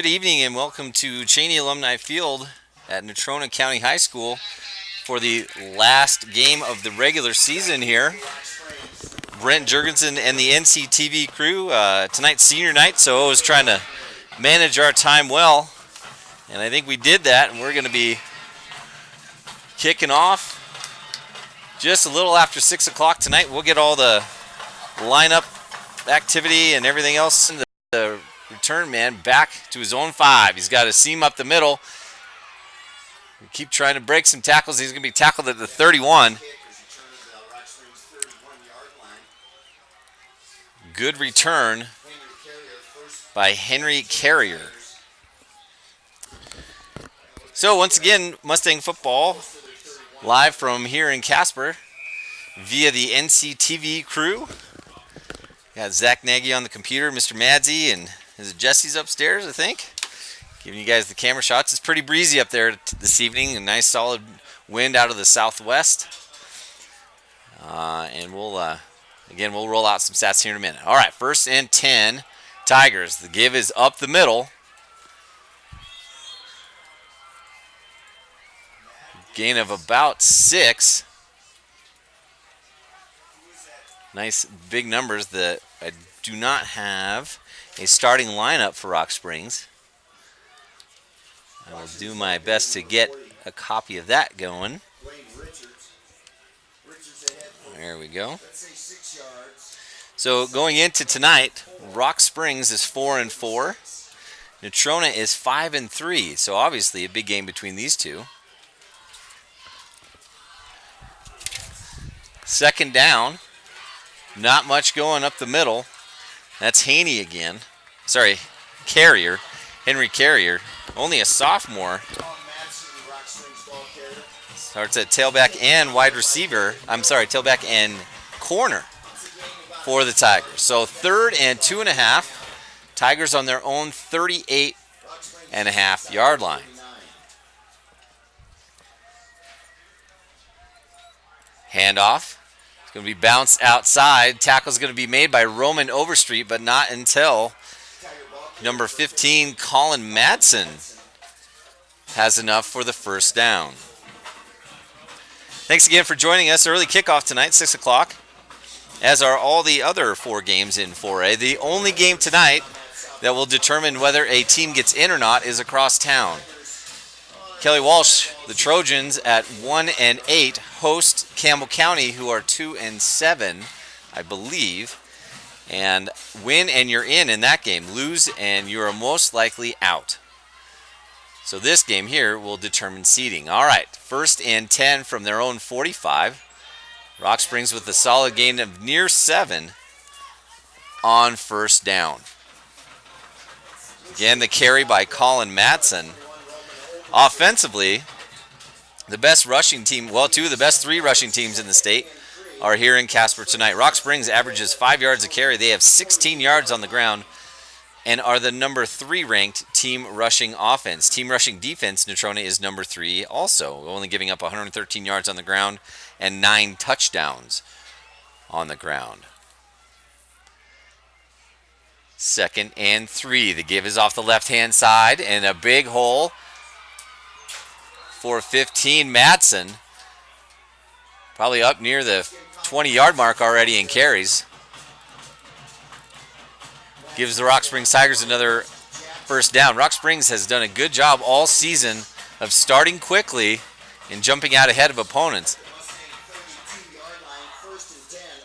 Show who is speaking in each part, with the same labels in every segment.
Speaker 1: Good evening and welcome to Cheney Alumni Field at Natrona County High School for the last game of the regular season here. Brent Jurgensen and the NCTV crew. Tonight's senior night, so I was trying to manage our time well, and I think we did that, and we're going to be kicking off just a little after 6 o'clock tonight. We'll get all the lineup activity and everything else in the return man back to his own 5. He's got a seam up the middle. We keep trying to break some tackles. He's going to be tackled at the 31. Good return by Henry Carrier. So once again, Mustang football live from here in Casper via the NCTV crew. Got Zach Nagy on the computer, Mr. Madsey, and Jesse's upstairs, I think. Giving you guys the camera shots. It's pretty breezy up there this evening. A nice solid wind out of the southwest. And we'll roll out some stats here in a minute. All right, 1st and 10, Tigers. The give is up the middle. Gain of about 6. Nice big numbers that I do not have a starting lineup for Rock Springs. I will do my best to get a copy of that going. There we go. So going into tonight, Rock Springs is 4-4. Natrona is 5-3. So obviously a big game between these two. 2nd down. Not much going up the middle. That's Haney again. Sorry, Carrier. Henry Carrier. Only a sophomore. Starts at tailback and wide receiver. Tailback and corner for the Tigers. So 3rd and 2.5. Tigers on their own 38.5-yard line. Handoff. Going to be bounced outside. Tackle's going to be made by Roman Overstreet, but not until number 15, Colin Madsen, has enough for the 1st down. Thanks again for joining us. Early kickoff tonight, 6 o'clock, as are all the other 4 games in 4A. The only game tonight that will determine whether a team gets in or not is across town. Kelly Walsh, the Trojans at 1-8, host Campbell County, who are 2-7, I believe. And win and you're in that game. Lose and you are most likely out. So this game here will determine seeding. All right, 1st and 10 from their own 45. Rock Springs with a solid gain of near 7 on 1st down. Again, the carry by Colin Madsen. Offensively, the best rushing team, 2 of the best 3 rushing teams in the state are here in Casper tonight. Rock Springs averages 5 yards a carry. They have 16 yards on the ground and are the number 3 ranked team rushing offense. Team rushing defense, Natrona is number 3 also, only giving up 113 yards on the ground and 9 touchdowns on the ground. 2nd and 3. The give is off the left-hand side and a big hole for 15, Madsen. Probably up near the 20-yard mark already in carries. Gives the Rock Springs Tigers another 1st down. Rock Springs has done a good job all season of starting quickly and jumping out ahead of opponents.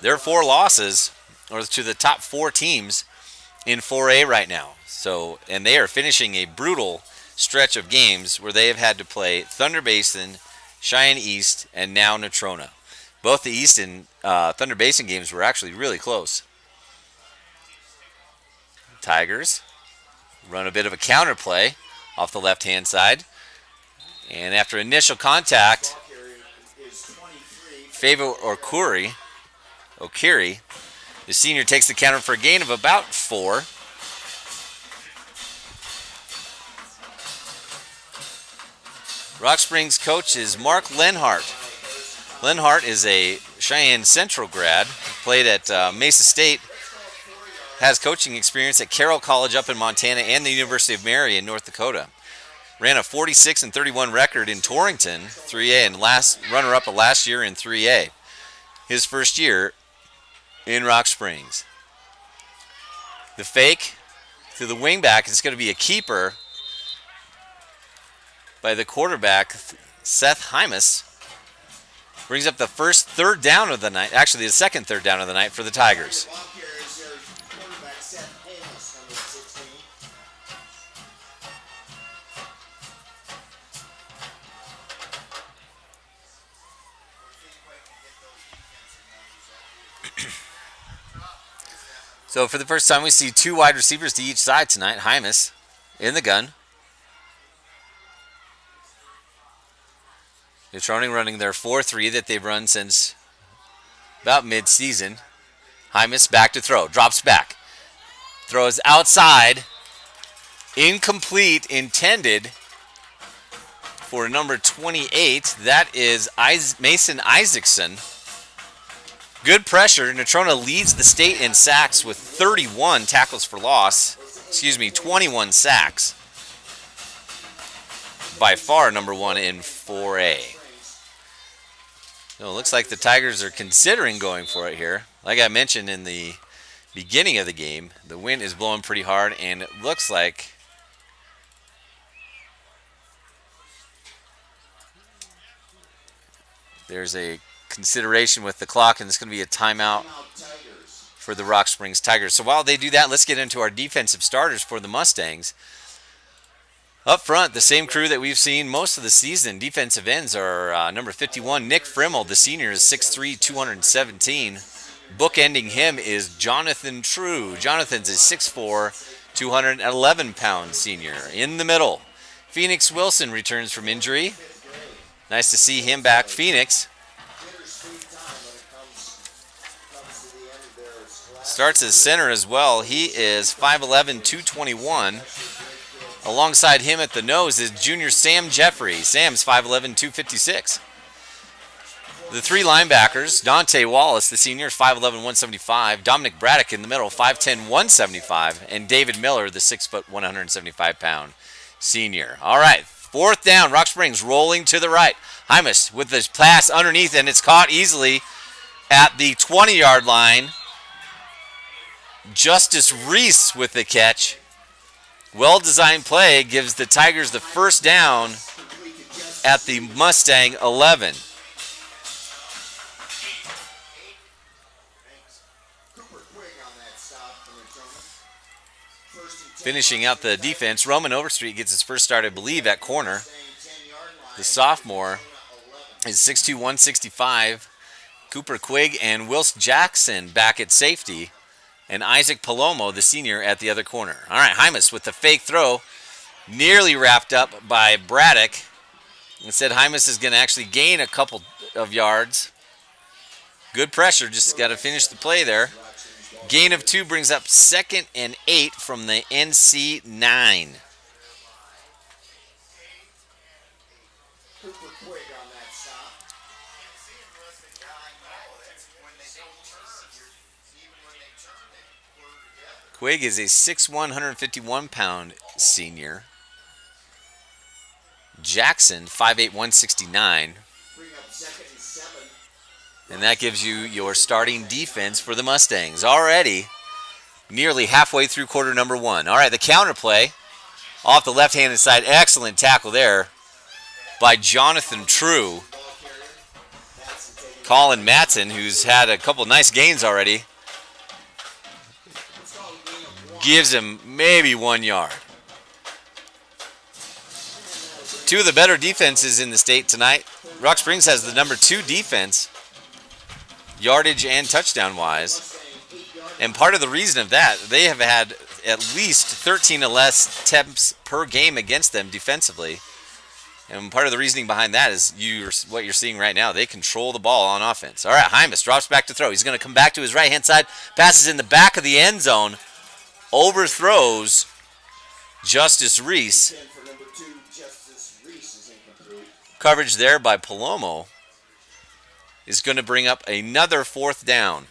Speaker 1: Their 4 losses are to the top 4 teams in 4A right now. So, and they are finishing a brutal stretch of games where they have had to play Thunder Basin, Cheyenne East, and now Natrona. Both the East and Thunder Basin games were actually really close. Tigers run a bit of a counter play off the left-hand side. And after initial contact, Favor Okiri, the senior, takes the counter for a gain of about 4. Rock Springs coach is Mark Lenhart. Lenhart is a Cheyenne Central grad, played at Mesa State has coaching experience at Carroll College up in Montana and the University of Mary in North Dakota. Ran a 46-31 record in Torrington 3A and last runner-up last year in 3A. His first year in Rock Springs. The fake to the wingback is going to be a keeper by the quarterback, Seth Hymas. Brings up the first third down of the night, actually the second third down of the night for the Tigers. So for the first time, we see two wide receivers to each side tonight. Hymas in the gun. Neutroni running their 4-3 that they've run since about mid-season. Hymas back to throw. Drops back. Throws outside. Incomplete. Intended for number 28. That is Mason Isaacson. Good pressure. Natrona leads the state in sacks with 31 tackles for loss. 21 sacks. By far number one in 4A. So it looks like the Tigers are considering going for it here. Like I mentioned in the beginning of the game, the wind is blowing pretty hard, and it looks like there's a consideration with the clock, and it's going to be a timeout for the Rock Springs Tigers. So while they do that, let's get into our defensive starters for the Mustangs. Up front, the same crew that we've seen most of the season. Defensive ends are number 51, Nick Frimmel. The senior is 6'3", 217. Bookending him is Jonathan True. Jonathan's a 6'4", 211-pound senior. In the middle, Phoenix Wilson returns from injury. Nice to see him back. Phoenix starts as center as well. He is 5'11", 221. Alongside him at the nose is junior Sam Jeffrey. Sam's 5'11", 256. The three linebackers, Dante Wallace, the senior, 5'11", 175. Dominic Braddock in the middle, 5'10", 175. And David Miller, the 6', 175-pound senior. All right, fourth down. Rock Springs rolling to the right. Hymas with this pass underneath, and it's caught easily at the 20-yard line. Justice Reese with the catch. Well-designed play gives the Tigers the first down at the Mustang 11. Finishing out the defense, Roman Overstreet gets his first start, I believe, at corner. The sophomore is 6'2", 165. Cooper Quigg and Wilson Jackson back at safety. And Isaac Palomo, the senior, at the other corner. All right, Hymas with the fake throw. Nearly wrapped up by Braddock. Instead, Hymas is going to actually gain a couple of yards. Good pressure, just got to finish the play there. Gain of 2 brings up 2nd and 8 from the NC 9. Quigg is a 6'1", 151-pound senior. Jackson, 5'8", 169. And that gives you your starting defense for the Mustangs. Already nearly halfway through quarter number 1. All right, the counter play off the left-handed side. Excellent tackle there by Jonathan True. Colin Matson, who's had a couple nice gains already, gives him maybe 1 yard. Two of the better defenses in the state tonight. Rock Springs has the number 2 defense, yardage and touchdown-wise. And part of the reason of that, they have had at least 13 or less attempts per game against them defensively. And part of the reasoning behind that is what you're seeing right now. They control the ball on offense. All right, Hymas drops back to throw. He's going to come back to his right-hand side. Passes in the back of the end zone. Overthrows Justice Reese. Coverage there by Palomo is going to bring up another 4th down.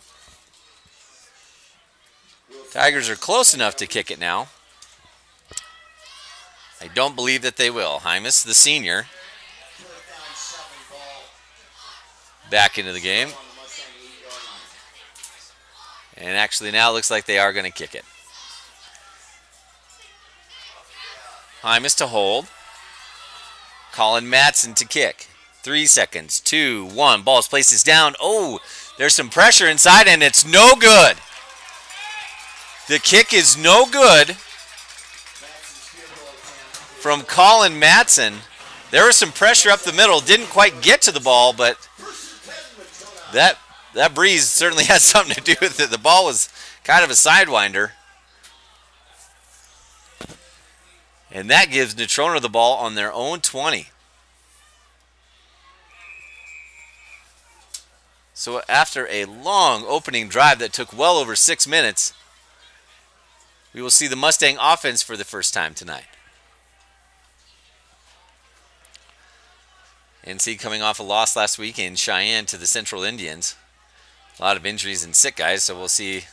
Speaker 1: Tigers are close enough to kick it now. I don't believe that they will. Hymas, the senior, back into the game. And actually now it looks like they are going to kick it. Hymas to hold. Colin Matson to kick. 3 seconds. 2, 1. Ball's placed is down. Oh, there's some pressure inside and it's no good. The kick is no good from Colin Matson. There was some pressure up the middle. Didn't quite get to the ball, but that breeze certainly had something to do with it. The ball was kind of a sidewinder. And that gives Natrona the ball on their own 20. So after a long opening drive that took well over 6 minutes, we will see the Mustang offense for the first time tonight. NC coming off a loss last week in Cheyenne to the Central Indians. A lot of injuries and sick guys, so we'll see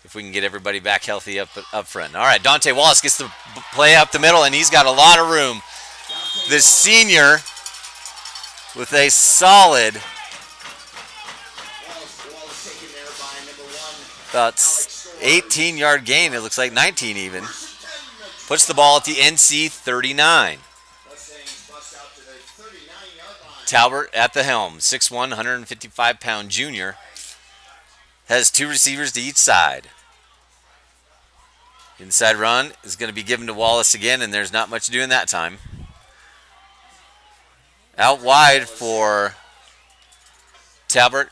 Speaker 1: if we can get everybody back healthy up front. All right, Dante Wallace gets the play up the middle, and he's got a lot of room. The senior with a solid about 18-yard gain. It looks like 19 even. Puts the ball at the NC 39. Talbert at the helm, 6'1", 155-pound junior. Has 2 receivers to each side. Inside run is going to be given to Wallace again, and there's not much doing that time. Out wide for Talbot,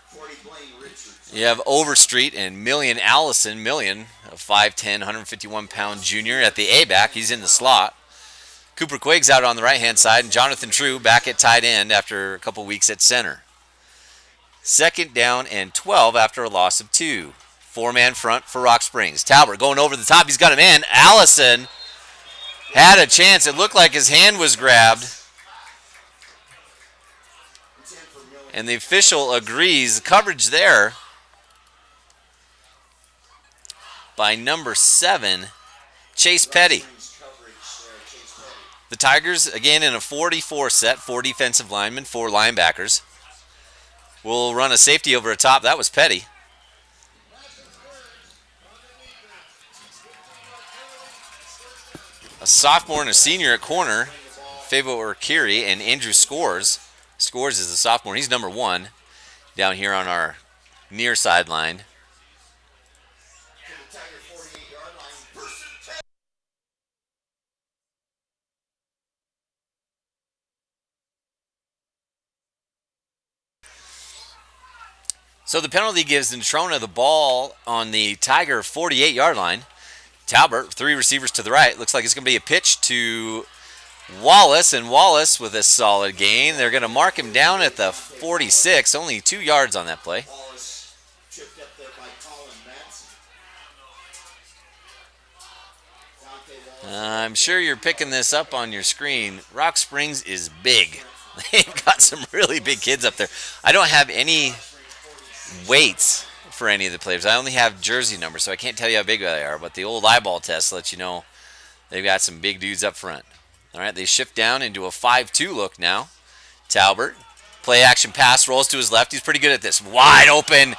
Speaker 1: you have Overstreet and Million Allison. Million, a 5'10", 151-pound junior at the A-back. He's in the slot. Cooper Quaig's out on the right-hand side, and Jonathan True back at tight end after a couple weeks at center. 2nd down and 12 after a loss of 2. 4-man front for Rock Springs. Talbot going over the top. He's got a man. Allison had a chance. It looked like his hand was grabbed. And the official agrees. Coverage there by number 7, Chase Petty. The Tigers, again, in a 4-4 set. 4 defensive linemen, 4 linebackers. Will run a safety over a top. That was Petty. A sophomore and a senior at corner. Favo Urquiri and Andrew Scores. Scores is a sophomore. He's number 1 down here on our near sideline. So the penalty gives Natrona the ball on the Tiger 48-yard line. Talbot, 3 receivers to the right. Looks like it's going to be a pitch to Wallace, and Wallace with a solid gain. They're going to mark him down at the 46, only 2 yards on that play. I'm sure you're picking this up on your screen. Rock Springs is big. They've got some really big kids up there. I don't have any weights for any of the players. I only have jersey numbers, so I can't tell you how big they are, but the old eyeball test lets you know they've got some big dudes up front. All right, they shift down into a 5-2 look now. Talbot, play action pass, rolls to his left. He's pretty good at this. Wide open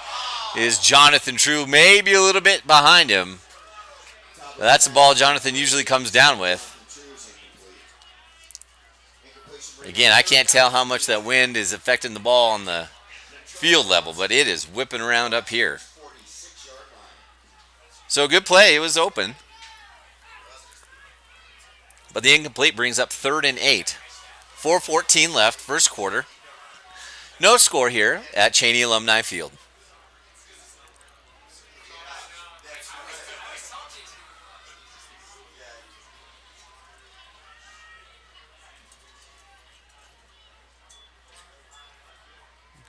Speaker 1: is Jonathan True, maybe a little bit behind him. But that's the ball Jonathan usually comes down with. Again, I can't tell how much that wind is affecting the ball on the field level, but it is whipping around up here. So good play. It was open. But the incomplete brings up 3rd and 8. 4:14 left, first quarter. No score here at Cheney Alumni Field.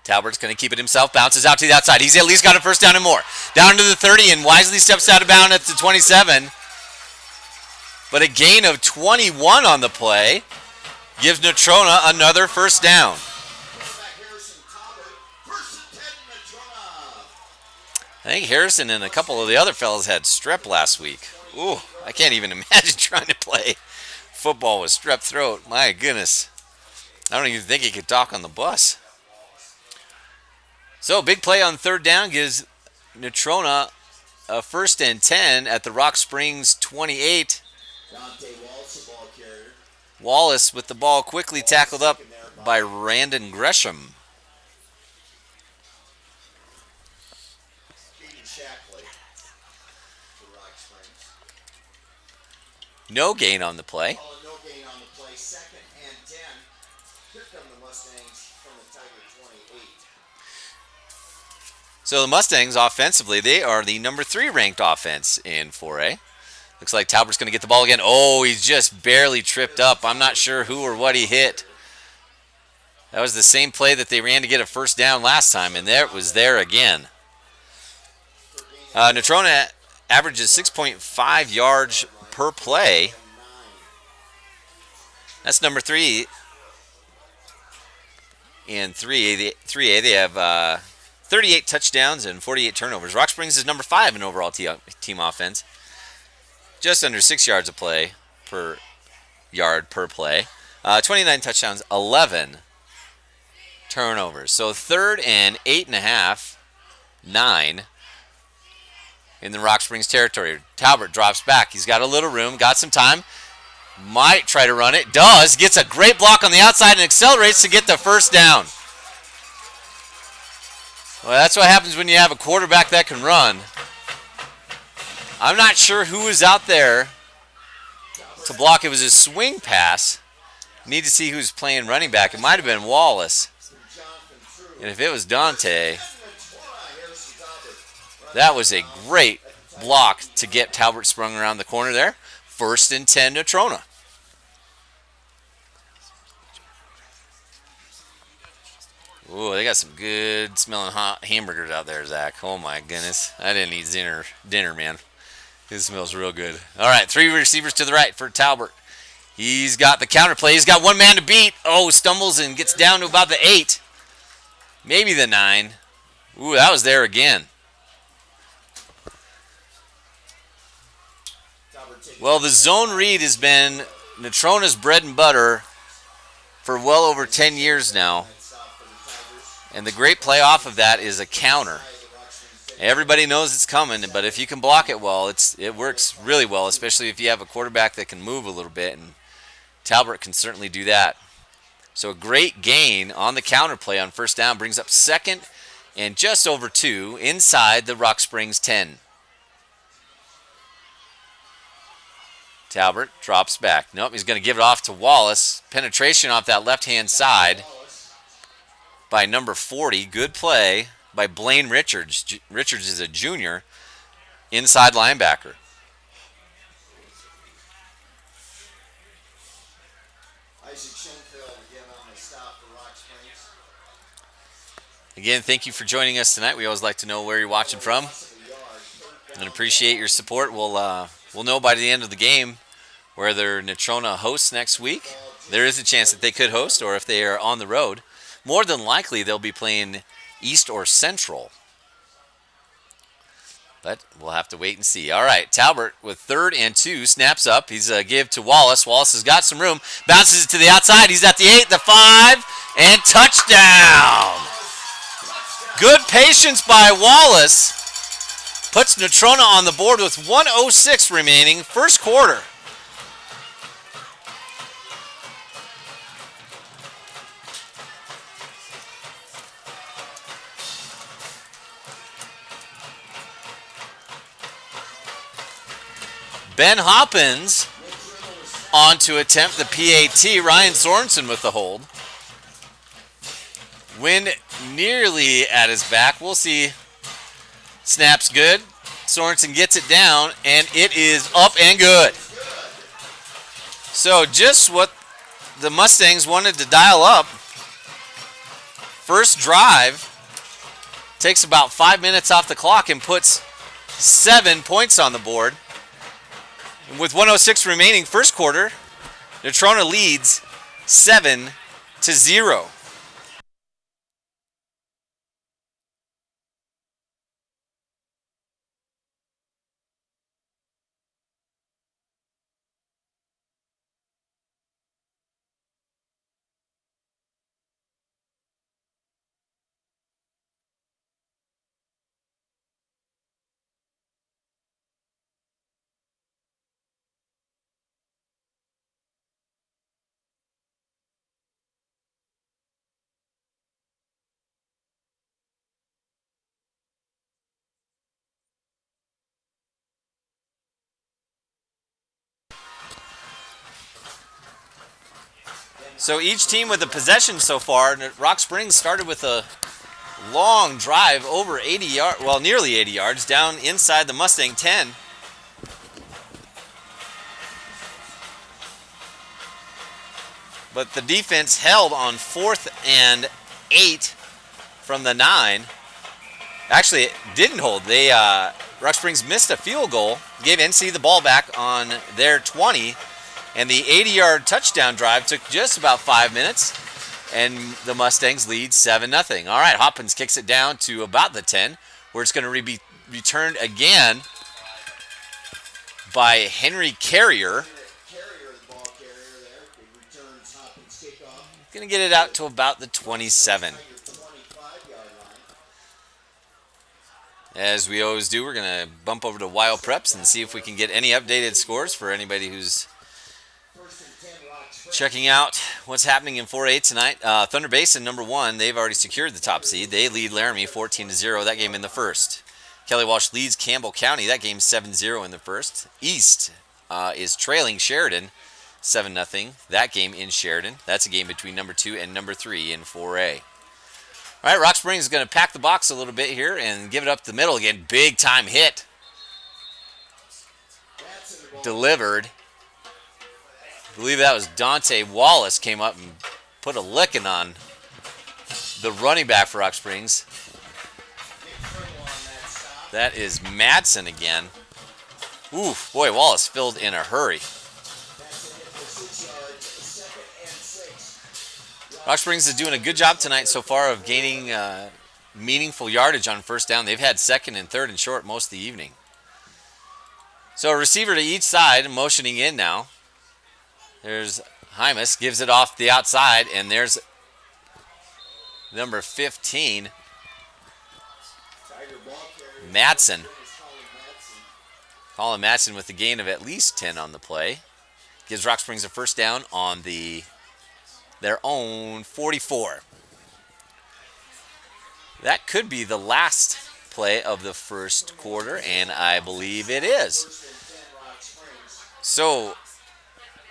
Speaker 1: Talbert's going to keep it himself, bounces out to the outside. He's at least got a first down and more. Down to the 30 and wisely steps out of bounds at the 27. But a gain of 21 on the play gives Natrona another first down. I think Harrison and a couple of the other fellas had strep last week. Ooh, I can't even imagine trying to play football with strep throat. My goodness. I don't even think he could talk on the bus. So, big play on third down gives Natrona a 1st and 10 at the Rock Springs 28. Wallace with the ball quickly tackled up by Randon Gresham. No gain on the play.
Speaker 2: No gain on the play. 2nd and 10. Here come the Mustangs from the Tiger 28.
Speaker 1: So the Mustangs offensively, they are the number 3 ranked offense in 4A. Looks like Talbert's going to get the ball again. Oh, he's just barely tripped up. I'm not sure who or what he hit. That was the same play that they ran to get a 1st down last time, and there it was there again. Natrona averages 6.5 yards per play. That's number 3 in 3A. They have 38 touchdowns and 48 turnovers. Rock Springs is number 5 in overall team offense. Just under 6 yards a play per yard per play. 29 touchdowns, 11 turnovers. So 3rd and 8.5, 9 in the Rock Springs territory. Talbert drops back. He's got a little room, got some time. Might try to run it. Does. Gets a great block on the outside and accelerates to get the 1st down. Well, that's what happens when you have a quarterback that can run. I'm not sure who was out there to block. It was a swing pass. Need to see who's playing running back. It might have been Wallace. And if it was Dante, that was a great block to get Talbert sprung around the corner there. 1st and 10 Natrona. Ooh, they got some good smelling hot hamburgers out there, Zach. Oh my goodness. I didn't eat dinner, man. It smells real good. All right, 3 receivers to the right for Talbert. He's got the counter play. He's got one man to beat. Oh, stumbles and gets down to about the 8. Maybe the 9. Ooh, that was there again. Well, the zone read has been Natrona's bread and butter for well over 10 years now. And the great play off of that is a counter. Everybody knows it's coming, but if you can block it well, it works really well, especially if you have a quarterback that can move a little bit, and Talbert can certainly do that. So a great gain on the counter play on 1st down brings up 2nd and just over 2 inside the Rock Springs 10. Talbert drops back. Nope, he's going to give it off to Wallace. Penetration off that left-hand side by number 40. Good play by Blaine Richards. Richards is a junior, inside linebacker. Again, thank you for joining us tonight. We always like to know where you're watching from and appreciate your support. We'll know by the end of the game whether Natrona hosts next week. There is a chance that they could host, or if they are on the road. More than likely, they'll be playing East or Central. But we'll have to wait and see. All right, Talbert with 3rd and 2, snaps up. He's a give to Wallace. Wallace has got some room. Bounces it to the outside. He's at the 8, the 5, and touchdown. Good patience by Wallace. Puts Natrona on the board with 1:06 remaining, 1st quarter. Ben Hoppins on to attempt the PAT. Ryan Sorensen with the hold. Wind nearly at his back. We'll see. Snap's good. Sorensen gets it down, and it is up and good. So just what the Mustangs wanted to dial up. First drive takes about 5 minutes off the clock and puts 7 points on the board. With 1:06 remaining, 1st quarter, Natrona leads 7-0. So each team with a possession so far. Rock Springs started with a long drive over 80 yards, well, nearly 80 yards, down inside the Mustang 10. But the defense held on 4th and 8 from the 9. Actually, it didn't hold. Rock Springs missed a field goal, gave NC the ball back on their 20, and the 80-yard touchdown drive took just about 5 minutes, and the Mustangs lead 7-0. All right, Hoppins kicks it down to about the 10, where it's going to be returned again by Henry Carrier. Going to get it out to about the 27. As we always do, we're going to bump over to Wild Preps and see if we can get any updated scores for anybody who's checking out what's happening in 4A tonight. Thunder Basin, number 1, they've already secured the top seed. They lead Laramie 14-0, that game in the first. Kelly Walsh leads Campbell County, that game 7-0 in the first. East is trailing Sheridan 7-0, that game in Sheridan. That's a game between number 2 and number 3 in 4A. All right, Rock Springs is going to pack the box a little bit here and give it up the middle again. Big time hit. Delivered. I believe that was Dante Wallace came up and put a licking on the running back for Rock Springs. That is Madsen again. Oof, boy, Wallace filled in a hurry. Rock Springs is doing a good job tonight so far of gaining meaningful yardage on first down. They've had 2nd and 3rd and short most of the evening. So a receiver to each side, motioning in now. There's Hymas, gives it off the outside, and there's number 15, Madsen. Colin Madsen with the gain of at least 10 on the play. Gives Rock Springs a first down on their own 44. That could be the last play of the first quarter, and I believe it is. So,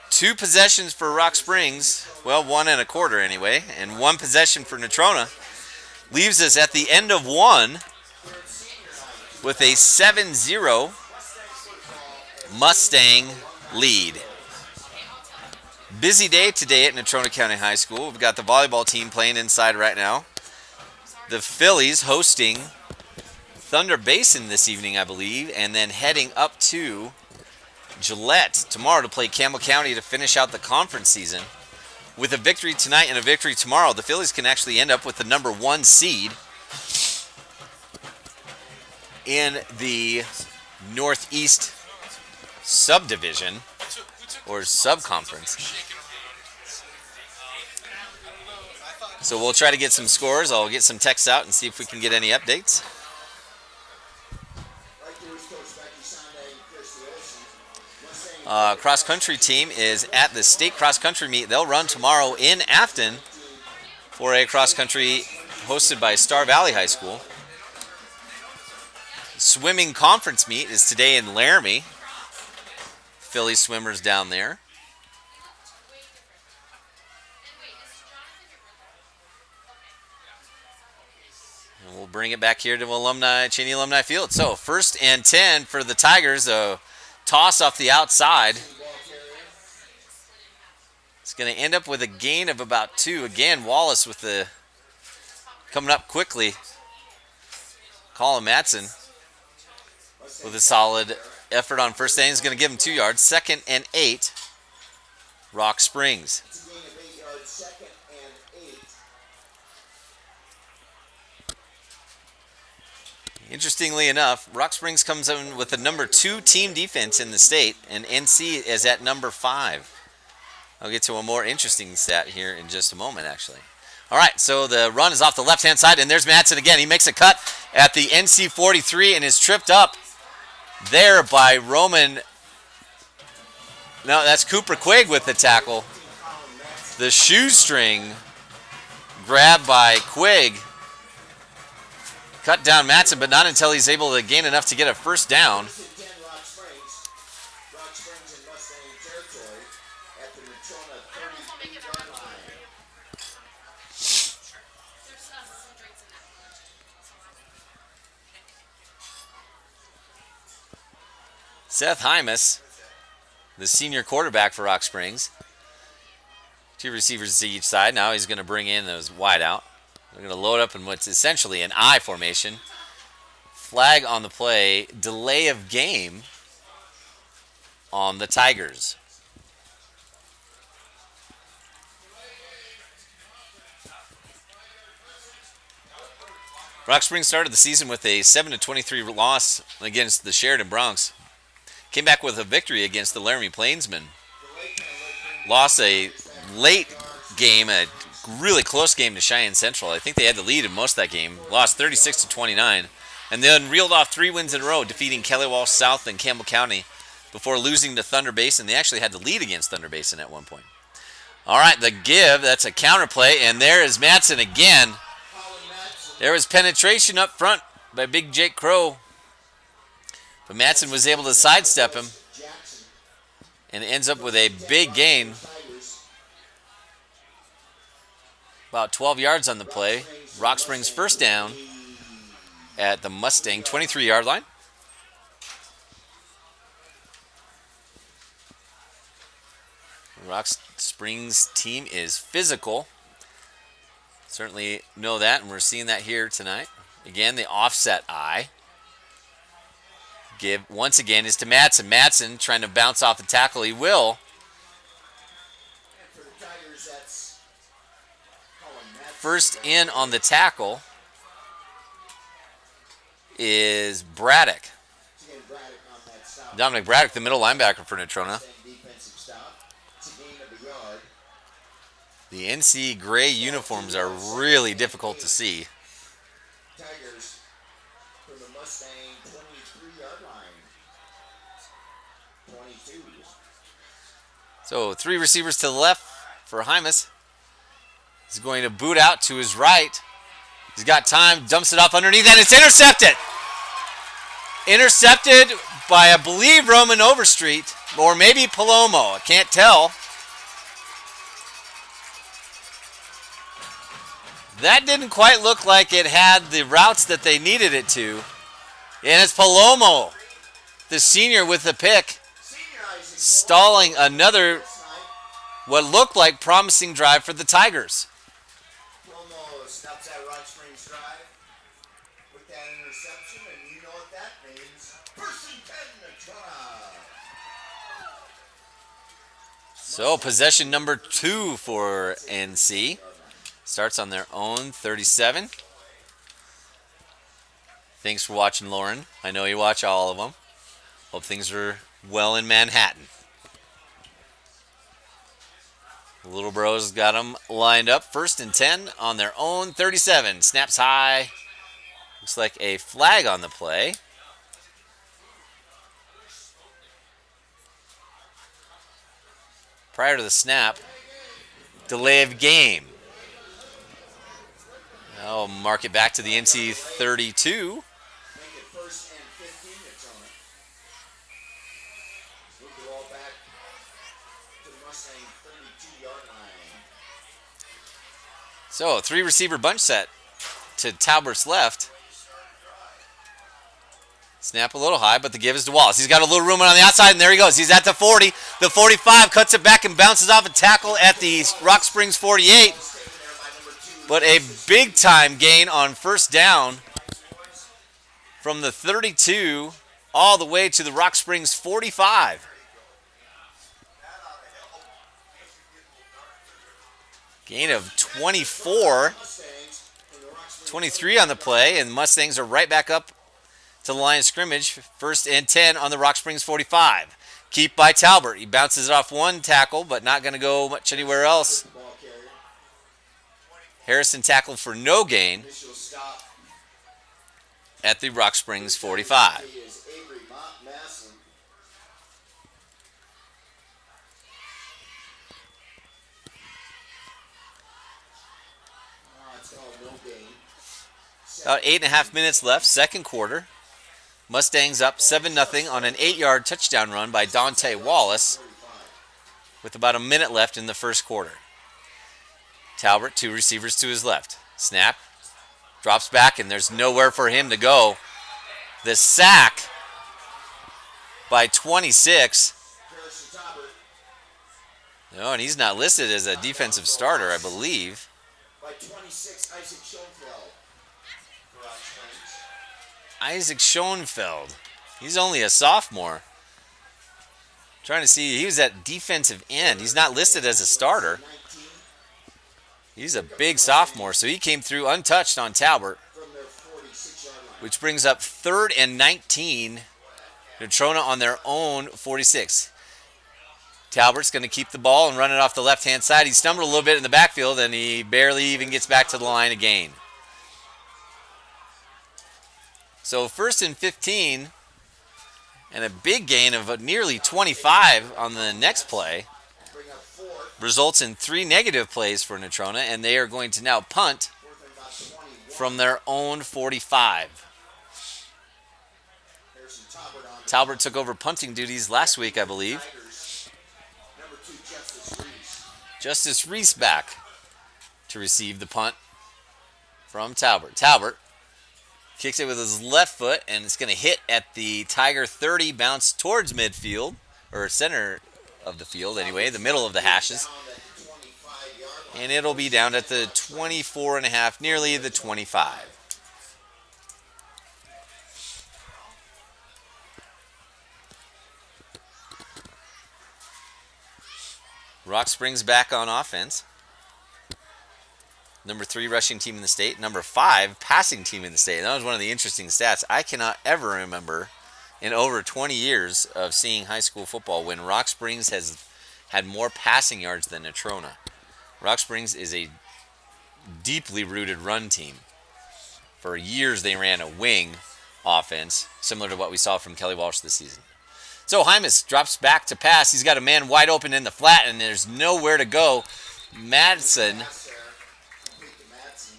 Speaker 1: 2 possessions for Rock Springs, well, 1 and a quarter anyway, and 1 possession for Natrona. Leaves us at the end of 1 with a 7-0 Mustang lead. Busy day today at Natrona County High School. We've got the volleyball team playing inside right now. The Phillies hosting Thunder Basin this evening, I believe, and then heading up to Gillette tomorrow to play Campbell County to finish out the conference season. With a victory tonight and a victory tomorrow, the Phillies can actually end up with the number 1 seed in the Northeast subdivision or subconference. So we'll try to get some scores. I'll get some texts out and see if we can get any updates. Cross country team is at the state cross country meet. They'll run tomorrow in Afton for a cross country hosted by Star Valley High School. Swimming conference meet is today in Laramie. Philly swimmers down there. And we'll bring it back here to Cheney Alumni Field. So 1st and 10 for the Tigers. A toss off the outside. It's going to end up with a gain of about 2. Again, Wallace with the coming up quickly. Colin Madsen with a solid effort on first down. He's going to give him 2 yards. 2nd and 8, Rock Springs. Interestingly enough, Rock Springs comes in with the number 2 team defense in the state, and NC is at number 5. I'll get to a more interesting stat here in just a moment, actually. All right, so the run is off the left-hand side, and there's Madsen again. He makes a cut at the NC 43 and is tripped up there by Roman. No, that's Cooper Quigg with the tackle. The shoestring grabbed by Quigg. Cut down Madsen, but not until he's able to gain enough to get a first down. Seth Hymas, the senior quarterback for Rock Springs. 2 receivers to each side. Now he's going to bring in those wide out. They're going to load up in what's essentially an I formation. Flag on the play. Delay of game on the Tigers. Rock Springs started the season with a 7-23 loss against the Sheridan Broncs. Came back with a victory against the Laramie Plainsmen. Lost a late game, a really close game to Cheyenne Central. I think they had the lead in most of that game. Lost 36-29. And then reeled off 3 wins in a row, defeating Kelly Walsh South and Campbell County before losing to Thunder Basin. They actually had the lead against Thunder Basin at one point. All right, the give, that's a counter play, and there is Madsen again. There was penetration up front by Big Jake Crow. But Madsen was able to sidestep him and ends up with a big gain. About 12 yards on the play. Rock Springs first down at the Mustang 23-yard line. Rock Springs team is physical. Certainly know that, and we're seeing that here tonight. Again, the offset I. Give, once again, is to Madsen. Madsen trying to bounce off the tackle. He will. First in on the tackle is Braddock. Dominic Braddock, the middle linebacker for Natrona. The NC gray uniforms are really difficult to see.
Speaker 2: Tigers from the Mustang 23-yard line. 22.
Speaker 1: So 3 receivers to the left for Hymas. He's going to boot out to his right. He's got time, dumps it off underneath, and it's intercepted. Intercepted by, I believe, Roman Overstreet, or maybe Palomo. I can't tell. That didn't quite look like it had the routes that they needed it to. And it's Palomo, the senior, with the pick, stalling another, what looked like promising drive for the Tigers.
Speaker 2: Palomo stops that Rock Springs drive with that interception, and you know what that means. First and 10, Natrona.
Speaker 1: So possession number 2 for NC. Starts on their own 37. Thanks for watching, Lauren. I know you watch all of them. Hope things are well in Manhattan. The Little Bros got them lined up. First and 10 on their own 37. Snaps high. Looks like a flag on the play. Prior to the snap, delay of game. I'll mark it back to the NC 32.
Speaker 2: Make it first and 15, Natrona. Move the ball back to the Mustang 32-yard line.
Speaker 1: So 3 receiver bunch set to Talbert's left. Snap a little high, but the give is to Wallace. He's got a little room on the outside, and there he goes. He's at the 40. The 45 cuts it back and bounces off a tackle at the Rock Springs 48. But a big-time gain on first down from the 32 all the way to the Rock Springs 45. Gain of 24. 23 on the play, and Mustangs are right back up to the line of scrimmage. First and 10 on the Rock Springs 45. Keep by Talbert. He bounces it off one tackle, but not going to go much anywhere else. Harrison tackled for no gain at the Rock Springs 45. About 8.5 minutes left, second quarter. Mustangs up 7-0 on an 8-yard touchdown run by Dante Wallace with about a minute left in the first quarter. Talbert, 2 receivers to his left. Snap, drops back, and there's nowhere for him to go. The sack by 26.
Speaker 2: Harrison Talbot
Speaker 1: No, and he's not listed as a defensive starter, I believe.
Speaker 2: by 26. Isaac Schoenfeld for Rock Springs.
Speaker 1: Isaac Schoenfeld. He's only a sophomore. Trying to see, he was at defensive end. He's not listed as a starter.
Speaker 2: 19
Speaker 1: He's a big sophomore, so he came through untouched on Talbot,
Speaker 2: from their 46-yard line.
Speaker 1: which brings up 3rd and 19. Natrona on their own 46. Talbert's going to keep the ball and run it off the left-hand side. He stumbled a little bit in the backfield, and he barely even gets back to the line again. So 1st and 15, and a big gain of nearly 25 on the next play
Speaker 2: Bring up 4.
Speaker 1: results in 3 negative plays for Natrona, and they are going to now punt
Speaker 2: 4th and about 21.
Speaker 1: from their own 45.
Speaker 2: Harrison Talbot on the
Speaker 1: Talbot took over punting duties last week, I believe.
Speaker 2: Tigers. Number 2, Justice Reese.
Speaker 1: Justice Reese back to receive the punt from Talbot. Talbot kicks it with his left foot, and it's going to hit at the Tiger 30, bounce towards midfield, or center of the field anyway, the middle of the hashes.
Speaker 2: Down at the 25-yard line.
Speaker 1: And it'll be down at the 24 and a half, nearly the 25. Rock Springs back on offense. Number 3 rushing team in the state. Number 5 passing team in the state. And that was one of the interesting stats. I cannot ever remember in over 20 years of seeing high school football when Rock Springs has had more passing yards than Natrona. Rock Springs is a deeply rooted run team. For years they ran a wing offense, similar to what we saw from Kelly Walsh this season. So Hymas drops back to pass. He's got a man wide open in the flat, and there's nowhere to go. Madsen
Speaker 2: Pass there. Complete to Madsen.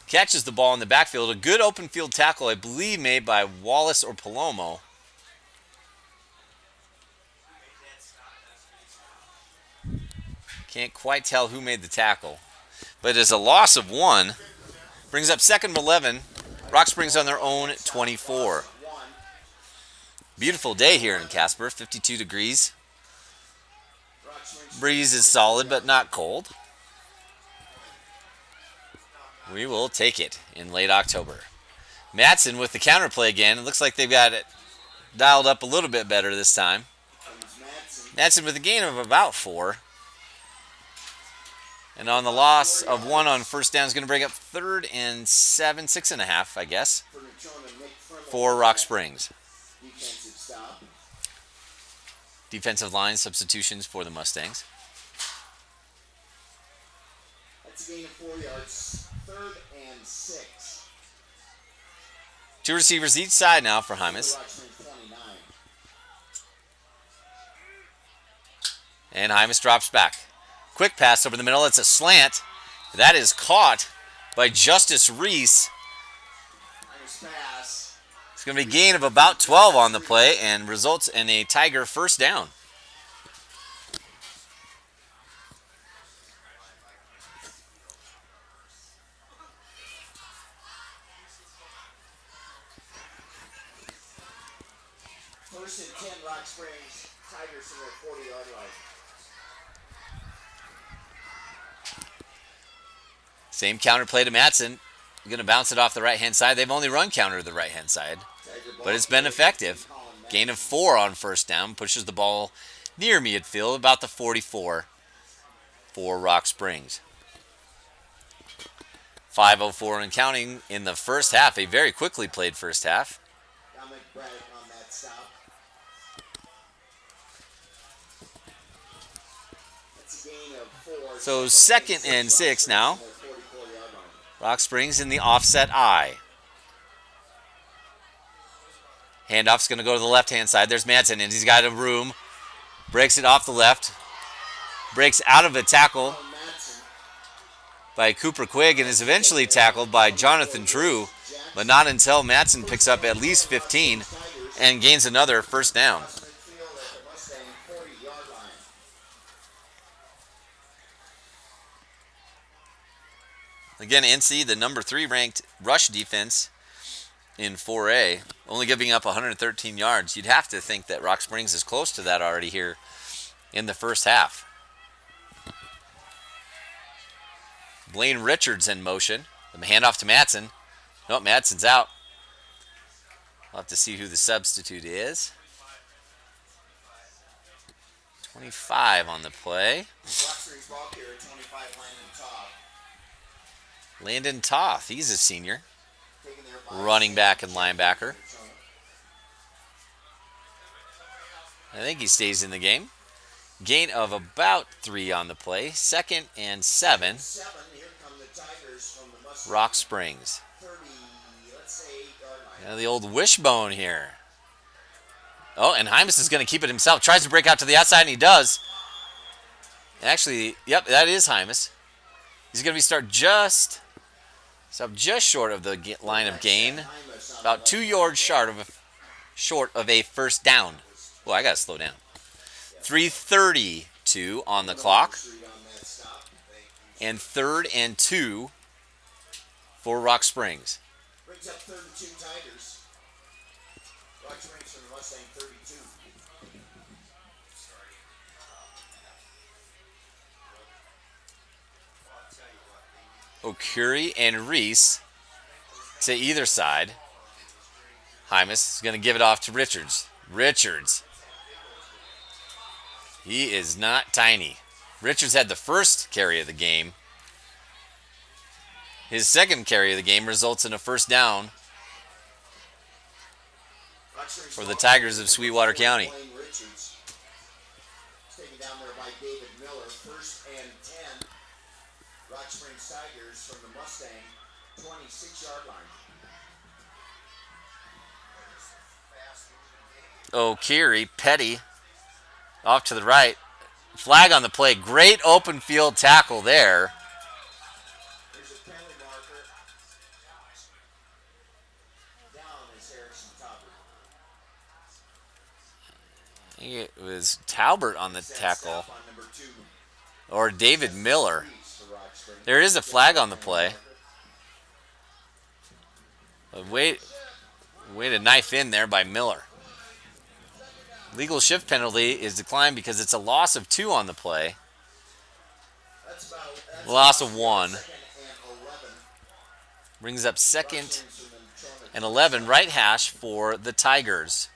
Speaker 1: catches the ball in the backfield. A good open field tackle, I believe, made by Wallace or Palomo. Can't quite tell who made the tackle. But it's a loss of 1. Brings up 2nd and 11. Rock Springs on their own 24.
Speaker 2: 1.
Speaker 1: Beautiful day here in Casper, 52 degrees.
Speaker 2: Rock Springs.
Speaker 1: Breeze is solid but not cold. We will take it in late October. Madsen with the counterplay again. It looks like they've got it dialed up a little bit better this time.
Speaker 2: Comes Madsen.
Speaker 1: Madsen with a gain of about 4. And on the loss of 1 on first down is going to bring up 3rd and 7, 6.5, I guess,
Speaker 2: For Natrona, Nick Frimmel.
Speaker 1: for Rock Springs.
Speaker 2: Defensive stop.
Speaker 1: Defensive line substitutions for the Mustangs.
Speaker 2: That's a gain of 4 yards. 3rd and 6.
Speaker 1: 2 receivers each side now for
Speaker 2: For
Speaker 1: Hymas.
Speaker 2: Rock Springs 29.
Speaker 1: And Hymas drops back. Quick pass over the middle. It's a slant. That is caught by Justice Reese.
Speaker 2: Nice pass.
Speaker 1: It's going to be a gain of about 12 on the play and results in a Tiger first down.
Speaker 2: First and 10, Rock Springs. Tigers to their 40-yard line.
Speaker 1: Same counterplay to Madsen. Going to bounce it off the right-hand side. They've only run counter to the right-hand side,
Speaker 2: Tiger ball
Speaker 1: but it's been effective.
Speaker 2: Colin Madsen.
Speaker 1: Gain of 4 on first down. Pushes the ball near midfield, about the 44 for Rock Springs. 5:04 and counting in the first half. A very quickly played first half.
Speaker 2: Dominic Braddock on that stop. That's a gain of 4.
Speaker 1: So 2nd and 6 now.
Speaker 2: Their 44-yard line.
Speaker 1: Rock Springs in the offset I. Handoff's going to go to the left-hand side. There's Madsen, and he's got a room. Breaks it off the left. Breaks out of a tackle
Speaker 2: Colin Madsen.
Speaker 1: by Cooper Quigg and is eventually tackled by Jonathan True, but not until Madsen picks up at least 15 and gains another first down.
Speaker 2: Midfield at the Mustang 40-yard line.
Speaker 1: Again, NC, the number 3 ranked rush defense in 4A, only giving up 113 yards. You'd have to think that Rock Springs is close to that already here in the first half. Blaine Richards in motion. The handoff to Madsen. Nope, Madsen's out. We'll have to see who the substitute is. 25 on the play. Landon Toth, he's a senior. Running back and linebacker. I think he stays in the game. Gain of about 3 on the play. 2nd and 7. Rock Springs. The old wishbone here. Oh, and Hymas is going to keep it himself. Tries to break out to the outside, and he does. Actually, yep, that is Hymas. He's going to be stopped just short of the line of gain. About 2 yards short of a first down. Well, I got to slow down. 3:32 on the clock. And 3rd and 2 for Rock Springs.
Speaker 2: Brings up 32 Tigers. Rock Springs from the Mustang 32.
Speaker 1: Okuri and Reese to either side. Hymas is going to give it off to Richards. Richards. He is not tiny. Richards had the first carry of the game. His second carry of the game results in a first down for the Tigers of Sweetwater County.
Speaker 2: Taken down there by David Miller. 1st and 10. Rock Springs Tigers from the Mustang 26-yard line.
Speaker 1: Okiri, Petty, off to the right. Flag on the play. Great open field tackle there.
Speaker 2: There's a penalty marker. Down is Harrison Talbert.
Speaker 1: I think it was Talbert on the tackle. Or David Miller. There is a flag on the play. Way to knife in there by Miller. Legal shift penalty is declined because it's a loss of 2 on the play. Loss of 1. Brings up 2nd and 11, right hash for the Tigers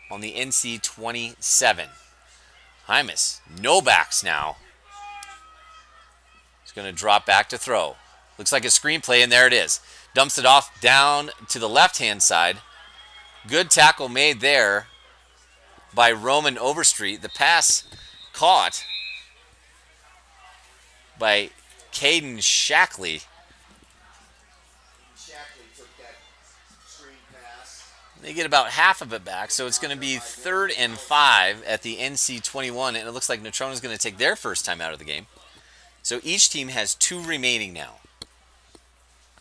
Speaker 1: on the NC 27. Hymas, no backs now. He's going to drop back to throw. Looks like a screenplay, and there it is. Dumps it off down to the left-hand side. Good tackle made there by Roman Overstreet. The pass caught by Caden Shackley.
Speaker 2: Shackley took that screen pass.
Speaker 1: They get about half of it back, so it's going to be 3rd and 5 at the NC 21, and it looks like Natrona is going to take their first time out of the game. So each team has 2 remaining now.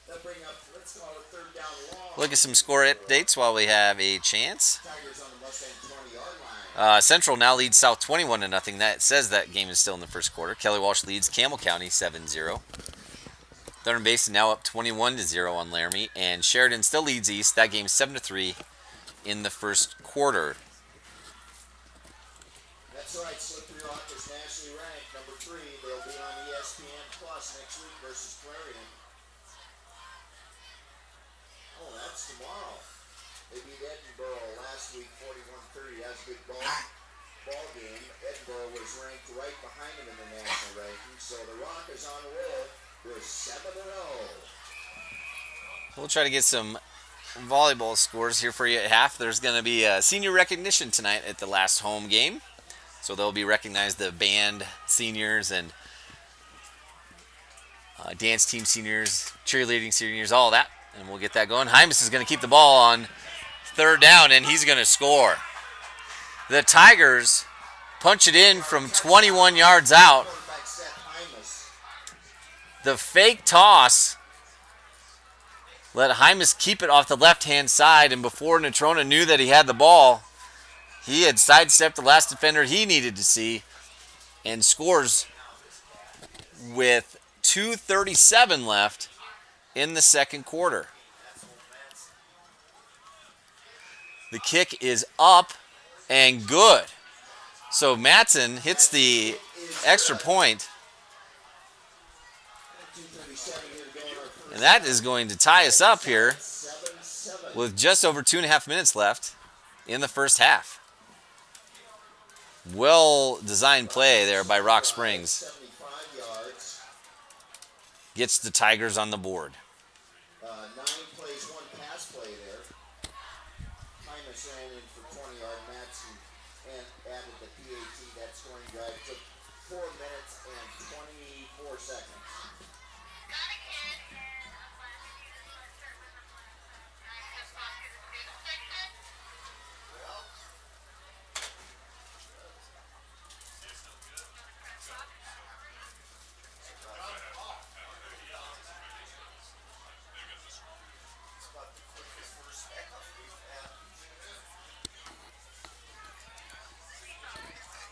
Speaker 2: That bring up, let's call it 3rd down long.
Speaker 1: Look at some score updates while we have a chance.
Speaker 2: Tigers on the Mustang 20-yard line.
Speaker 1: Central now leads South 21-0. That says that game is still in the first quarter. Kelly Walsh leads Campbell County 7-0. Thunder Basin now up 21-0 on Laramie, and Sheridan still leads East. That game's 7-3 in the first quarter.
Speaker 2: That's right, Slippery Rock is nationally ranked number 3. They'll be on ESPN Plus next week versus Clarion. Oh, that's tomorrow. They beat Edinburgh last week 41-30. That's a good ball game. Edinburgh was ranked right behind them in the national rankings, so the Rock is on the roll. They're 7-0.
Speaker 1: We'll try to get some volleyball scores here for you at half. There's going to be a senior recognition tonight at the last home game. So they'll be recognized, the band seniors and dance team seniors, cheerleading seniors, all that. And we'll get that going. Hymas is going to keep the ball on 3rd down, and he's going to score. The Tigers punch it in from 21 yards out. The fake toss let Hymas keep it off the left-hand side, and before Natrona knew that he had the ball, he had sidestepped the last defender he needed to see and scores with 2:37 left in the second quarter. The kick is up and good. So Matson hits the extra point, and that is going to tie us up here with just over 2.5 minutes left in the first half. Well-designed play there by Rock Springs. Gets the Tigers on the board.
Speaker 2: 9 plays, 1 pass play there. Hymas ran in for 20-yard. Matson and added the PAT. That scoring drive took 4 minutes and 24 seconds.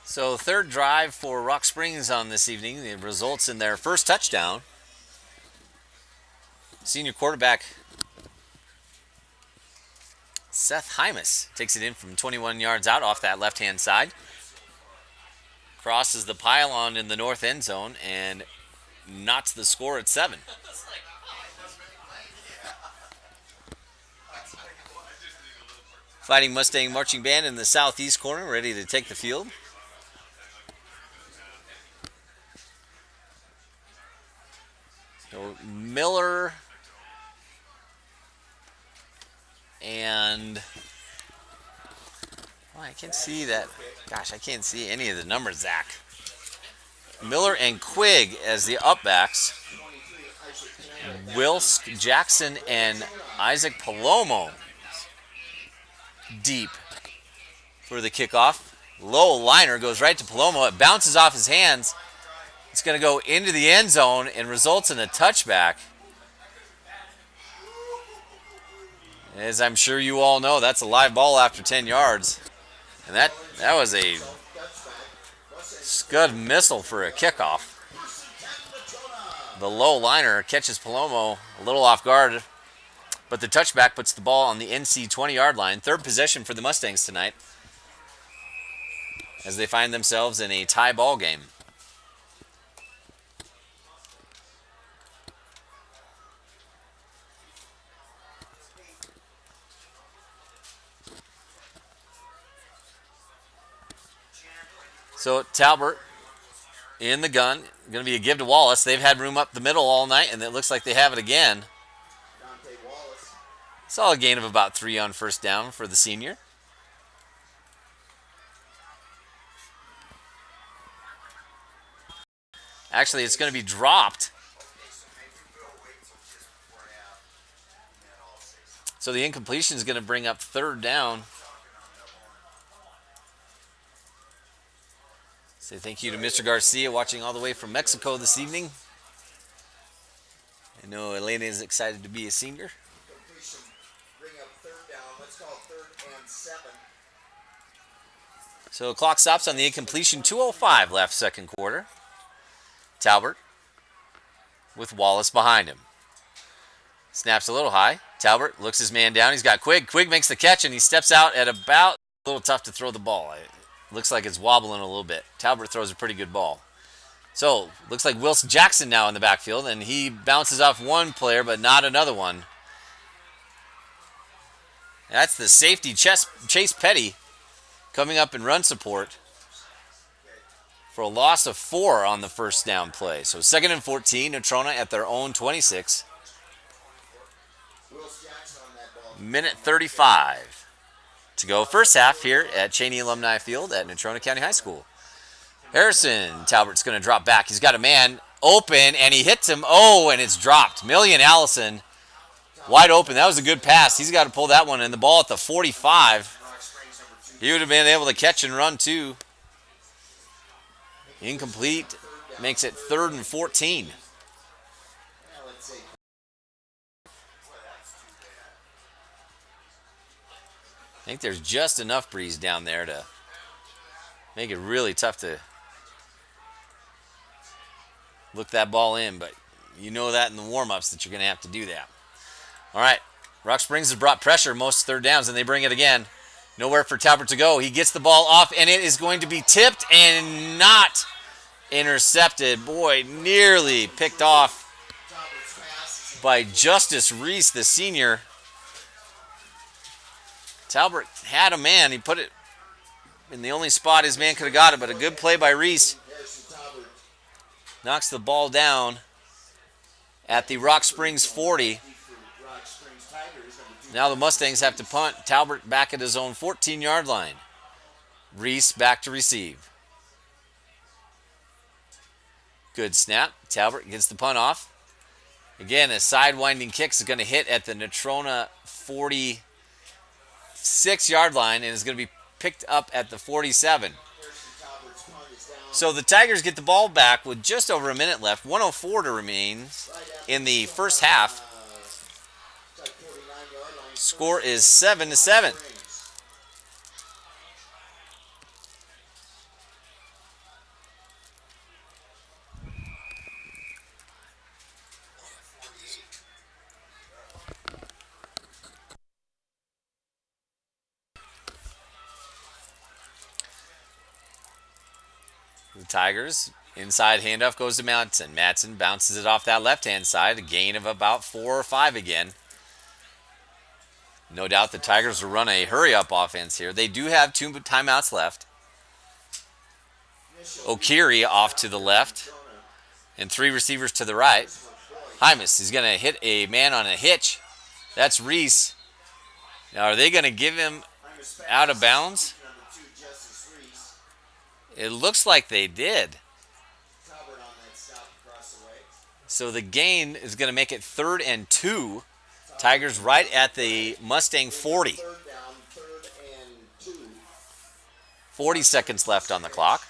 Speaker 1: So third drive for Rock Springs on this evening. It results in their first touchdown. Senior quarterback Seth Hymas takes it in from 21 yards out off that left-hand side. Crosses the pylon in the north end zone and knots the score at 7. Fighting Mustang Marching Band in the southeast corner, ready to take the field. So Miller and I can't see that. Gosh, I can't see any of the numbers, Zach. Miller and Quigg as the upbacks. Wilsk, Jackson, and Isaac Palomo deep for the kickoff. Low liner goes right to Palomo. It bounces off his hands. It's going to go into the end zone and results in a touchback. As I'm sure you all know, that's a live ball after 10 yards. And that was a scud missile for a kickoff. The low liner catches Palomo a little off guard, but the touchback puts the ball on the NC 20-yard line. Third possession for the Mustangs tonight as they find themselves in a tie ball game. So Talbert in the gun. Going to be a give to Wallace. They've had room up the middle all night, and it looks like they have it again. Saw a gain of about 3 on first down for the senior. Actually, it's going to be dropped. So the incompletion is going to bring up third down. Say thank you to Mr. Garcia watching all the way from Mexico this evening. I know Elena is excited to be a senior.
Speaker 2: Bring up third down. Let's call 3rd and 7.
Speaker 1: So clock stops on the incompletion. 2:05 left second quarter. Talbert with Wallace behind him. Snaps a little high. Talbert looks his man down. He's got Quigg. Quigg makes the catch, and he steps out at about a little tough to throw the ball. Looks like it's wobbling a little bit. Talbert throws a pretty good ball. So, looks like Wilson Jackson now in the backfield, and he bounces off one player, but not another one. That's the safety, Chase Petty, coming up in run support for a loss of 4 on the first down play. So, 2nd and 14, Natrona at their own 26. Minute 35 to go first half here at Cheney Alumni Field at Natrona County High School. Harrison Talbert's going to drop back. He's got a man open, and he hits him. Oh, and it's dropped. Million Allison wide open. That was a good pass. He's got to pull that one, and the ball at the 45. He would have been able to catch and run, too. Incomplete. Makes it 3rd and 14. I think there's just enough breeze down there to make it really tough to look that ball in, but you know that in the warm-ups that you're going to have to do that. All right, Rock Springs has brought pressure most third downs, and they bring it again. Nowhere for Talbert to go. He gets the ball off, and it is going to be tipped and not intercepted. Boy, nearly picked off by Justice Reese, the senior. Talbert had a man. He put it in the only spot his man could have got it, but a good play by Reese. Knocks the ball down at the Rock Springs 40. Now the Mustangs have to punt. Talbert back at his own 14-yard line. Reese back to receive. Good snap. Talbot gets the punt off. Again, a sidewinding kick is going to hit at the Natrona 46-yard line and is going to be picked up at the 47. So the Tigers get the ball back with just over a minute left. 1:04 to remain in the first half. Score is 7-7. The Tigers, inside handoff goes to Madsen. Madsen bounces it off that left-hand side, a gain of about 4 or 5 again. No doubt the Tigers will run a hurry-up offense here. They do have 2 timeouts left. Okiri off to the left and 3 receivers to the right. Hymas is going to hit a man on a hitch. That's Reese. Now, are they going to give him out of bounds? It looks like they did. So the gain is going to make it 3rd and 2. Tigers right at the Mustang 40. 40 seconds left on the clock.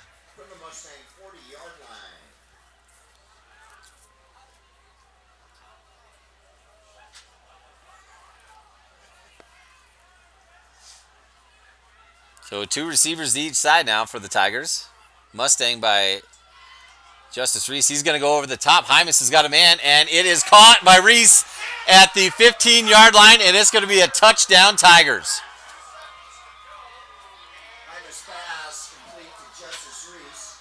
Speaker 1: So 2 receivers each side now for the Tigers. Mustang by Justice Reese. He's going to go over the top. Hymas has got a man, and it is caught by Reese at the 15-yard line, and it's going to be a touchdown, Tigers.
Speaker 2: Hymas pass complete to Justice Reese.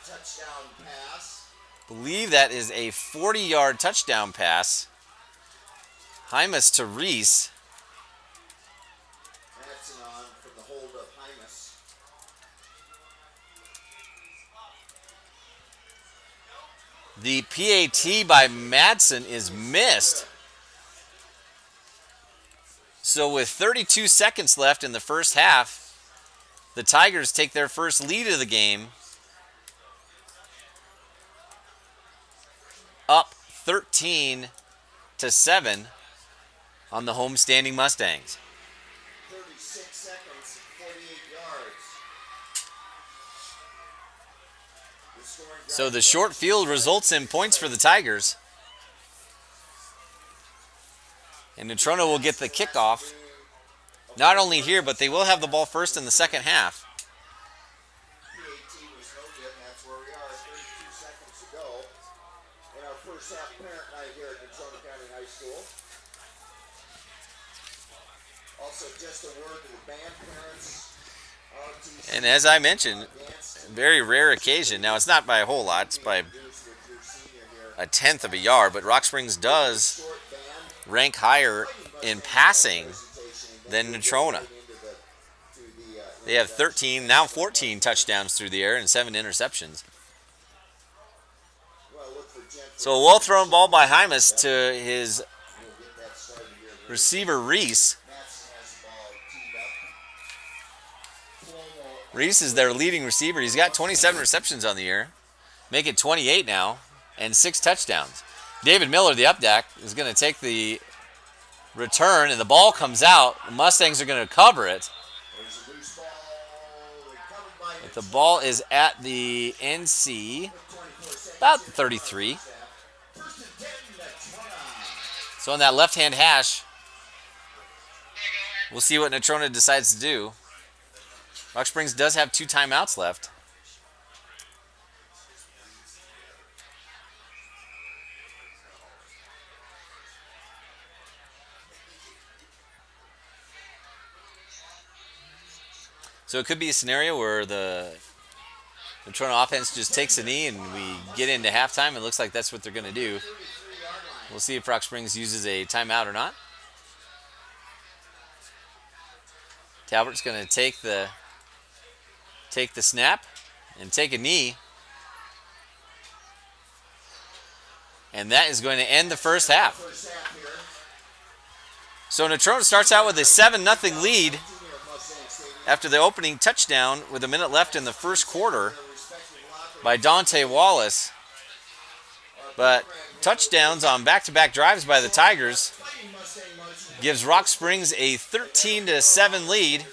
Speaker 2: Touchdown pass.
Speaker 1: Believe that is a 40-yard touchdown pass. Hymas to Reese.
Speaker 2: Madsen on from the hold of Hymas.
Speaker 1: The PAT by Madsen is missed. So with 32 seconds left in the first half, the Tigers take their first lead of the game. Up 13-7 on the homestanding Mustangs.
Speaker 2: 36 seconds, 48 yards.
Speaker 1: So the short field results in points for the Tigers. And Natrona will get the kickoff. Not only here, but they will have the ball first in the second half.
Speaker 2: Also, just a word to the band parents.
Speaker 1: And as I mentioned, very rare occasion. Now, it's not by a whole lot. It's by a 1/10 of a yard. But Rock Springs does rank higher in passing than Natrona. They have 13, now 14 touchdowns through the air and 7 interceptions. So a well-thrown ball by Hymas to his receiver, Reese. Reese is their leading receiver. He's got 27 receptions on the year. Make it 28 now and 6 touchdowns. David Miller, the up deck, is going to take the return, and the ball comes out. The Mustangs are going to cover it. But the ball is at the NC, about 33. So on that left-hand hash, we'll see what Natrona decides to do. Rock Springs does have 2 timeouts left. So it could be a scenario where the Toronto offense just takes a knee and we get into halftime. It looks like that's what they're going to do. We'll see if Rock Springs uses a timeout or not. Talbert's going to take the snap and take a knee. And that is going to end the first half. So Natrona starts out with a 7-0 lead after the opening touchdown with a minute left in the first quarter by Dante Wallace. But touchdowns on back-to-back drives by the Tigers gives Rock Springs a 13-7 lead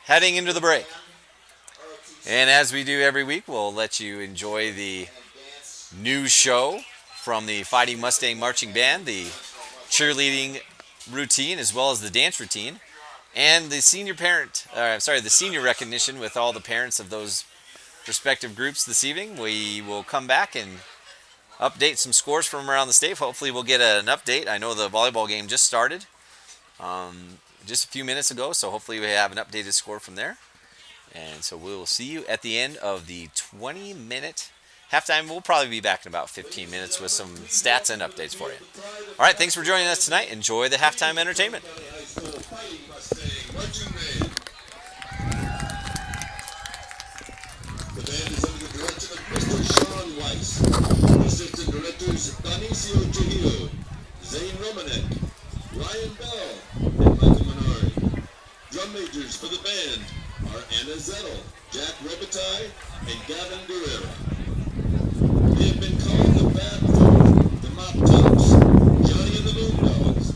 Speaker 1: heading into the break. And as we do every week, we'll let you enjoy the news show from the Fighting Mustang Marching Band, the cheerleading routine as well as the dance routine, and the senior recognition with all the parents of those respective groups this evening. We will come back and update some scores from around the state. Hopefully we'll get an update. I know the volleyball game just started just a few minutes ago, so hopefully we have an updated score from there. And so we will see you at the end of the 20-minute halftime. We'll probably be back in about 15 minutes with some stats and updates for you. All right, thanks for joining us tonight. Enjoy the halftime entertainment.
Speaker 3: The band is under the direction of Mr. Sean Weiss. Assistant directors Benicio Trujillo, Zane Romanek, Ryan Bell, and Michael Menard. Drum majors for the band are Anna Zettel, Jack Robitaille, and Gavin Guerrero. They have been called the Bad Four, the Mop Tops, Johnny and the Moondogs,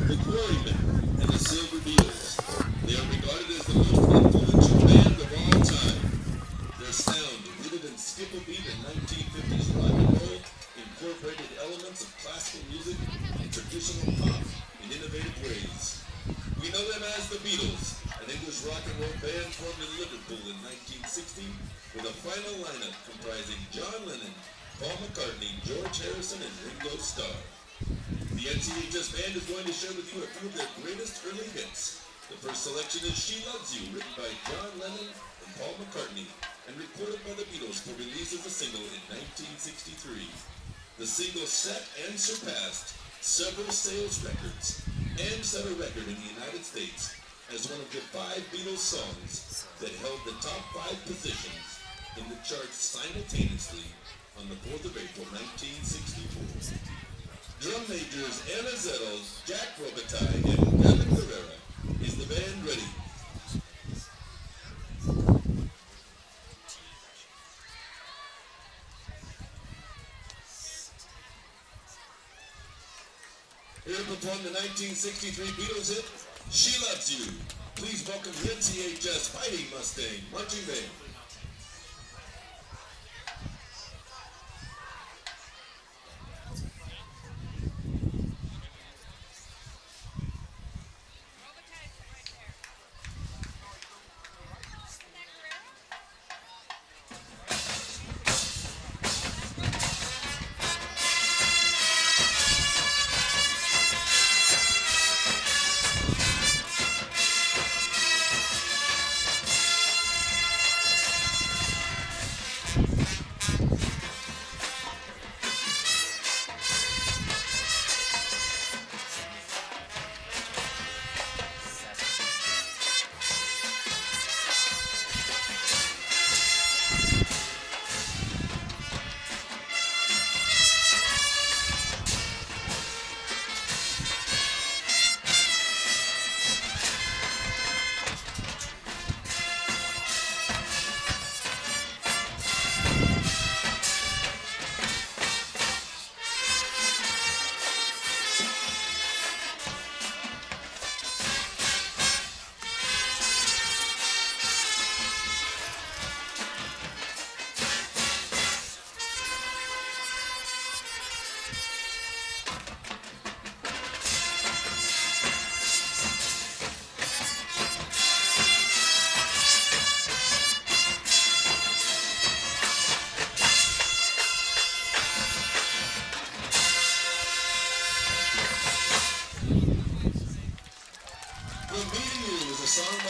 Speaker 3: the Quarrymen, and the Silver Beatles. They are regarded as the most influential band of all time. Their sound, rooted in skiffle beat and 1950s rock and roll, incorporated elements of classical music and traditional pop in innovative ways. We know them as the Beatles, an English rock and roll band formed in Liverpool in 1960 with a final lineup comprising John Lennon, Paul McCartney, George Harrison, and Ringo Starr. The NCHS band is going to share with you a few of their greatest early hits. The first selection is She Loves You, written by John Lennon and Paul McCartney, and recorded by the Beatles for release as a single in 1963. The single set and surpassed several sales records and set a record in the United States as one of the 5 Beatles songs that held the top 5 positions in the charts simultaneously on the 4th of April, 1964. Drum majors Anna Zettel, Jack Robitaille, and Gavin Guerrero. Is the band ready? Here to perform the 1963 Beatles hit, She Loves You. Please welcome the NCHS Fighting Mustang Marching Band.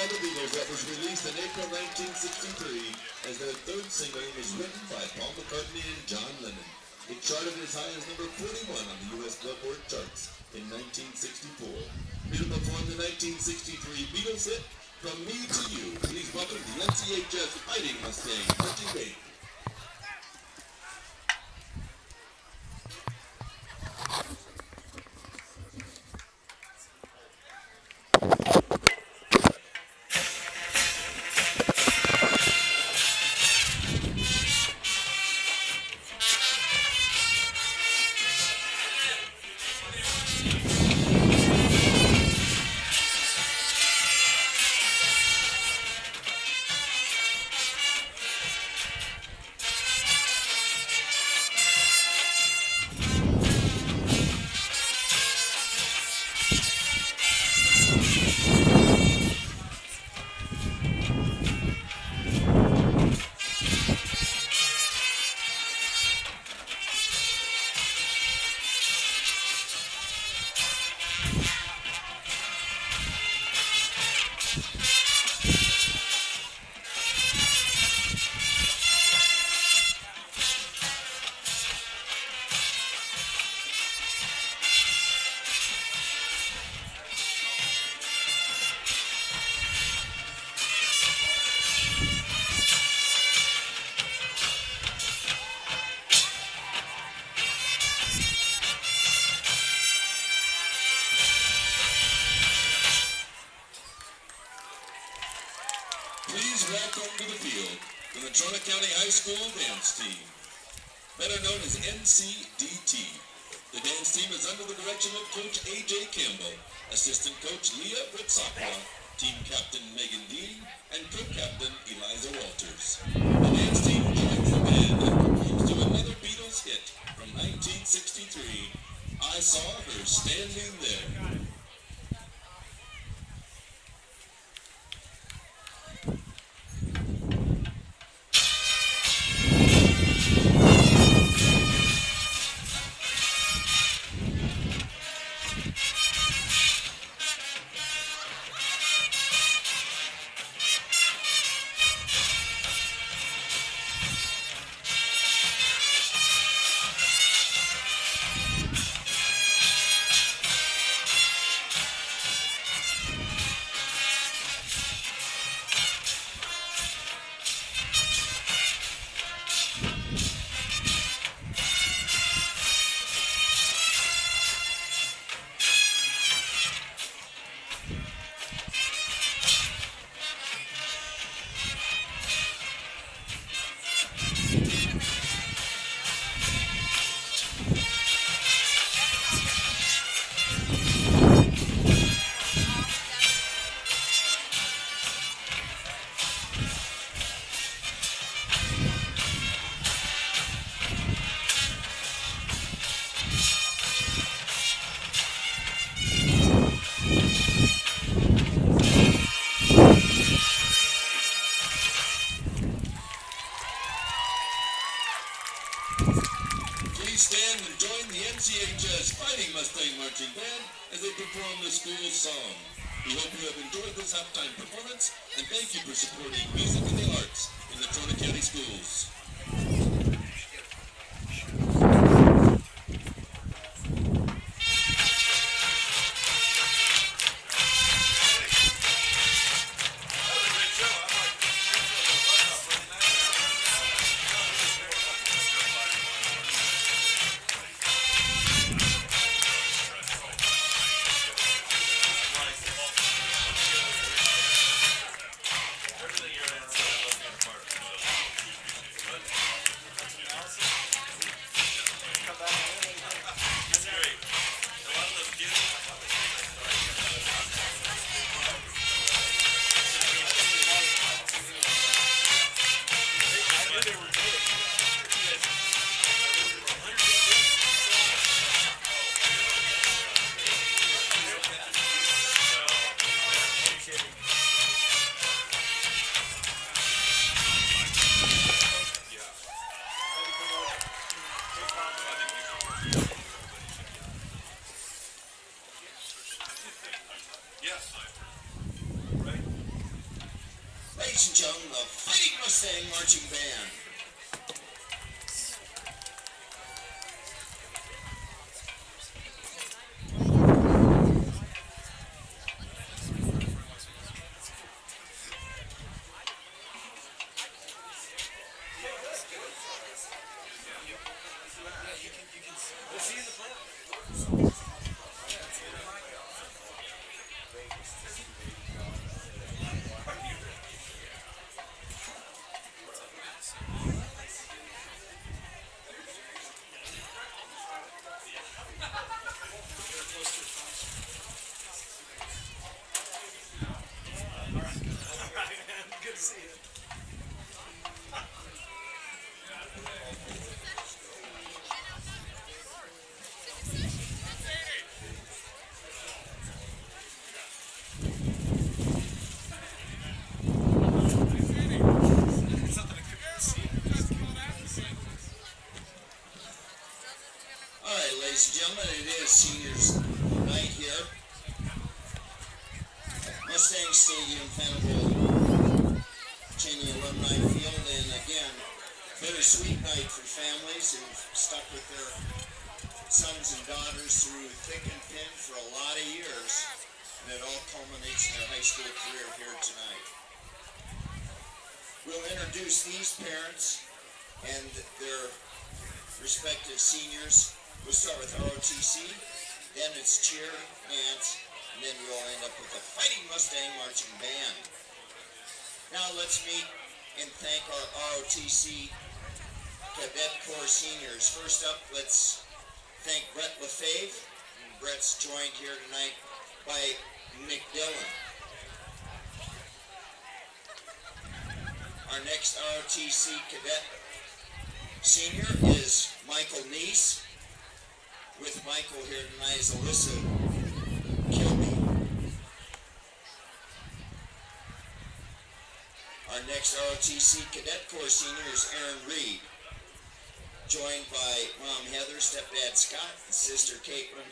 Speaker 3: by the Beatles that was released in April 1963 as their third single was written by Paul McCartney and John Lennon. It charted as high as number 41 on the U.S. Billboard charts in 1964. Here to perform the 1963 Beatles hit, From Me to You, please welcome the NCHS Fighting Mustangs marching band. Please welcome to the field the Natrona County High School dance team, better known as NCDT. The dance team is under the direction of Coach A.J. Campbell, Assistant Coach Leah Ritzakwa, Team Captain Megan Dean, and Co-Captain Eliza Walters. The dance team joins the band and performs to another Beatles hit from 1963, I Saw Her Standing There. Please stand and join the NCHS Fighting Mustang Marching Band as they perform the school song. We hope you have enjoyed this halftime performance, and thank you for supporting music and the arts in the Natrona County Schools.
Speaker 2: ladies and gentlemen, the Fighting Mustang Marching Band. Ladies and gentlemen, it is seniors night here at Mustang Stadium, Faneuil Cheney Alumni Field, and again, bittersweet night for families who've stuck with their sons and daughters through thick and thin for a lot of years, and it all culminates in their high school career here tonight. We'll introduce these parents and their respective seniors. We'll start with ROTC, then it's cheer, dance, and then we'll end up with the Fighting Mustang Marching Band. Now let's meet and thank our ROTC Cadet Corps seniors. First up, let's thank Brett LaFave. Brett's joined here tonight by Nick Dillon. Our next ROTC Cadet senior is Michael Neese. With Michael here tonight is Alyssa Kilby. Our next ROTC Cadet Corps senior is Aaron Reed, joined by Mom Heather, Stepdad Scott, and Sister Caitlin,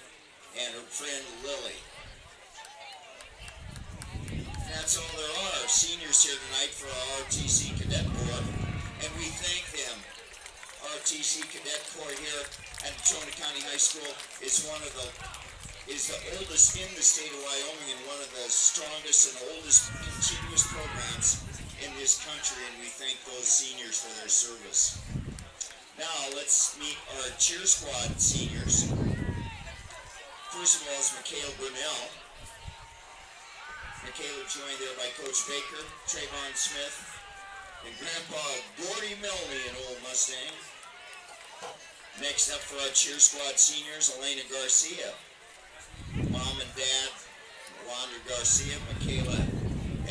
Speaker 2: and her friend Lily. And that's all there are, seniors here tonight for our ROTC Cadet Corps, and we thank them. ROTC Cadet Corps here at Tacoma County High School is the oldest in the state of Wyoming and one of the strongest and oldest continuous programs in this country, and we thank those seniors for their service. Now let's meet our cheer squad seniors. First of all is Michaela Brunell. Michaela joined there by Coach Baker, Trayvon Smith, and Grandpa Gordy Milne, an old Mustang. Next up for our cheer squad seniors, Elena Garcia. Mom and Dad, Wanda Garcia, Michaela,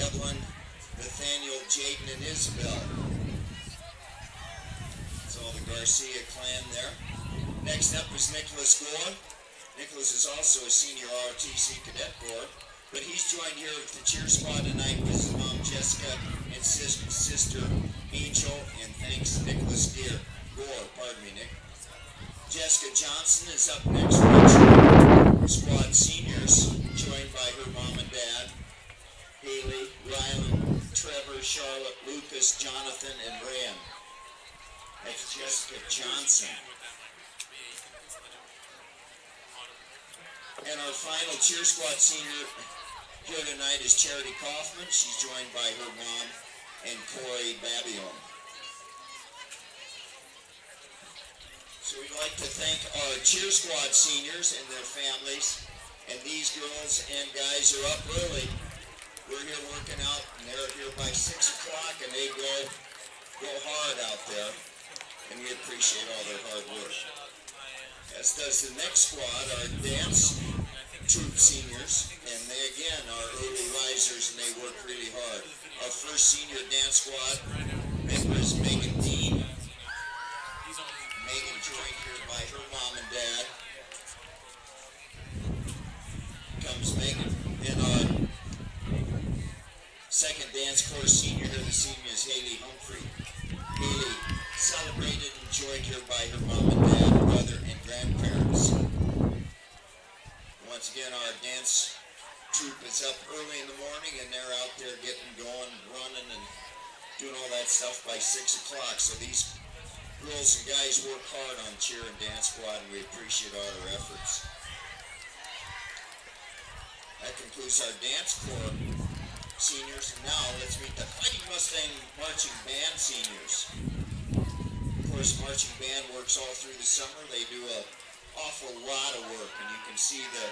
Speaker 2: Evelyn, Nathaniel, Jaden, and Isabel. That's all the Garcia clan there. Next up is Nicholas Gore. Nicholas is also a senior ROTC Cadet Corps, but he's joined here with the cheer squad tonight with his mom Jessica and sister Angel, and thanks Nicholas Gore, pardon me, Nick. Jessica Johnson is up next for the squad seniors, joined by her mom and dad, Haley, Rylan, Trevor, Charlotte, Lucas, Jonathan, and Ryan. That's Jessica Johnson. And our final cheer squad senior here tonight is Charity Kaufman. She's joined by her mom and Corey Babion. So we'd like to thank our cheer squad seniors and their families. And these girls and guys are up early. We're here working out, and they're here by 6 o'clock, and they go hard out there. And we appreciate all their hard work. As does the next squad, our dance troop seniors, and they again are early risers, and they work really hard. Our first senior dance squad member is Megan Dean. Megan joined here by her mom and dad. Comes Megan. And our second dance corps senior here this evening is Haley Humphrey. Haley celebrated and joined here by her mom and dad, brother, and grandparents. Once again, our dance troop is up early in the morning, and they're out there getting going, running, and doing all that stuff by 6 o'clock. So these girls and guys work hard on cheer and dance squad, and we appreciate all their efforts. That concludes our dance corps seniors. And now let's meet the Fighting Mustang Marching Band seniors. Of course, marching band works all through the summer. They do an awful lot of work, and you can see the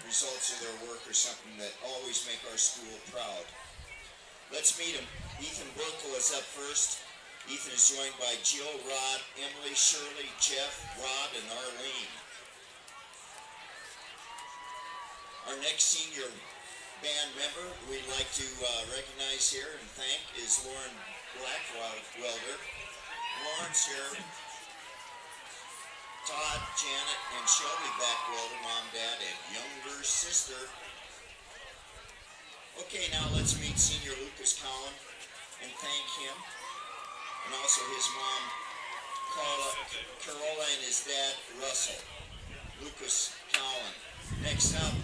Speaker 2: results of their work are something that always make our school proud. Let's meet them. Ethan Burkle is up first. Ethan is joined by Jill, Rod, Emily, Shirley, Jeff, Rod, and Arlene. Our next senior band member we'd like to recognize here and thank is Lauren Blackwelder. Lauren's here. Todd, Janet, and Shelby Blackwelder, mom, dad, and younger sister. Okay, now let's meet senior Lucas Cowan and thank him. And also his mom, Carola, and his dad, Russell. Lucas Cowan. Next up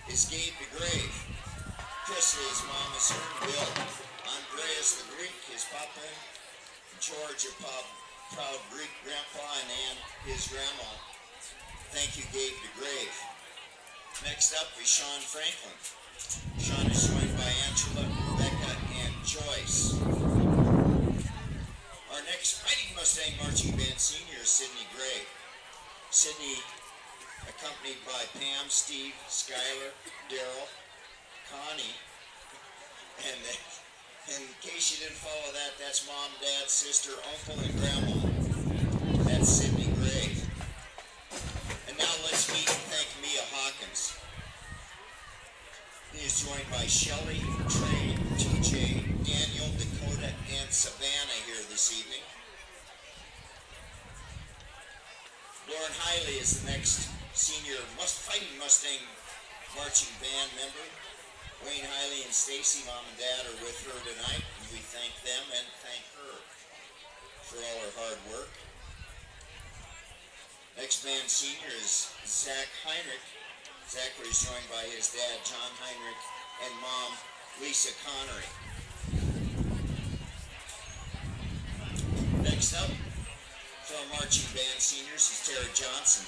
Speaker 2: is Gabe DeGrave. Chrisley's mom is her, Bill. Andreas the Greek, his papa. George, a proud Greek grandpa, and Ann, his grandma. Thank you, Gabe DeGrave. Next up is Sean Franklin. Sean is joined by Angela, Rebecca, and Joyce. Our next Fighting Mustang Marching Band senior is Sydney Gray. Sydney, accompanied by Pam, Steve, Skylar, Daryl, Connie, and in case you didn't follow that, that's mom, dad, sister, uncle, and grandma. That's Sydney Gray. And now let's meet and thank Mia Hawkins. He is joined by Shelley, Trey, TJ, Daniel, Dakota, and Savannah here this evening. Lauren Hiley is the next senior Fighting Mustang Marching Band member. Wayne Hiley and Stacy, mom and dad, are with her tonight, and we thank them and thank her for all her hard work. Next band senior is Zach Heinrich. Zachary is joined by his dad, John Heinrich, and mom, Lisa Connery. Next up, from marching band seniors is Tara Johnson.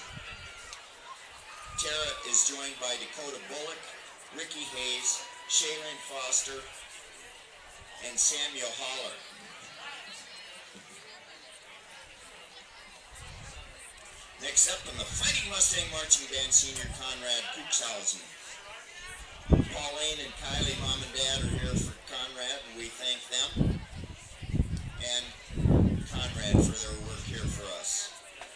Speaker 2: Tara is joined by Dakota Bullock, Ricky Hayes, Shaylin Foster, and Samuel Holler. Next up in the Fighting Mustang Marching Band senior, Conrad Kuchshausen. Pauline and Kylie, mom and dad, are here for Conrad, and we thank them and Conrad for their work here for us.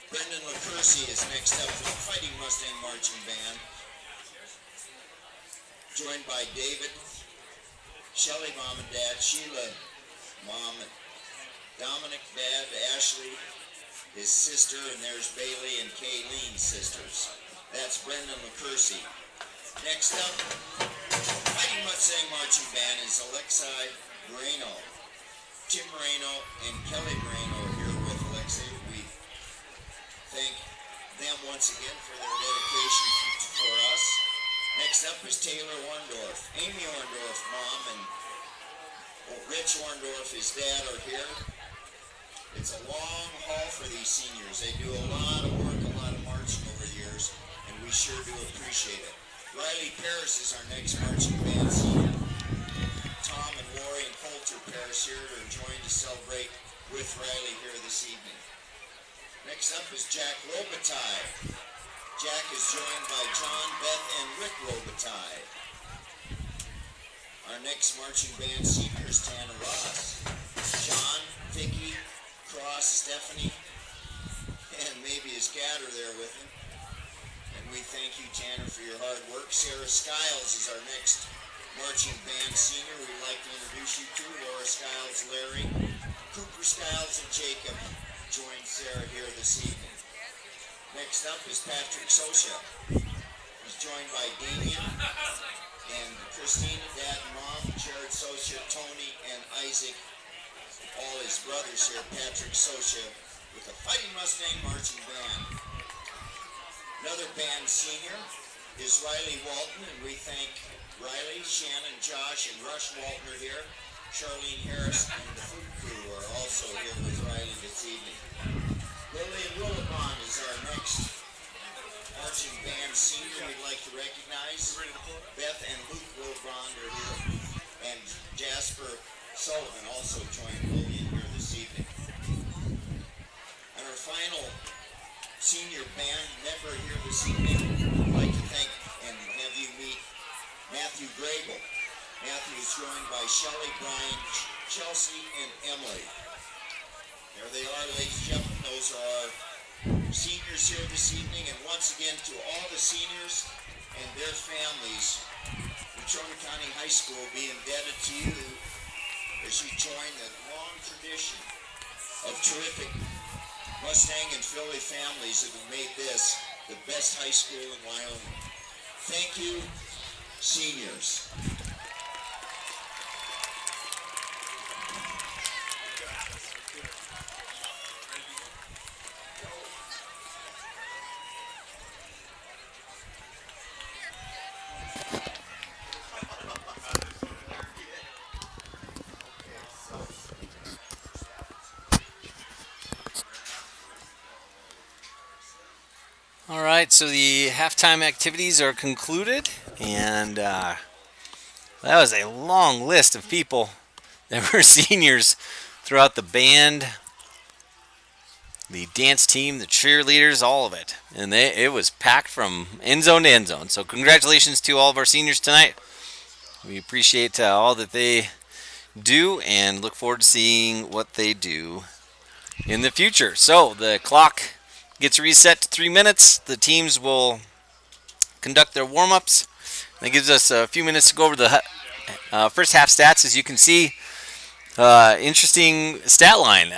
Speaker 2: Brendan LaCursey is next up for the Fighting Mustang Marching Band, joined by David, Shelley, mom and dad, Sheila, mom, and Dominic, dad, Ashley, his sister, and there's Bailey and Kayleen, sisters. That's Brendan LaCursey. Next up, Fighting Mustang Marching Band is Alexei Moreno. Tim Moreno and Kelly Moreno are here with Alexei. We thank them once again for their dedication for us. Next up is Taylor Orndorff. Amy Orndorff, mom, and Rich Orndorff, his dad, are here. It's a long haul for these seniors. They do a lot of work, a lot of marching over the years, and we sure do appreciate it. Riley Paris is our next marching band senior. Tom and Lori and Coulter Paris here are joined to celebrate with Riley here this evening. Next up is Jack Robitaille. Jack is joined by John, Beth, and Rick Robitaille. Our next marching band senior is Tanner Ross. John, Vicky, Cross, Stephanie, and maybe his cat are there with him. And we thank you, Tanner, for your hard work. Sarah Skiles is our next marching band senior. We'd like to introduce you to Laura Skiles, Larry, Cooper Skiles, and Jacob join Sarah here this evening. Next up is Patrick Socia. He's joined by Damien and Christina, dad and mom, Jared Socia, Tony, and Isaac, all his brothers here, Patrick Socia, with the Fighting Mustang Marching Band. Another band senior is Riley Walton, and we thank Riley, Shannon, Josh, and Rush Walton are here. Charlene Harris, and the food crew are also here with Riley this evening. Lillian Willibon is our next marching band senior we'd like to recognize. Beth and Luke Willibon are here, and Jasper Sullivan also joined Lillian here this evening. And our final senior band member here this evening, I'd like to thank and have you meet Matthew Grable. Matthew is joined by Shelley, Brian, Chelsea, and Emily. There they are, ladies and gentlemen. Those are our seniors here this evening. And once again, to all the seniors and their families, Natrona County High School will be indebted to you as you join the long tradition of terrific Mustang and Philly families that have made this the best high school in Wyoming. Thank you, seniors.
Speaker 1: All right, so the halftime activities are concluded, and that was a long list of people that were seniors throughout the band, the dance team, the cheerleaders, all of it. And it was packed from end zone to end zone. So congratulations to all of our seniors tonight. We appreciate all that they do and look forward to seeing what they do in the future. So the clock gets reset to 3 minutes. The teams will conduct their warm-ups. That gives us a few minutes to go over the first half stats. As you can see, interesting stat line.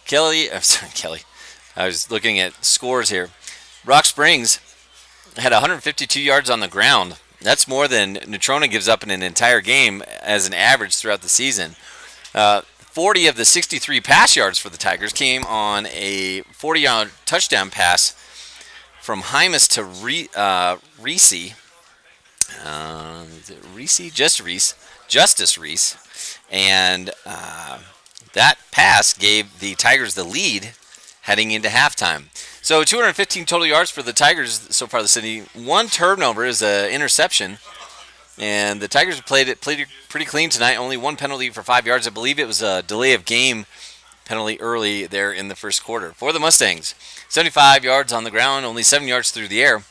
Speaker 1: Kelly, I was looking at scores here. Rock Springs had 152 yards on the ground. That's more than Natrona gives up in an entire game as an average throughout the season. 40 of the 63 pass yards for the Tigers came on a 40-yard touchdown pass from Hymas to Reese. Is it Reese? Justice Reese. And that pass gave the Tigers the lead heading into halftime. So 215 total yards for the Tigers so far this city. One turnover is an interception. And the Tigers played it pretty clean tonight. Only one penalty for 5 yards. I believe it was a delay of game penalty early there in the first quarter. For the Mustangs, 75 yards on the ground, only 7 yards through the air.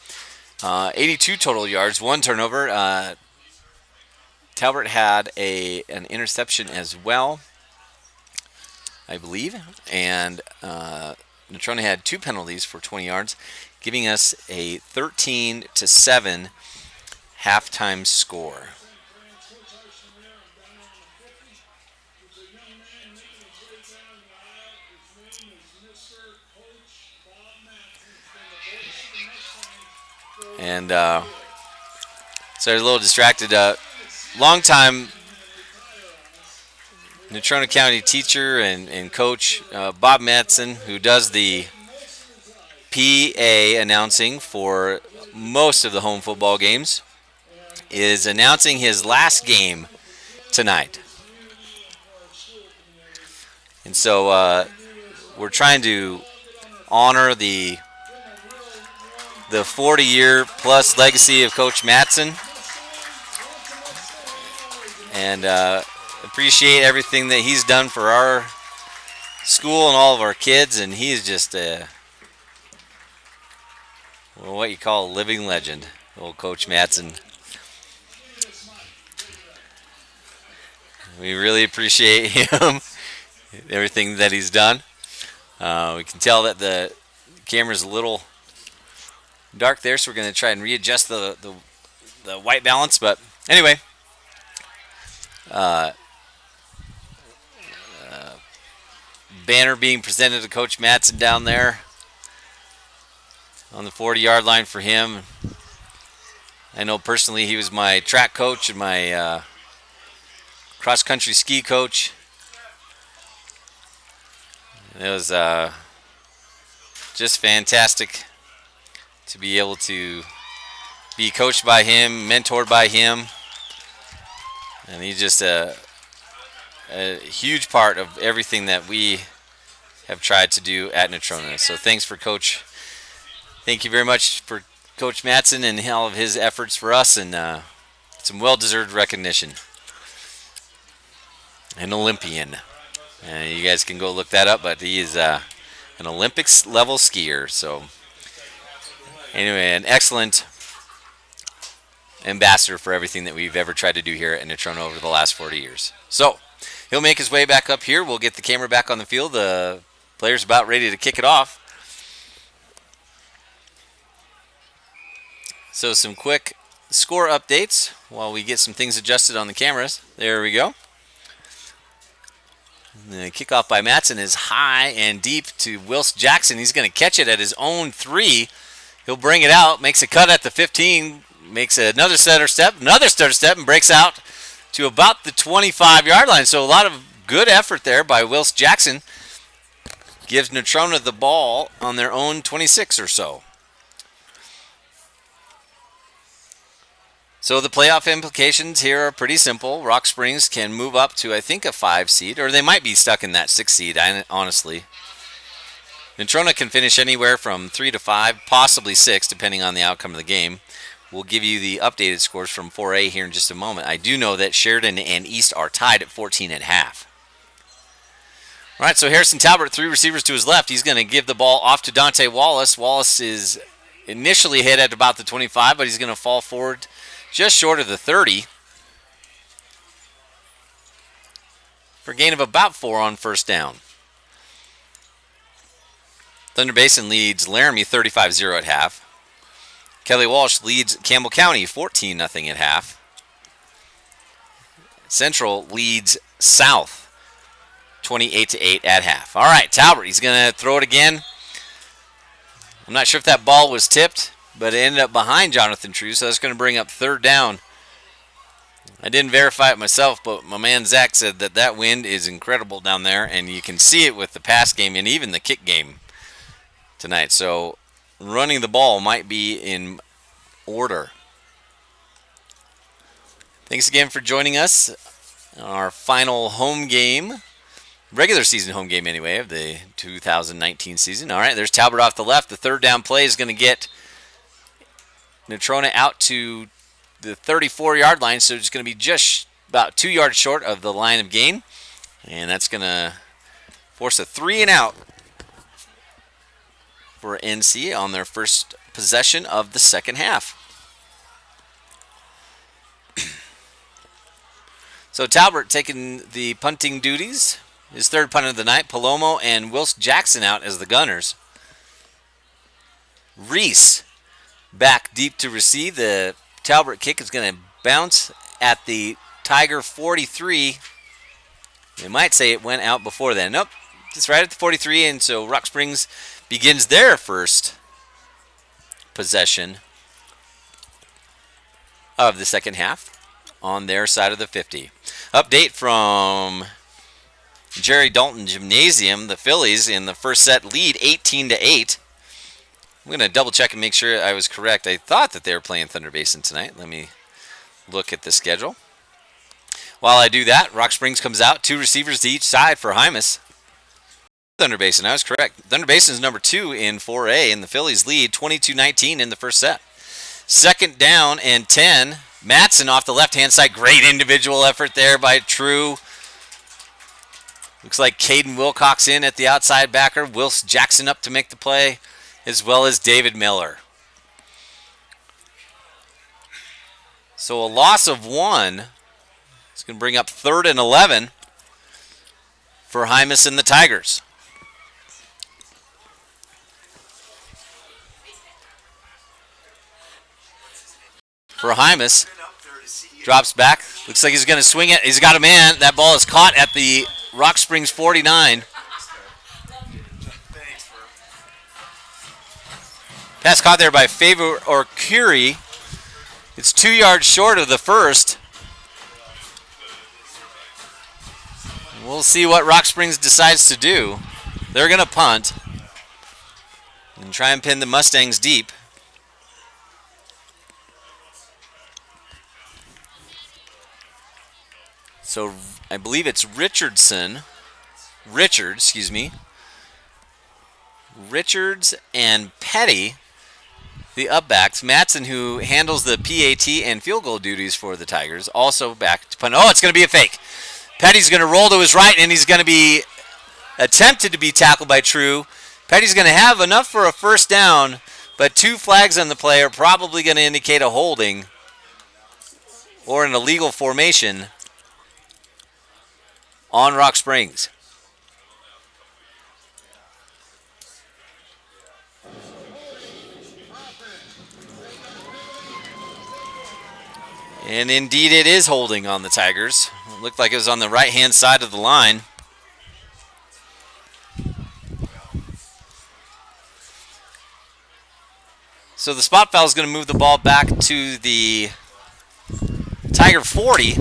Speaker 1: 82 total yards, one turnover. Talbert had an interception as well, I believe. And Natrona had 2 penalties for 20 yards, giving us a 13-7 halftime score. And so I was a little distracted. Long-time Natrona County teacher and coach Bob Madsen, who does the PA announcing for most of the home football games, is announcing his last game tonight. And so we're trying to honor the 40-year plus legacy of Coach Madsen and appreciate everything that he's done for our school and all of our kids. And he is just what you call a living legend, old Coach Madsen. We really appreciate him, everything that he's done. We can tell that the camera's a little dark there, so we're going to try and readjust the white balance. But anyway, banner being presented to Coach Madsen down there on the 40-yard line for him. I know personally he was my track coach and my cross-country ski coach. It was just fantastic to be able to be coached by him, mentored by him. And he's just a a huge part of everything that we have tried to do at Natrona. So thanks for Coach. Thank you very much for Coach Matson and all of his efforts for us, and some well-deserved recognition. An Olympian. You guys can go look that up, but he is an Olympics-level skier. So anyway, an excellent ambassador for everything that we've ever tried to do here at Natrona over the last 40 years. So he'll make his way back up here. We'll get the camera back on the field. The players about ready to kick it off. So some quick score updates while we get some things adjusted on the cameras. There we go. The kickoff by Matson is high and deep to Wills Jackson. He's going to catch it at his own 3. He'll bring it out, makes a cut at the 15, makes another stutter step, and breaks out to about the 25-yard line. So a lot of good effort there by Wills Jackson. Gives Natrona the ball on their own 26 or so. So the playoff implications here are pretty simple. Rock Springs can move up to, I think, a 5 seed, or they might be stuck in that 6 seed, honestly. Natrona can finish anywhere from 3 to 5, possibly 6, depending on the outcome of the game. We'll give you the updated scores from 4A here in just a moment. I do know that Sheridan and East are tied at 14 at half. All right, so Harrison Talbot, 3 receivers to his left. He's going to give the ball off to Dante Wallace. Wallace is initially hit at about the 25, but he's going to fall forward just short of the 30 for a gain of about 4 on first down. Thunder Basin leads Laramie 35-0 at half. Kelly Walsh leads Campbell County 14-0 at half. Central leads South 28-8 at half. All right, Talbot, he's going to throw it again. I'm not sure if that ball was tipped, but it ended up behind Jonathan True, so that's going to bring up 3rd down. I didn't verify it myself, but my man Zach said that wind is incredible down there, and you can see it with the pass game and even the kick game tonight. So running the ball might be in order. Thanks again for joining us on our final home game, regular season home game anyway, of the 2019 season. All right, there's Talbot off the left. The 3rd down play is going to get Natrona out to the 34-yard line, so it's going to be just about 2 yards short of the line of gain. And that's going to force a 3 and out for NC on their first possession of the second half. So Talbot taking the punting duties. His 3rd punt of the night. Palomo and Wills Jackson out as the gunners. Reese back deep to receive. The Talbot kick is going to bounce at the Tiger 43. They might say it went out before then. Nope, just right at the 43, and so Rock Springs begins their first possession of the second half on their side of the 50. Update from Jerry Dalton Gymnasium. The Phillies in the first set lead 18-8. I'm going to double check and make sure I was correct. I thought that they were playing Thunder Basin tonight. Let me look at the schedule. While I do that, Rock Springs comes out. 2 receivers to each side for Hymas. Thunder Basin, I was correct. Thunder Basin is number 2 in 4A, and the Phillies lead 22-19 in the first set. 2nd down and 10. Matson off the left-hand side. Great individual effort there by True. Looks like Caden Wilcox in at the outside backer. Wills Jackson up to make the play, as well as David Miller. So a loss of 1. It's going to bring up 3rd and 11 for Hymas and the Tigers. For Hymas, drops back. Looks like he's going to swing it. He's got a man. That ball is caught at the Rock Springs 49. Pass caught there by Favor or Curie. It's 2 yards short of the first. We'll see what Rock Springs decides to do. They're going to punt and try and pin the Mustangs deep. So I believe it's Richards, excuse me. Richards and Petty, the upbacks. Matson, who handles the PAT and field goal duties for the Tigers, also back to punt. Oh, it's going to be a fake. Petty's going to roll to his right, and he's going to be attempted to be tackled by True. Petty's going to have enough for a first down, but 2 flags on the play are probably going to indicate a holding or an illegal formation on Rock Springs. And indeed it is holding on the Tigers. It looked like it was on the right-hand side of the line. So the spot foul is going to move the ball back to the Tiger 40,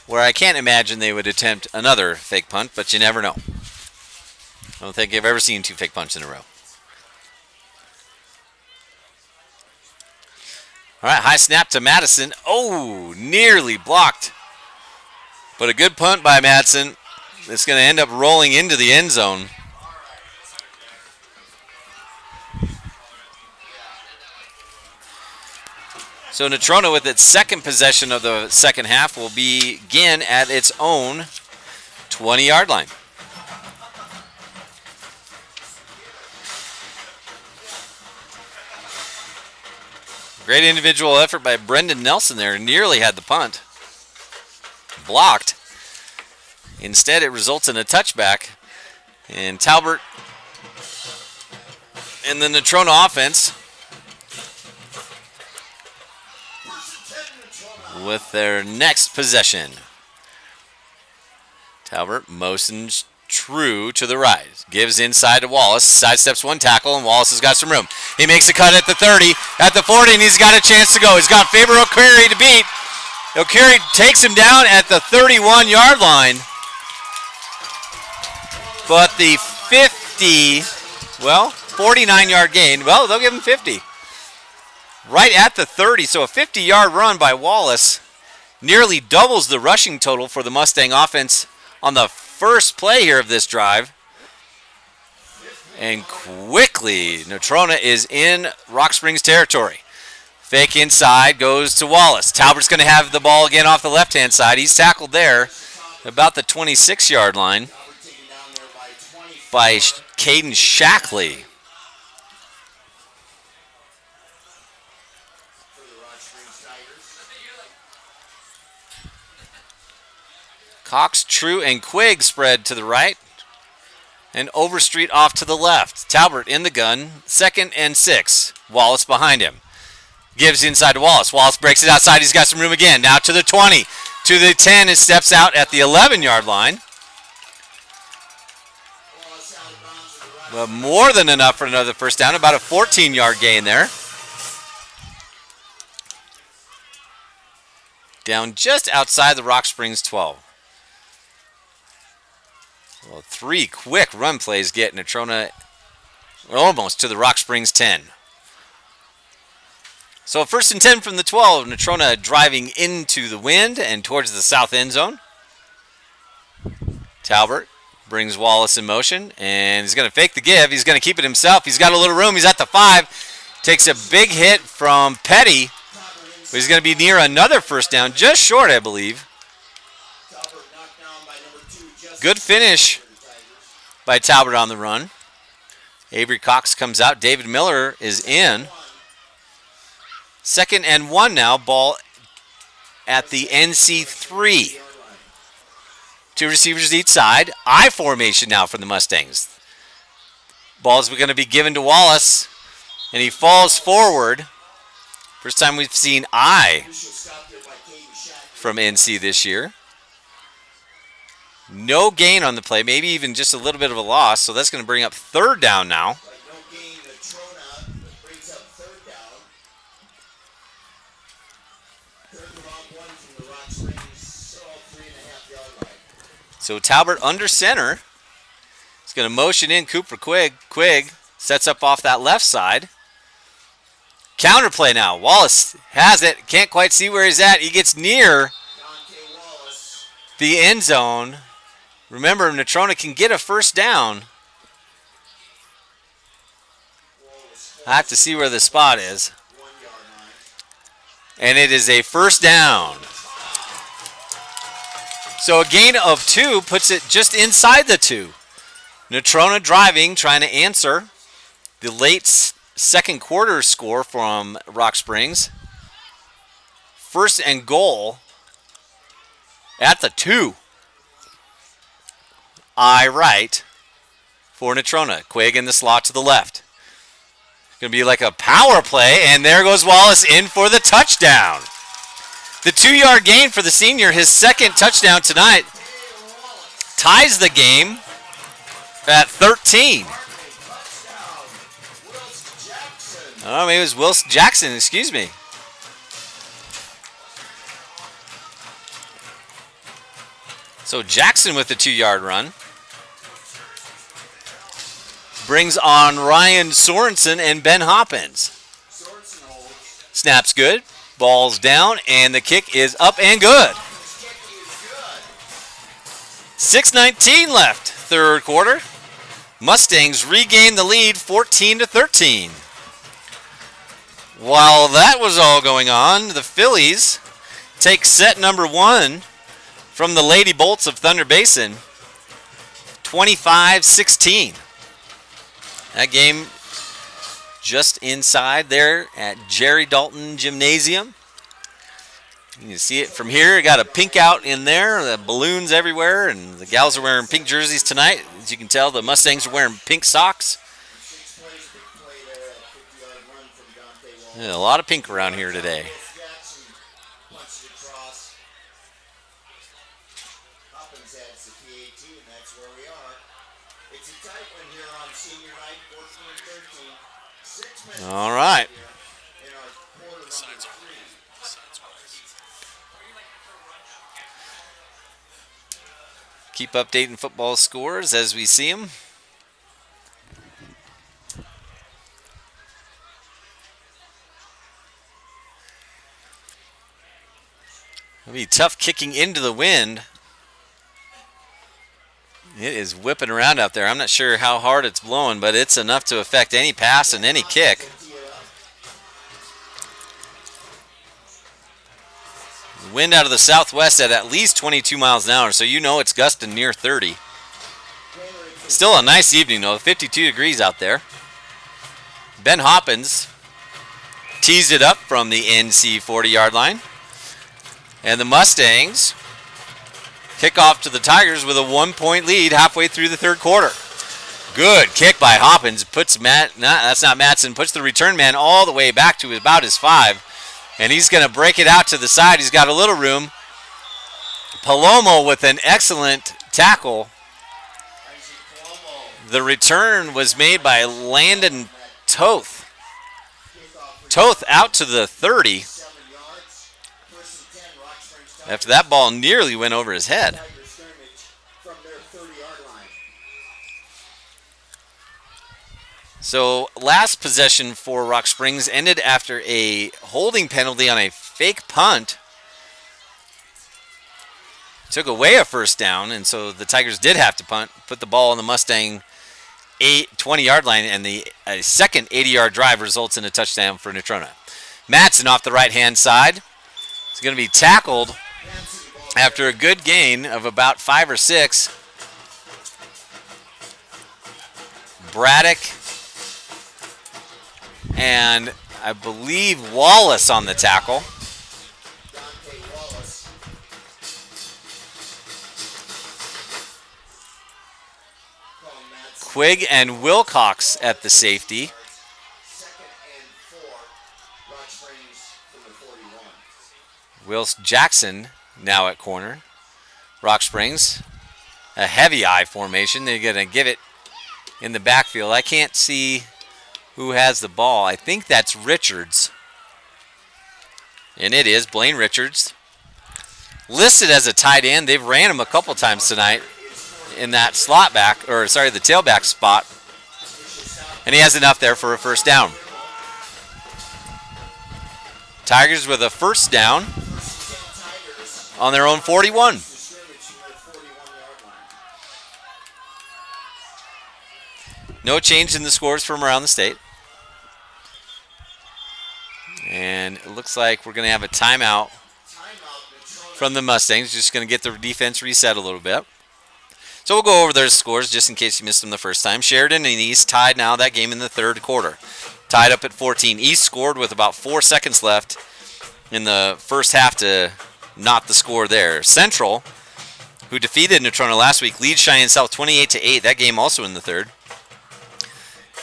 Speaker 1: where I can't imagine they would attempt another fake punt, but you never know. I don't think I've ever seen 2 fake punts in a row. All right, high snap to Madison. Oh, nearly blocked. But a good punt by Madison. It's going to end up rolling into the end zone. So Natrona, with its second possession of the second half, will begin at its own 20-yard line. Great individual effort by Brendan Nelson there. Nearly had the punt blocked. Instead, it results in a touchback. And Talbot and the Natrona offense with their next possession. Talbot motions True to the right. Gives inside to Wallace. Sidesteps 1 tackle, and Wallace has got some room. He makes a cut at the 30, at the 40, and he's got a chance to go. He's got Faber O'Carey to beat. O'Carey takes him down at the 31-yard line. But the 49-yard gain, well, they'll give him 50. Right at the 30, so a 50-yard run by Wallace nearly doubles the rushing total for the Mustang offense on the first play here of this drive. And quickly, Natrona is in Rock Springs territory. Fake inside goes to Wallace. Talbert's going to have the ball again off the left-hand side. He's tackled there about the 26-yard line by Caden Shackley. Cox, True, and Quigg spread to the right. And Overstreet off to the left. Talbot in the gun. 2nd and 6. Wallace behind him. Gives inside to Wallace. Wallace breaks it outside. He's got some room again. Now to the 20. To the 10 and steps out at the 11-yard line. Well, more than enough for another first down. About a 14-yard gain there. Down just outside the Rock Springs 12. Well, 3 quick run plays get Natrona almost to the Rock Springs 10. So 1st and 10 from the 12. Natrona driving into the wind and towards the south end zone. Talbot brings Wallace in motion, and he's going to fake the give. He's going to keep it himself. He's got a little room. He's at the 5. Takes a big hit from Petty. But he's going to be near another first down, just short, I believe. Good finish by Talbot on the run. Avery Cox comes out. David Miller is in. 2nd and 1 now. Ball at the NC3. 2 receivers each side. I formation now for the Mustangs. Ball's going to be given to Wallace, and he falls forward. First time we've seen I from NC this year. No gain on the play, maybe even just a little bit of a loss, so that's going to bring up 3rd down now. So Talbot under center. He's going to motion in Cooper Quigg. Quigg sets up off that left side. Counter play now. Wallace has it. Can't quite see where he's at. He gets near the end zone. Remember, Natrona can get a first down. I have to see where the spot is. And it is a first down. So a gain of 2 puts it just inside the 2. Natrona driving, trying to answer the late second quarter score from Rock Springs. First and goal at the 2. I right for Natrona. Quigg in the slot to the left. Going to be like a power play, and there goes Wallace in for the touchdown. The 2-yard gain for the senior, his second touchdown tonight, ties the game at 13. Oh, maybe it was Wilson Jackson, excuse me. So Jackson with the 2-yard run. Brings on Ryan Sorensen and Ben Hoppins. Snap's good. Ball's down, and the kick is up and good. 6:19 left, third quarter. Mustangs regain the lead 14-13. While that was all going on, the Phillies take set number 1 from the Lady Bolts of Thunder Basin, 25-16. That game just inside there at Jerry Dalton Gymnasium. You can see it from here. Got a pink out in there, the balloons everywhere, and the gals are wearing pink jerseys tonight. As you can tell, the Mustangs are wearing pink socks. Yeah, a lot of pink around here today. All right. Keep updating football scores as we see them. It'll be tough kicking into the wind. It is whipping around out there. I'm not sure how hard it's blowing, but it's enough to affect any pass and any kick. Wind out of the southwest at least 22 miles an hour, so you know it's gusting near 30. Still a nice evening, though. 52 degrees out there. Ben Hoppins teased it up from the NC 40-yard line. And the Mustangs kick off to the Tigers with a 1-point lead halfway through the third quarter. Good kick by Hoppins. Puts that's not Matson. Puts the return man all the way back to about his 5. And he's going to break it out to the side. He's got a little room. Palomo with an excellent tackle. The return was made by Landon Toth. Toth out to the 30. After that ball nearly went over his head. So last possession for Rock Springs ended after a holding penalty on a fake punt. Took away a first down, and so the Tigers did have to punt, put the ball on the Mustang 20-yard line, and a second 80-yard drive results in a touchdown for Natrona. Matson off the right-hand side. He's going to be tackled after a good gain of about 5 or 6. Braddock and I believe Wallace on the tackle. Quigg and Wilcox at the safety. Wills Jackson now at corner. Rock Springs, a heavy I formation. They're going to give it in the backfield. I can't see who has the ball. I think that's Richards. And it is Blaine Richards. Listed as a tight end. They've ran him a couple times tonight in that slot back, the tailback spot. And he has enough there for a first down. Tigers with a first down on their own 41. No change in the scores from around the state. And it looks like we're going to have a timeout from the Mustangs. Just going to get the defense reset a little bit. So we'll go over their scores just in case you missed them the first time. Sheridan and East tied now that game in the third quarter. Tied up at 14. East scored with about 4 seconds left in the first half to knot the score there. Central, who defeated Natrona last week, leads Cheyenne South 28-8. That game also in the third.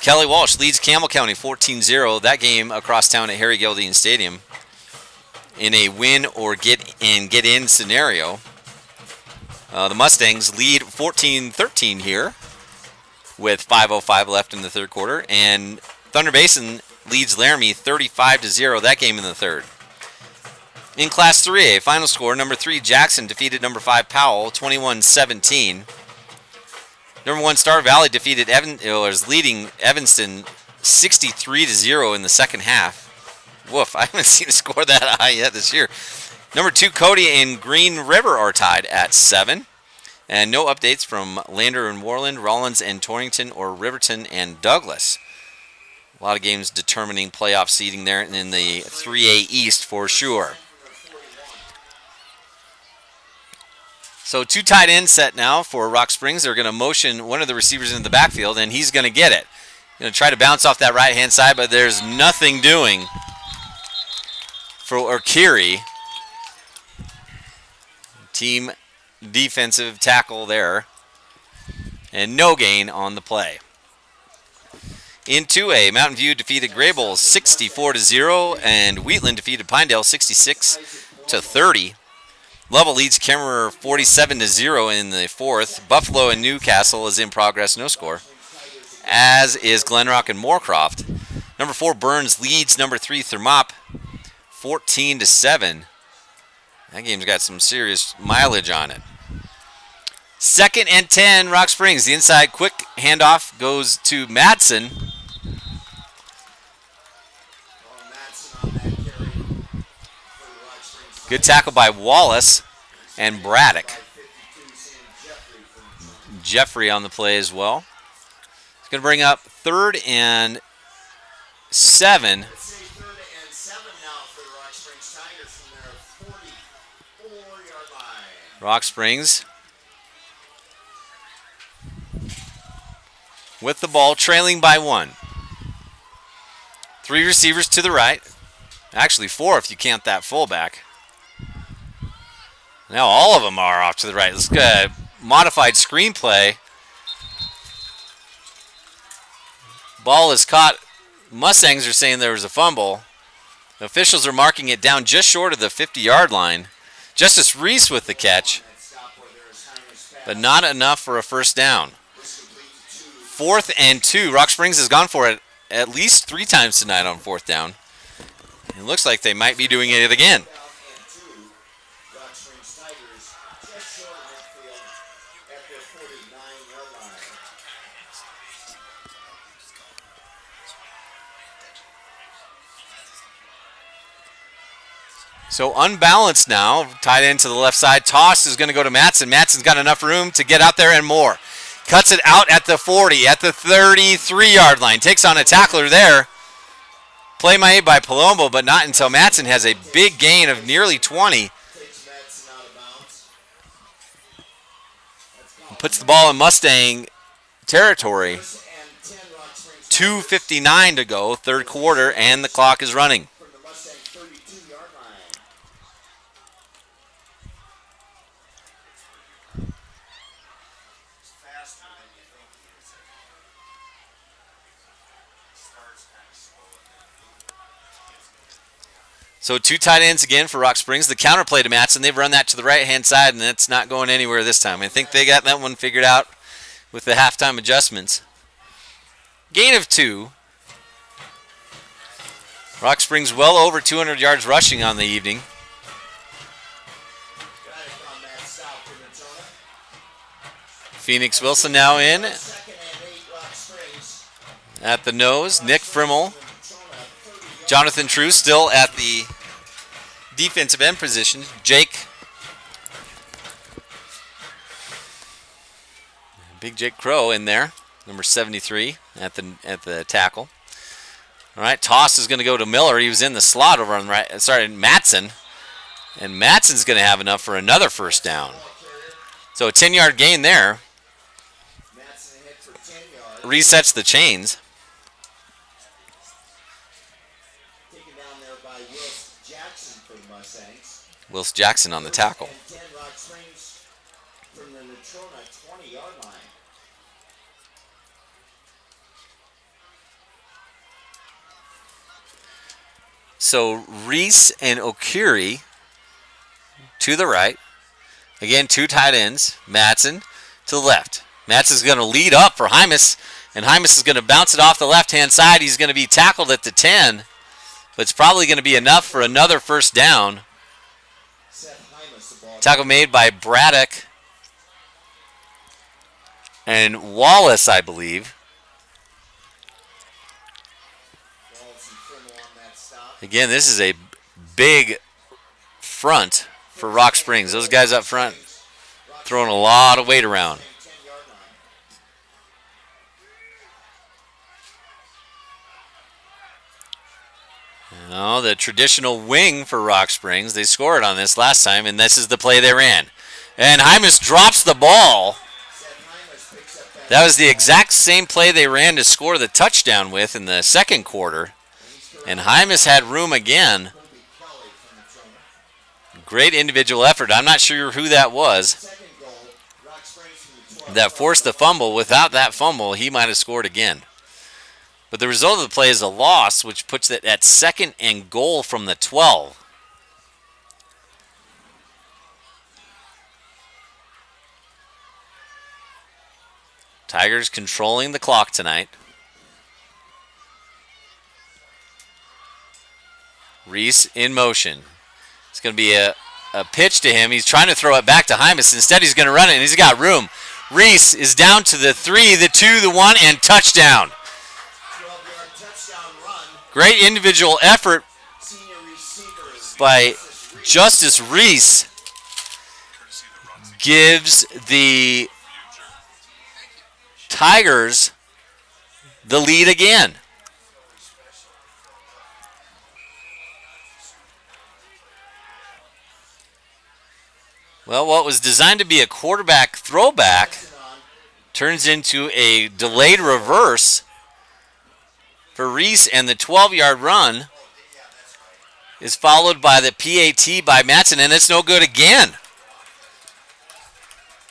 Speaker 1: Kelly Walsh leads Campbell County 14-0. That game across town at Harry Gilding Stadium in a win or get in scenario. The Mustangs lead 14-13 here with 5:05 left in the third quarter. And Thunder Basin leads Laramie 35-0. That game in the third. In Class 3A, final score, number 3 Jackson defeated number 5 Powell 21-17. Number 1 Star Valley defeated leading Evanston 63-0 in the second half. Woof, I haven't seen a score that high yet this year. Number 2 Cody and Green River are tied at 7. And no updates from Lander and Warland, Rollins and Torrington, or Riverton and Douglas. A lot of games determining playoff seeding there in the 3A East for sure. So 2 tight ends set now for Rock Springs. They're going to motion one of the receivers into the backfield, and he's going to get it. Going to try to bounce off that right-hand side, but there's nothing doing for Orkiri. Team defensive tackle there. And no gain on the play. In 2A, Mountain View defeated Grable 64-0, and Wheatland defeated Pinedale 66-30. Lovell leads Kemmerer 47-0 in the fourth. Buffalo and Newcastle is in progress, no score. As is Glenrock and Moorcroft. Number 4 Burns leads number 3 Thermop 14-7. That game's got some serious mileage on it. 2nd and 10, Rock Springs. The inside quick handoff goes to Madsen. Good tackle by Wallace and Braddock. Jeffrey on the play as well. It's going to bring up 3rd and 7. Rock Springs with the ball, trailing by 1. 3 receivers to the right. Actually 4 if you count that fullback. Now all of them are off to the right. Let's go. Modified screenplay. Ball is caught. Mustangs are saying there was a fumble. The officials are marking it down just short of the 50-yard line. Justice Reese with the catch, but not enough for a first down. 4th and 2. Rock Springs has gone for it at least 3 times tonight on 4th down. It looks like they might be doing it again. So unbalanced now, tight end to the left side. Toss is going to go to Madsen. Madsen's got enough room to get out there and more. Cuts it out at the 40, at the 33-yard line. Takes on a tackler there. Play made by Palombo, but not until Madsen has a big gain of nearly 20. Puts the ball in Mustang territory. 2:59 to go, third quarter, and the clock is running. So 2 tight ends again for Rock Springs. The counterplay to Madsen, they've run that to the right-hand side, and that's not going anywhere this time. I think they got that one figured out with the halftime adjustments. Gain of 2. Rock Springs well over 200 yards rushing on the evening. Phoenix Wilson now in at the nose. Nick Frimmel. Jonathan True still at the defensive end position. Big Jake Crow in there. number 73 at the tackle. All right, toss is going to go to Miller. He was in the slot over on the right. Sorry, Matson. And Matson's going to have enough for another first down. So a 10-yard gain there.
Speaker 2: Matson hit for 10 yards.
Speaker 1: Resets the chains.
Speaker 2: Taken down there by Willis Jackson for the Mustangs.
Speaker 1: Willis Jackson on the tackle.
Speaker 2: And 10 Rock Springs from the Natrona 20-yard line.
Speaker 1: So Reese and Okiri to the right. Again, two tight ends. Matson to the left. Matson's going to lead up for Hymas, and Hymas is going to bounce it off the left-hand side. He's going to be tackled at the 10, but it's probably going to be enough for another first down. Tackle made by Braddock and Wallace, I believe. Again, this is a big front for Rock Springs. Those guys up front throwing a lot of weight around. Now, the traditional wing for Rock Springs. They scored on this last time, and this is the play they ran. And Hymas drops the ball. That was the exact same play they ran to score the touchdown with in the second quarter. And Hymas had room again. Great individual effort. I'm not sure who that was that forced the fumble. Without that fumble, he might have scored again. But the result of the play is a loss, which puts it at 2nd and goal from the 12. Tigers controlling the clock tonight. Reese in motion. It's going to be a pitch to him. He's trying to throw it back to Hymas. Instead, he's going to run it, and he's got room. Reese is down to the 3, the 2, the 1, and touchdown.
Speaker 2: 12-yard touchdown run.
Speaker 1: Great individual effort by Justice Reese. Gives the Tigers the lead again. Well, what was designed to be a quarterback throwback turns into a delayed reverse for Reese, and the 12-yard run is followed by the PAT by Matson, and it's no good again.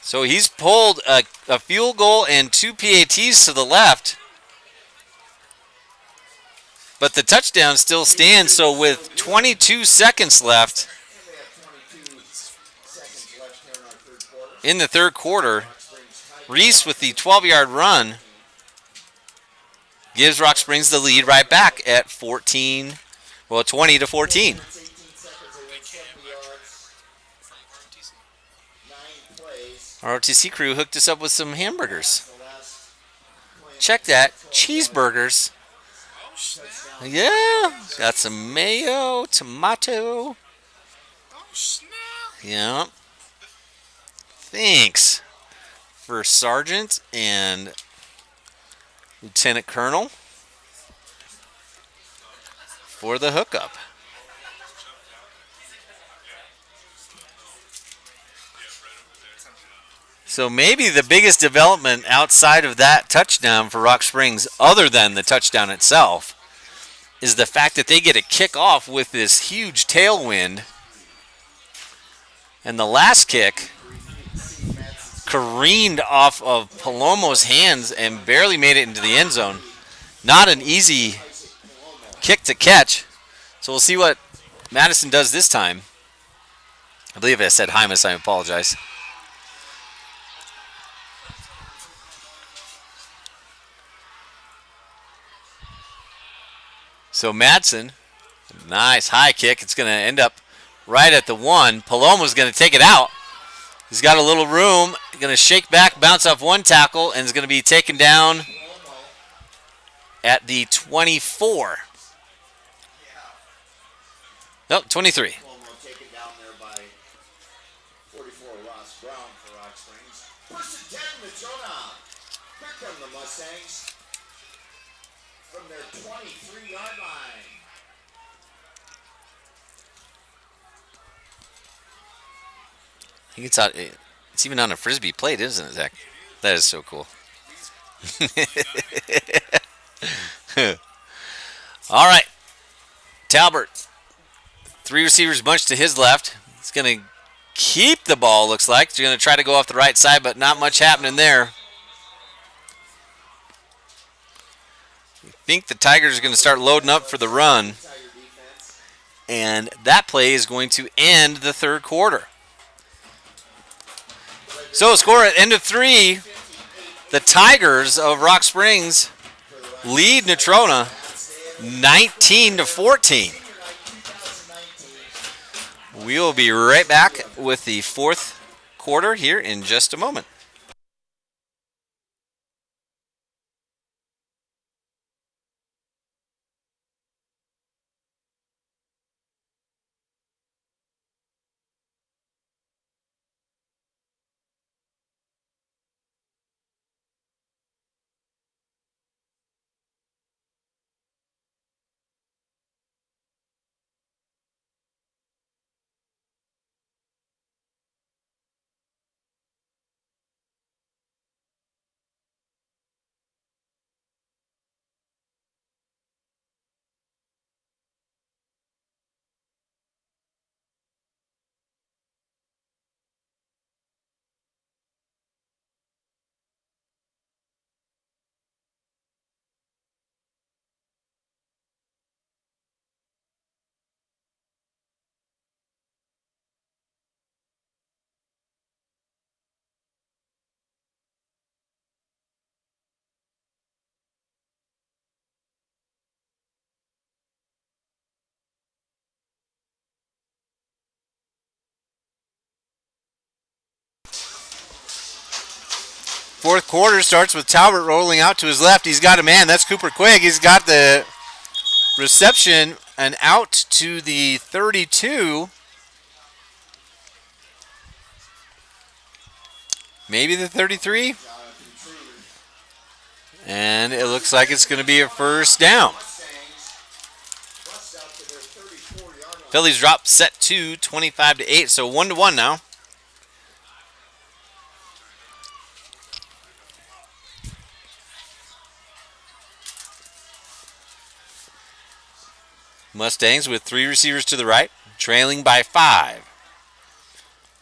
Speaker 1: So he's pulled a field goal and 2 PATs to the left, but the touchdown still stands. So with 22 seconds left in the third quarter, Reese with the 12-yard run gives Rock Springs the lead right back at 20 to 14. Our ROTC crew hooked us up with some hamburgers. Check that, cheeseburgers. Yeah, got some mayo, tomato. Yeah. Thanks for Sergeant and Lieutenant Colonel for the hookup. So maybe the biggest development outside of that touchdown for Rock Springs, other than the touchdown itself, is the fact that they get a kickoff with this huge tailwind. And the last kick careened off of Palomo's hands and barely made it into the end zone. Not an easy kick to catch. So we'll see what Madison does this time. I believe I said Hymas. I apologize. So Madsen, nice high kick. It's going to end up right at the 1. Palomo's going to take it out. He's got a little room. Going to shake back, bounce off one tackle, and is going to be taken down at the 24. Nope, 23.
Speaker 2: Taken down there by 44 Ross Brown for Rock Springs. First and 10, Natrona. Here come the Mustangs from their 23-yard line.
Speaker 1: I think it's out. It's even on a frisbee plate, isn't it, Zach? That is so cool. All right, Talbert. 3 receivers bunched to his left. He's going to keep the ball, looks like. He's going to try to go off the right side, but not much happening there. I think the Tigers are going to start loading up for the run. And that play is going to end the third quarter. So, score at end of 3. The Tigers of Rock Springs lead Natrona 19-14. We will be right back with the fourth quarter here in just a moment. Fourth quarter starts with Talbot rolling out to his left. He's got a man. That's Cooper Quigg. He's got the reception and out to the 32. Maybe the 33. And it looks like it's going to be a first down. Phillies drop set 2, 25-8. So 1-1 now. Mustangs with 3 receivers to the right, trailing by 5.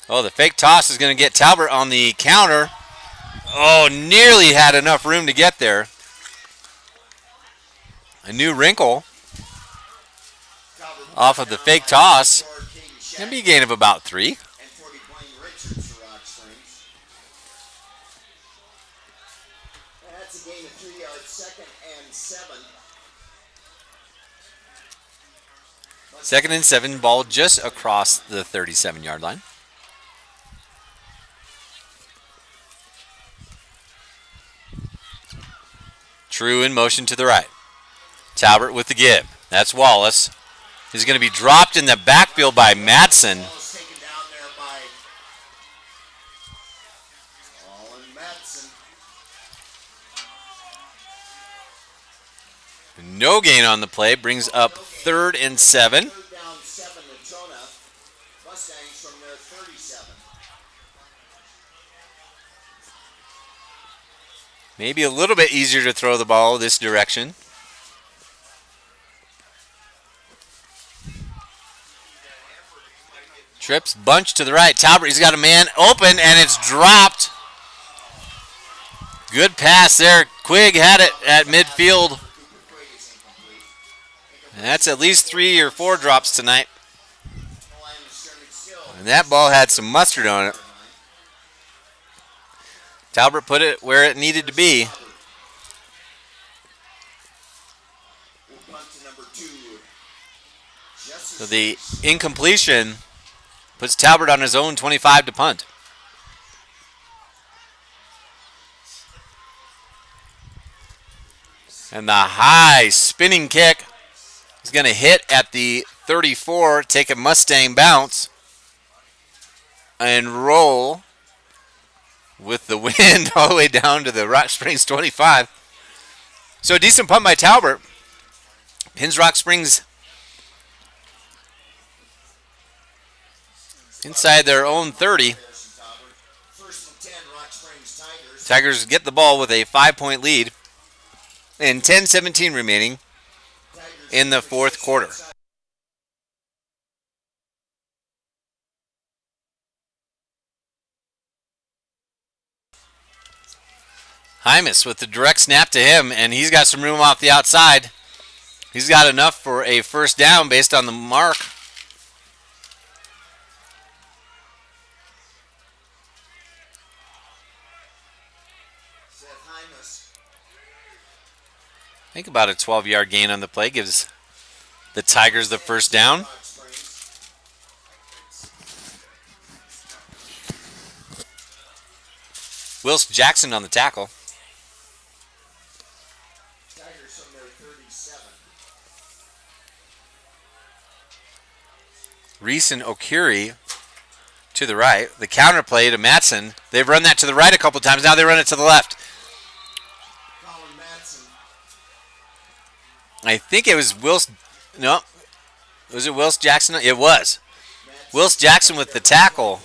Speaker 1: Oh, the fake toss is going to get Talbot on the counter. Oh, nearly had enough room to get there. A new wrinkle off of the fake toss. Going to be a gain of about 3.
Speaker 2: That's a gain of 3 yards, 2nd and 7.
Speaker 1: 2nd and 7, ball just across the 37-yard line. True in motion to the right. Talbot with the give. That's Wallace. He's going to be dropped in the backfield by Madsen.
Speaker 2: Taken down there by Olin Madsen.
Speaker 1: No gain on the play. Brings up 3rd and 7.
Speaker 2: 3rd down 7 to Trona. Mustangs from their 37.
Speaker 1: Maybe a little bit easier to throw the ball this direction. Trips bunch to the right. Talbot, he's got a man open, and it's dropped. Good pass there. Quigg had it at midfield. And that's at least 3 or 4 drops tonight. And that ball had some mustard on it. Talbot put it where it needed to be. So the incompletion puts Talbot on his own 25 to punt. And the high spinning kick is going to hit at the 34, take a Mustang bounce, and roll with the wind all the way down to the Rock Springs 25. So a decent punt by Talbert. Pins Rock Springs inside their own 30.
Speaker 2: First and 10, Rock Springs Tigers.
Speaker 1: Tigers get the ball with a 5-point lead and 10-17 remaining in the fourth quarter. Hymas with the direct snap to him, and he's got some room off the outside. He's got enough for a first down based on the mark.
Speaker 2: Seth Hymas.
Speaker 1: I think about a 12-yard gain on the play gives the Tigers the first down.
Speaker 2: Rock Springs.
Speaker 1: Wills Jackson on the tackle.
Speaker 2: Tigers from their 37.
Speaker 1: Reese and Okiri to the right. The counter play to Matson. They've run that to the right a couple times. Now they run it to the left.
Speaker 2: Colin Matson.
Speaker 1: I think it was Wills. No. Was it Wills Jackson? It was. Wills Jackson with the tackle.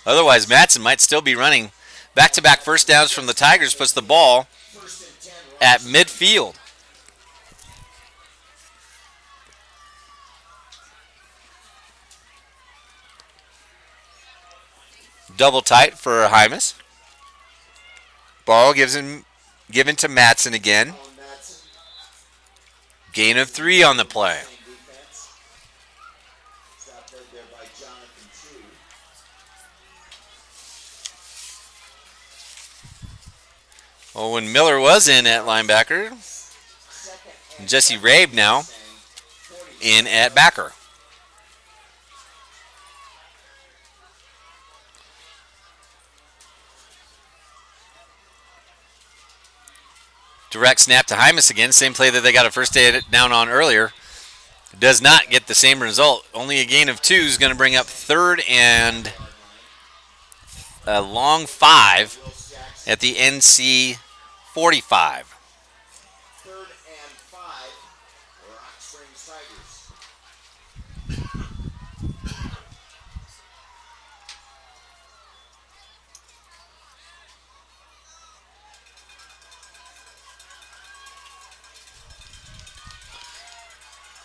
Speaker 1: Otherwise, Matson might still be running. Back-to-back first downs from the Tigers puts the ball
Speaker 2: First and 10,
Speaker 1: at midfield. Double tight for Hymas. Ball given to Matson again.
Speaker 2: Colin Matson.
Speaker 1: Gain of 3 on the play.
Speaker 2: Same defense. Stop right there by Jonathan True.
Speaker 1: Well, when Miller was in at linebacker,
Speaker 2: Second and
Speaker 1: Jesse Rabe now
Speaker 2: Mustang, 40.
Speaker 1: in at backer. Direct snap to Hymas again. Same play that they got a first down on earlier. Does not get the same result. Only a gain of 2 is going to bring up third and a long 5
Speaker 2: Wills Jackson.
Speaker 1: at the NC 45.
Speaker 2: Third and 5. Rock Springs Tigers.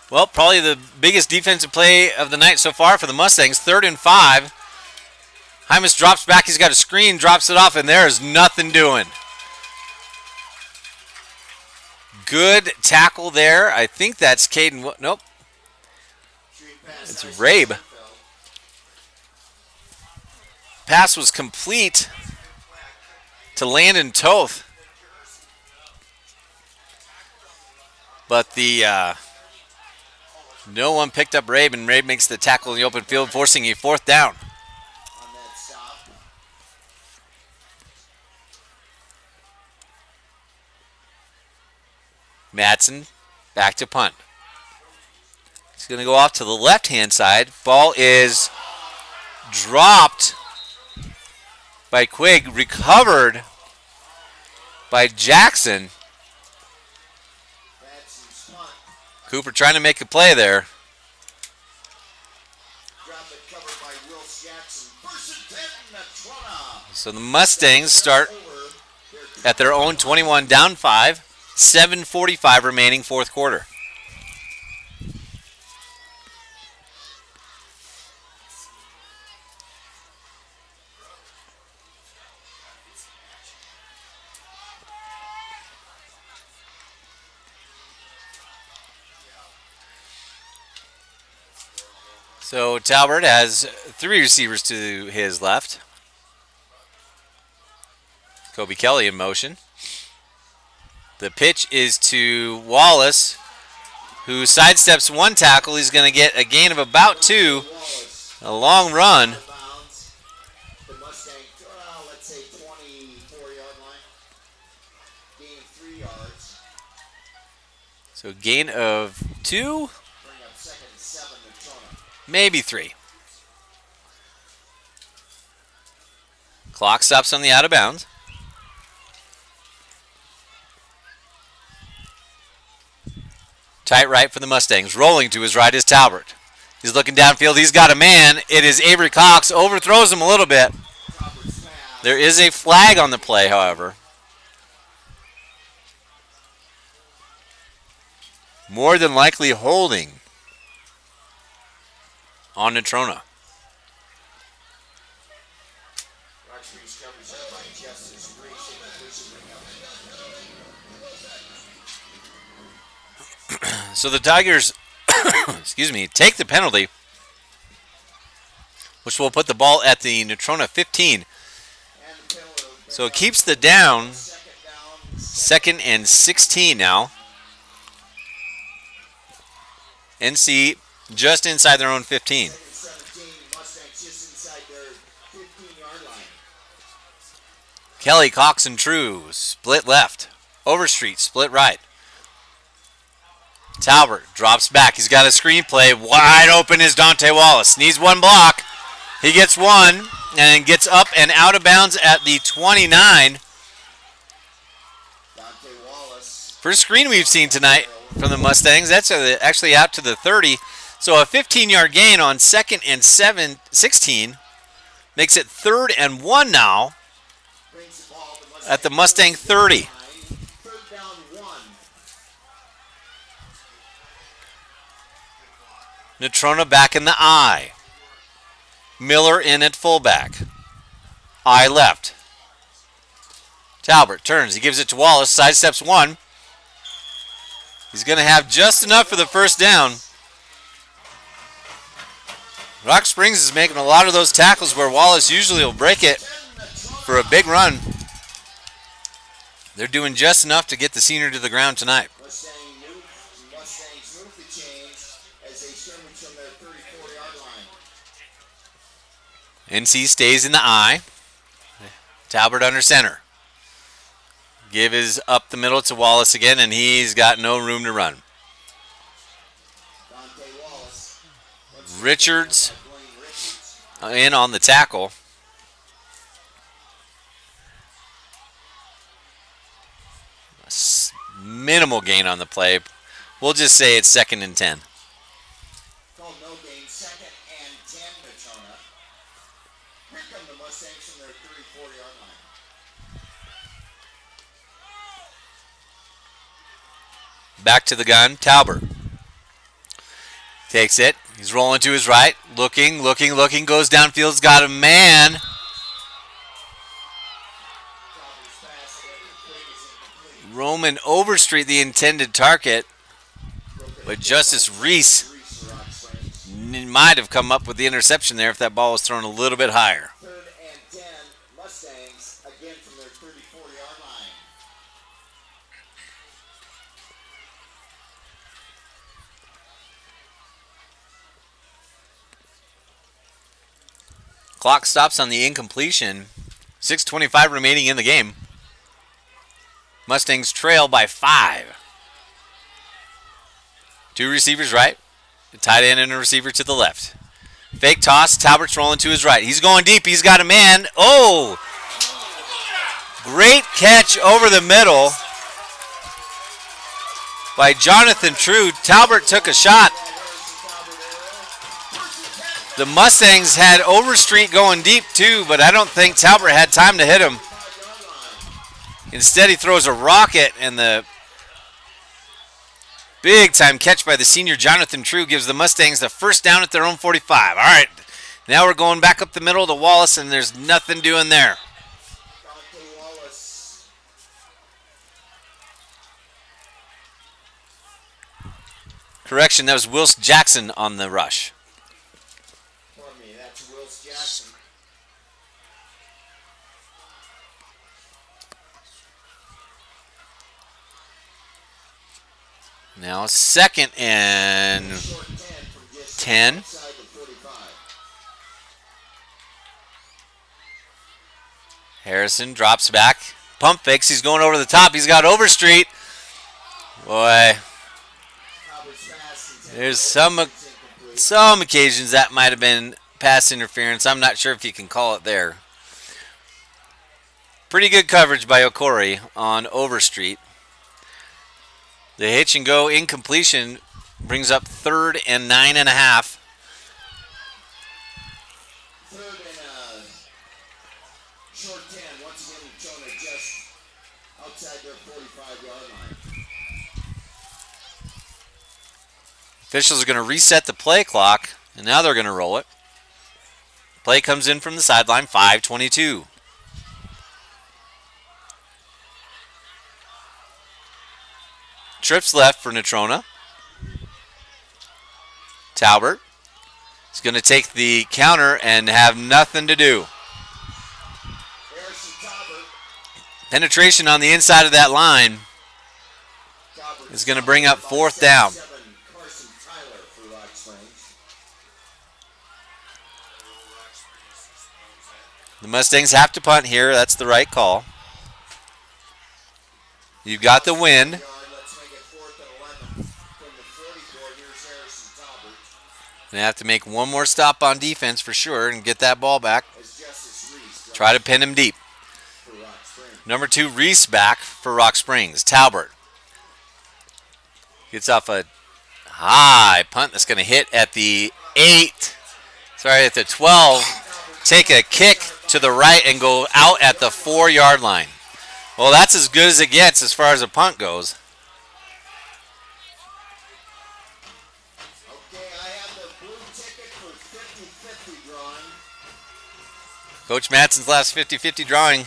Speaker 1: Well, probably the biggest defensive play of the night so far for the Mustangs. 3rd and 5. Hymas drops back. He's got a screen, drops it off, and there is nothing doing. Good tackle there. I think that's Caden. Nope.
Speaker 2: Screen pass
Speaker 1: It's
Speaker 2: nice
Speaker 1: Rabe.
Speaker 2: to Seinfeld.
Speaker 1: Pass was complete to Landon Toth. But no one picked up Rabe, and Rabe makes the tackle in the open field, forcing a 4th down.
Speaker 2: On that stop.
Speaker 1: Matson back to punt. He's going to go off to the left-hand side. Ball is dropped by Quigg, recovered by Jackson.
Speaker 2: Matson's punt.
Speaker 1: Cooper trying to make a play there.
Speaker 2: Drop it covered by Wills Jackson. First and 10, Natrona.
Speaker 1: So the Mustangs start
Speaker 2: Over their
Speaker 1: at their own 21, down 5. 7:45 remaining, fourth quarter. So Talbert has 3 receivers to his left. Kobe Kelly in motion. The pitch is to Wallace, who sidesteps 1 tackle. He's going to get a gain of about 2.
Speaker 2: Wallace.
Speaker 1: A long run.
Speaker 2: Bounds. The Mustang, let's say 24-yard line. Gain of 3 yards.
Speaker 1: So gain of 2,
Speaker 2: Bring up second and 7, Natrona.
Speaker 1: maybe 3. Clock stops on the out of bounds. Tight right for the Mustangs. Rolling to his right is Talbert. He's looking downfield. He's got a man. It is Avery Cox. Overthrows him a little bit. There is a flag on the play, however. More than likely holding on Natrona. So the Tigers, excuse me, take the penalty, which will put the ball at the Natrona 15. So it keeps the down, 2nd and 16 now. NC just inside their own 15. Kelly, Cox, and True split left. Overstreet split right. Talbert drops back. He's got a screenplay. Wide open is Dante Wallace. Needs one block. He gets one and gets up and out of bounds at the 29. First screen we've seen tonight from the Mustangs. That's actually out to the 30. So a 15-yard gain on 2nd and 16 makes it 3rd and 1 now at the Mustang 30. Natrona back in the I. Miller in at fullback. I left. Talbert turns. He gives it to Wallace. Sidesteps one. He's going to have just enough for the first down. Rock Springs is making a lot of those tackles where Wallace usually will break it for a big run. They're doing just enough to get the senior to the ground tonight. NC stays in the I. Talbot under center. Give is up the middle to Wallace again, and he's got no room to run. Richards in on the tackle. Minimal gain on the play. We'll just say it's 2nd and 10.
Speaker 2: Called no gain, 2nd and 10 Natrona. Here come the Mustangs from their 30-40-yard line.
Speaker 1: Back to the gun, Talbert. Takes it. He's rolling to his right. Looking. Goes downfield's got a man. Roman Overstreet, the intended target. But Justice Reese might have come up with the interception there if that ball was thrown a little bit higher.
Speaker 2: 3rd and 10 Mustangs, again from their 30-40-yard line.
Speaker 1: Clock stops on the incompletion. 6:25 remaining in the game. Mustangs trail by 5. 2 receivers right. A tight end and a receiver to the left. Fake toss. Talbert's rolling to his right. He's going deep. He's got a man. Oh! Great catch over the middle by Jonathan True. Talbot took a shot. The Mustangs had Overstreet going deep too, but I don't think Talbot had time to hit him. Instead, he throws a rocket, and the big-time catch by the senior Jonathan True gives the Mustangs the first down at their own 45. All right, now we're going back up the middle to Wallace, and there's nothing doing there. Correction, that was Wills Jackson on the rush.
Speaker 2: Pardon me, that's Wills Jackson.
Speaker 1: Now 2nd and 10. Harrison drops back. Pump fakes. He's going over the top. He's got Overstreet. Boy. There's some occasions that might have been pass interference. I'm not sure if you can call it there. Pretty good coverage by Okori on Overstreet. The hitch and go incompletion brings up 3rd and 9.5.
Speaker 2: Third and short 10. Once again, Natrona just outside their 45-yard line.
Speaker 1: Officials are going to reset the play clock, and now they're going to roll it. Play comes in from the sideline, 5:22. Trips left for Natrona. Talbert is going to take the counter and have nothing to do. Penetration on the inside of that line is going to bring up 4th down. The Mustangs have to punt here. That's the right call. You've got the wind. They have to make one more stop on defense for sure and get that ball back. Try to pin him deep. Number 2, Reese back for Rock Springs. Talbert gets off a high punt that's going to hit at the 8. Sorry, at the 12. Take a kick to the right and go out at the 4-yard line. Well, that's as good as it gets as far as a punt goes. Coach Madsen's last 50-50 drawing.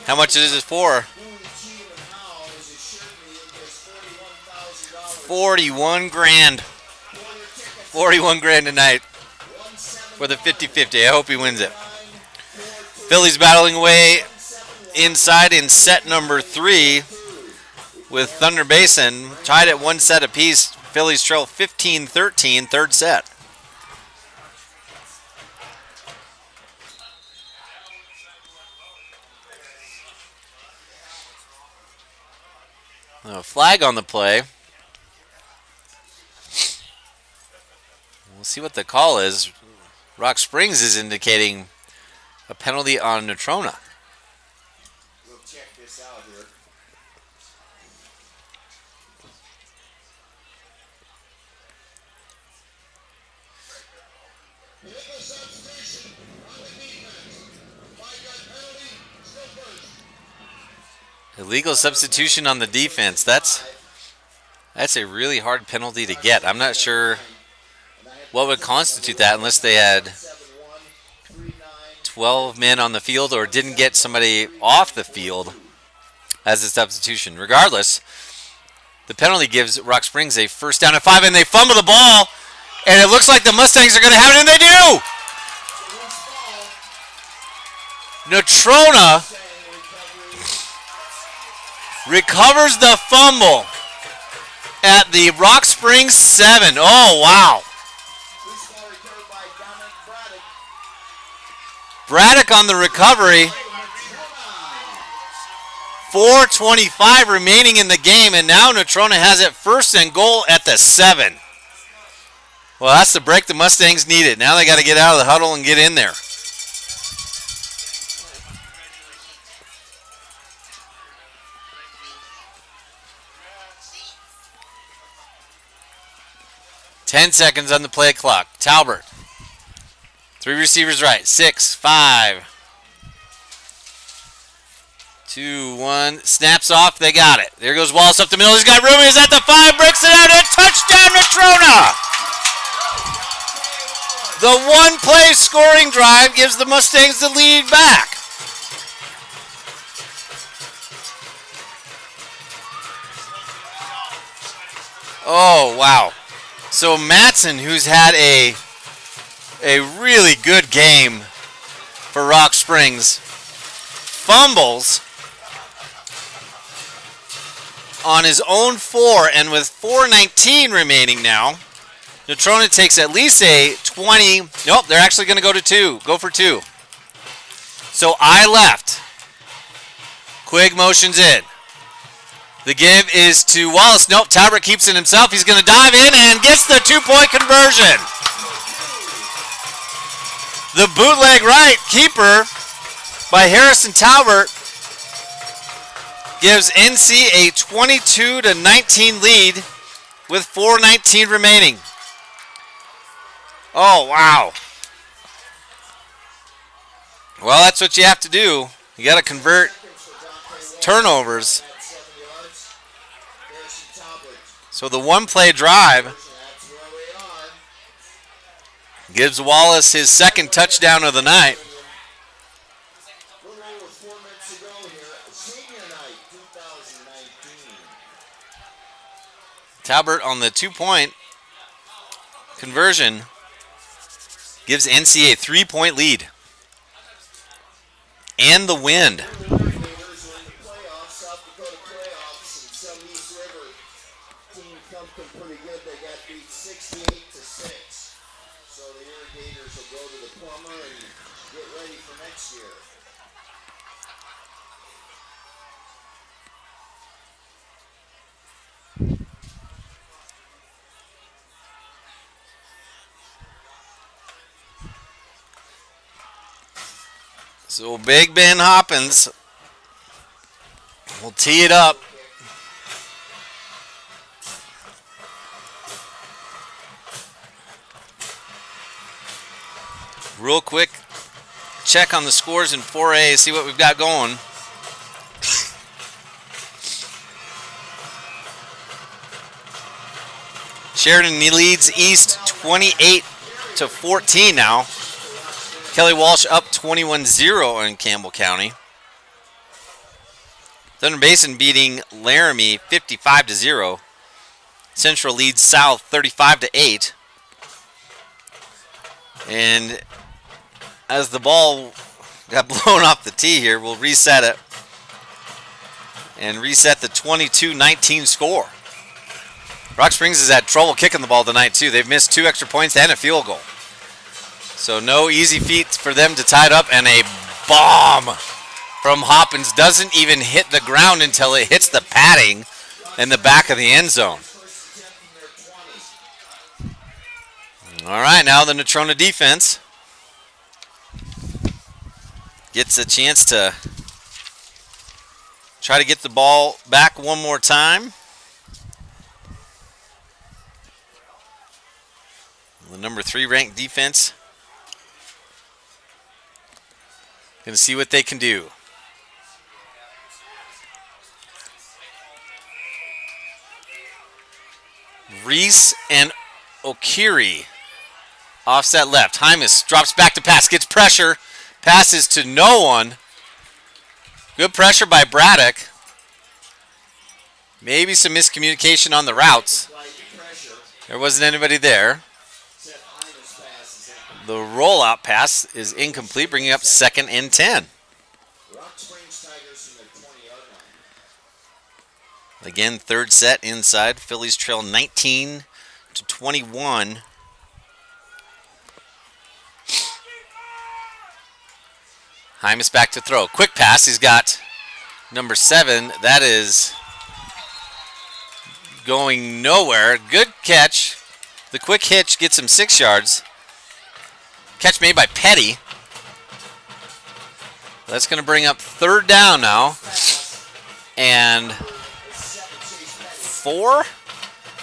Speaker 1: How much is it for? 41 grand. 41 grand tonight for the 50-50. I hope he wins it. Phillies battling away inside in set number 3 with Thunder Basin. Tied at 1 set apiece. Phillies trail 15-13, 3rd set. A flag on the play. We'll see what the call is. Rock Springs is indicating a penalty on Natrona.
Speaker 2: We'll check this out here.
Speaker 1: Illegal substitution on the defense. That's a really hard penalty to get. I'm not sure what would constitute that unless they had 12 men on the field or didn't get somebody off the field as a substitution. Regardless, the penalty gives Rock Springs a 1st down and 5, and they fumble the ball, and it looks like the Mustangs are going to have it, and they do! Natrona recovers the fumble at the Rock Springs 7. Oh, wow. Braddock on the recovery. 4:25 remaining in the game, and now Natrona has it 1st and goal at the 7. Well, that's the break the Mustangs needed. Now they got to get out of the huddle and get in there. Ten seconds on the play clock. Talbert. 3 receivers right. 6, 5, 2, 1. Snaps off. They got it. There goes Wallace up the middle. He's got room. He's at the 5. Breaks it out. And touchdown, Natrona! The one-play scoring drive gives the Mustangs the lead back. Oh, wow. So Madsen, who's had a really good game for Rock Springs, fumbles on his own 4, and with 4:19 remaining now, Natrona takes at least a 20. Nope, they're actually going to go to 2. Go for 2. So I left. Quigg motions in. The give is to Wallace. Nope, Talbert keeps it himself. He's going to dive in and gets the 2-point conversion. The bootleg right keeper by Harrison Talbert gives NC a 22-19 lead with 4:19 remaining. Oh, wow. Well, that's what you have to do. You got to convert turnovers. So the one-play drive gives Wallace his second touchdown of the night. Talbert on the 2-point conversion gives NC a 3-point lead. And the wind. So Big Ben Hoppins will tee it up. Real quick check on the scores in 4A, see what we've got going. Sheridan leads East 28-14 now. Kelly Walsh up 21-0 in Campbell County. Thunder Basin beating Laramie 55-0. Central leads South 35-8. And as the ball got blown off the tee here, we'll reset it and reset the 22-19 score. Rock Springs has had trouble kicking the ball tonight too. They've missed 2 extra points and a field goal. So no easy feat for them to tie it up, and a bomb from Hoppins doesn't even hit the ground until it hits the padding in the back of the end zone. All right, now the Natrona defense gets a chance to try to get the ball back one more time. The number 3 ranked defense. Going to see what they can do. Reese and Okiri. Offset left. Hymas drops back to pass. Gets pressure. Passes to no one. Good pressure by Braddock. Maybe some miscommunication on the routes. There wasn't anybody there. The rollout pass is incomplete, bringing up 2nd and 10. Again, third set inside. Phillies trail 19-21. Hymas back to throw. Quick pass. He's got number 7. That is going nowhere. Good catch. The quick hitch gets him 6 yards. Catch made by Petty. That's going to bring up 3rd down now. And 4?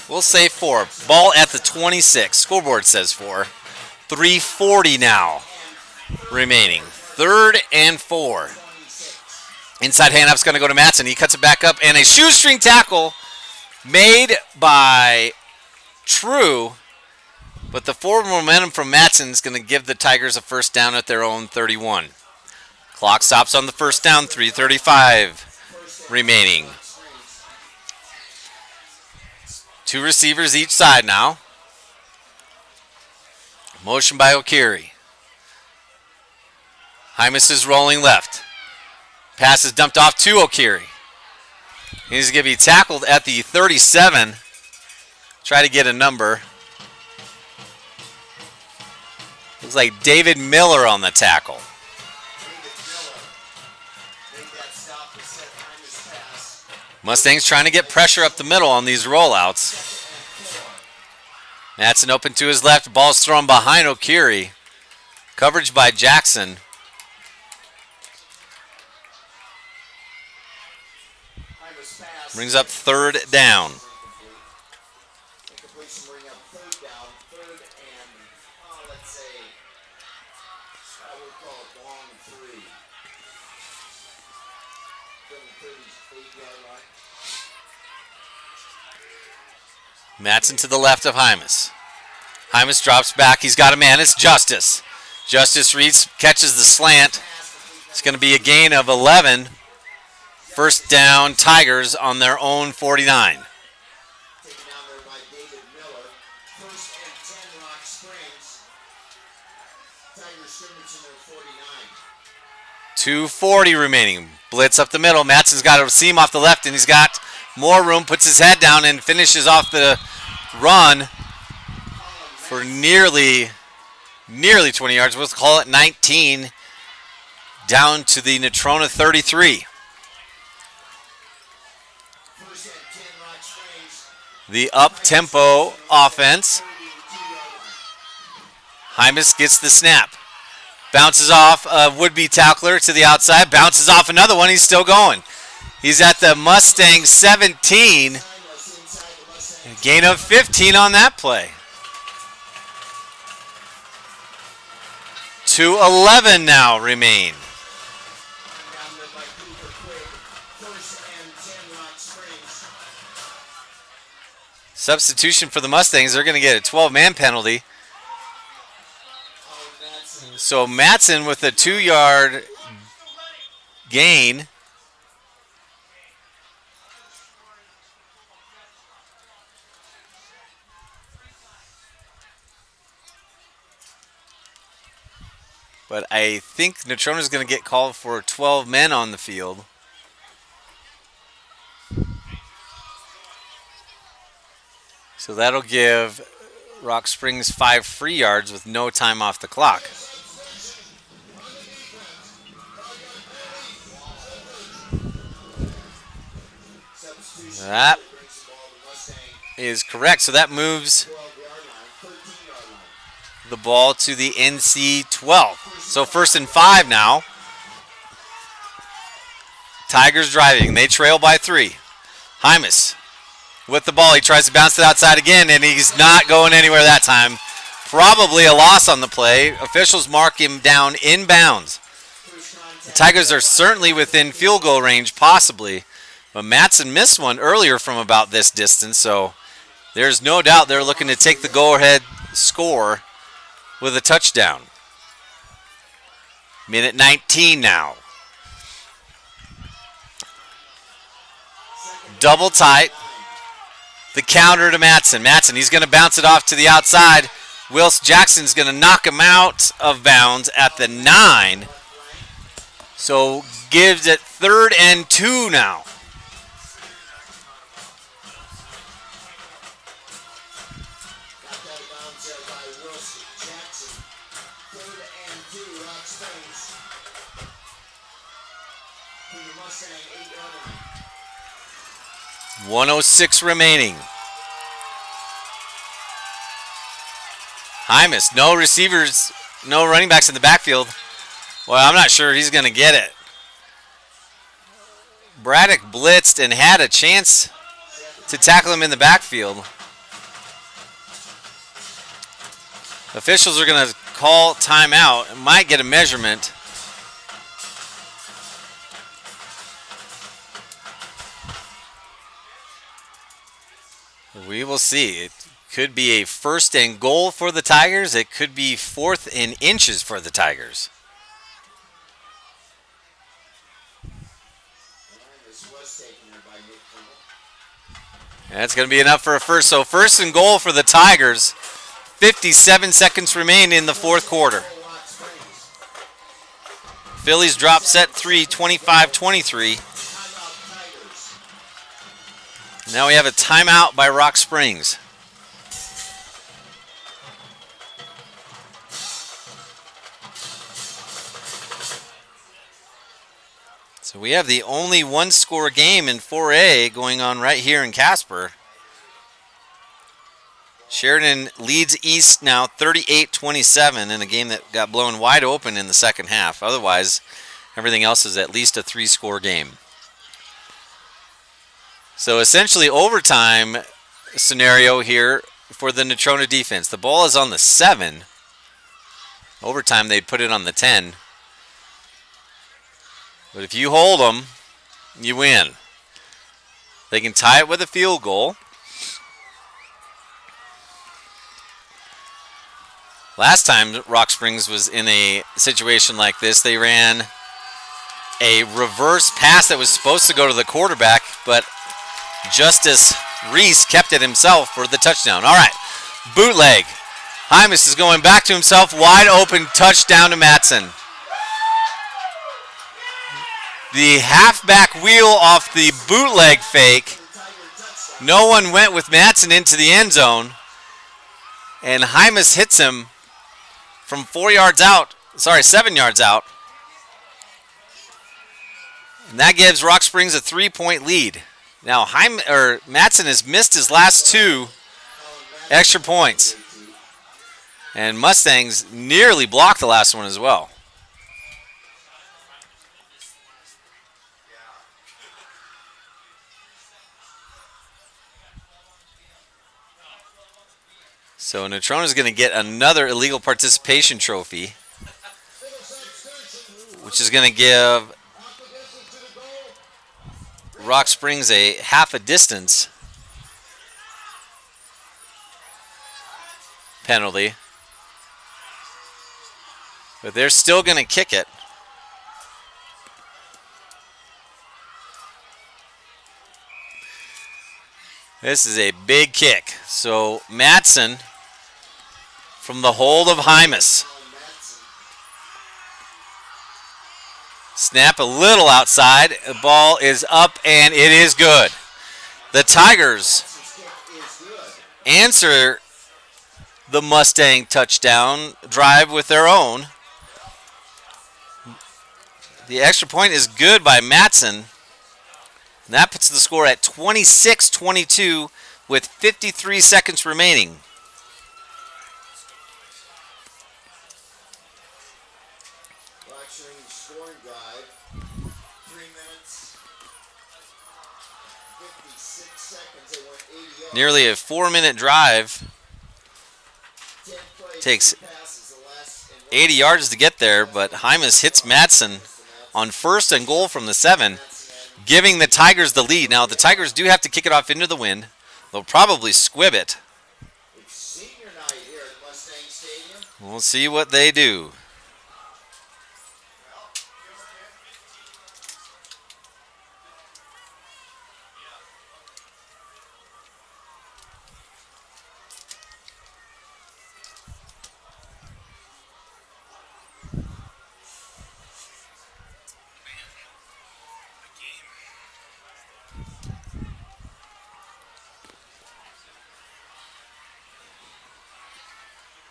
Speaker 1: We'll say 4. Ball at the 26. Scoreboard says 4. 3:40 now remaining. 3rd and 4. Inside handoff's going to go to Matson. He cuts it back up. And a shoestring tackle made by True. But the forward momentum from Matson is going to give the Tigers a first down at their own 31. Clock stops on the first down, 3:35 remaining. 2 receivers each side now. Motion by Okiri. Hymas is rolling left. Pass is dumped off to Okiri. He's going to be tackled at the 37. Try to get a number. Looks like David Miller on the tackle. Mustangs trying to get pressure up the middle on these rollouts. Matson open to his left. Ball's thrown behind Okiri. Coverage by Jackson. Brings up third down.
Speaker 2: Incompletion bring up third down. Third and, let's say, I would call it long 3. From the 38-yard line.
Speaker 1: Mattson to the left of Hymas. Hymas drops back. He's got a man. It's Justice. Justice reads, catches the slant. It's going to be a gain of 11. First down, Tigers on their own 49.
Speaker 2: Taken down there by David Miller. First and 10, Rock Springs. Tigers scrimmage in their 49.
Speaker 1: 2:40 remaining. Blitz up the middle. Mattson's got a seam off the left, and he's got more room. Puts his head down and finishes off the run for nearly 20 yards. We'll call it 19. Down to the Natrona 33.
Speaker 2: First and 10, Rock Springs.
Speaker 1: The up-tempo offense. Hymas gets the snap. Bounces off a would-be tackler to the outside. Bounces off another one. He's still going. He's at the Mustang 17. A gain of 15 on that play. 2:11 now remain.
Speaker 2: Down there by Cooper Quigg. First and 10, Rock Springs.
Speaker 1: Substitution for the Mustangs. They're going to get a 12-man penalty. So Mattson with a 2-yard gain. But I think Natrona's going to get called for 12 men on the field. So that'll give Rock Springs 5 free yards with no time off the clock. That is correct. So that moves the ball to the NC 12. So 1st and 5 now. Tigers driving. They trail by 3. Hymas with the ball. He tries to bounce it outside again, and he's not going anywhere that time. Probably a loss on the play. Officials mark him down inbounds. The Tigers are certainly within field goal range, possibly. But Mattson missed one earlier from about this distance, so there's no doubt they're looking to take the go-ahead score with a touchdown. Minute 19 now. Double tight. The counter to Mattson. Mattson, he's going to bounce it off to the outside. Wills Jackson's going to knock him out of bounds at the 9. So gives it 3rd and 2 now.
Speaker 2: By Wills Jackson. 3rd and 2, Rock Springs. To the Mustang 8-yard line.
Speaker 1: 1:06 remaining. Hymas, no receivers, no running backs in the backfield. Well, I'm not sure he's going to get it. Braddock blitzed and had a chance to tackle him in the backfield. Officials are going to call timeout and might get a measurement. We will see. It could be a 1st and goal for the Tigers. It could be 4th and inches for the Tigers. That's going to be enough for a first. So 1st and goal for the Tigers. 57 seconds remain in the 4th quarter. Phillies drop set 3, 25-23. Now we have a timeout by Rock Springs. So we have the only 1-score game in 4A going on right here in Casper. Sheridan leads East now 38-27 in a game that got blown wide open in the second half. Otherwise, everything else is at least a 3-score game. So essentially overtime scenario here for the Natrona defense. The ball is on the 7. Overtime, they'd put it on the 10. But if you hold them, you win. They can tie it with a field goal. Last time Rock Springs was in a situation like this, they ran a reverse pass that was supposed to go to the quarterback, but Justice Reese kept it himself for the touchdown. All right, bootleg. Hymas is going back to himself, wide open, touchdown to Matson. The halfback wheel off the bootleg fake. No one went with Matson into the end zone, and Hymas hits him from 7 yards out. And that gives Rock Springs a 3-point lead. Now, Matson has missed his last 2 extra points. And Mustangs nearly blocked the last one as well. So Natrona is going to get another illegal participation trophy, which is going to give Rock Springs a half a distance penalty. But they're still going to kick it. This is a big kick. So Matson from the hold of Hymas. Snap a little outside. The ball is up and it is good. The Tigers answer the Mustang touchdown drive with their own. The extra point is good by Matson. And that puts the score at 26-22 with 53 seconds remaining.
Speaker 2: Scoring drive, 3 minutes, 56 seconds. They went 80 yards.
Speaker 1: Nearly a 4-minute drive. Takes 80 yards to get there, but Hymas hits Matson on 1st and goal from the 7, giving the Tigers the lead. Now, the Tigers do have to kick it off into the wind. They'll probably squib it.
Speaker 2: It's senior night here at Mustang Stadium.
Speaker 1: We'll see what they do.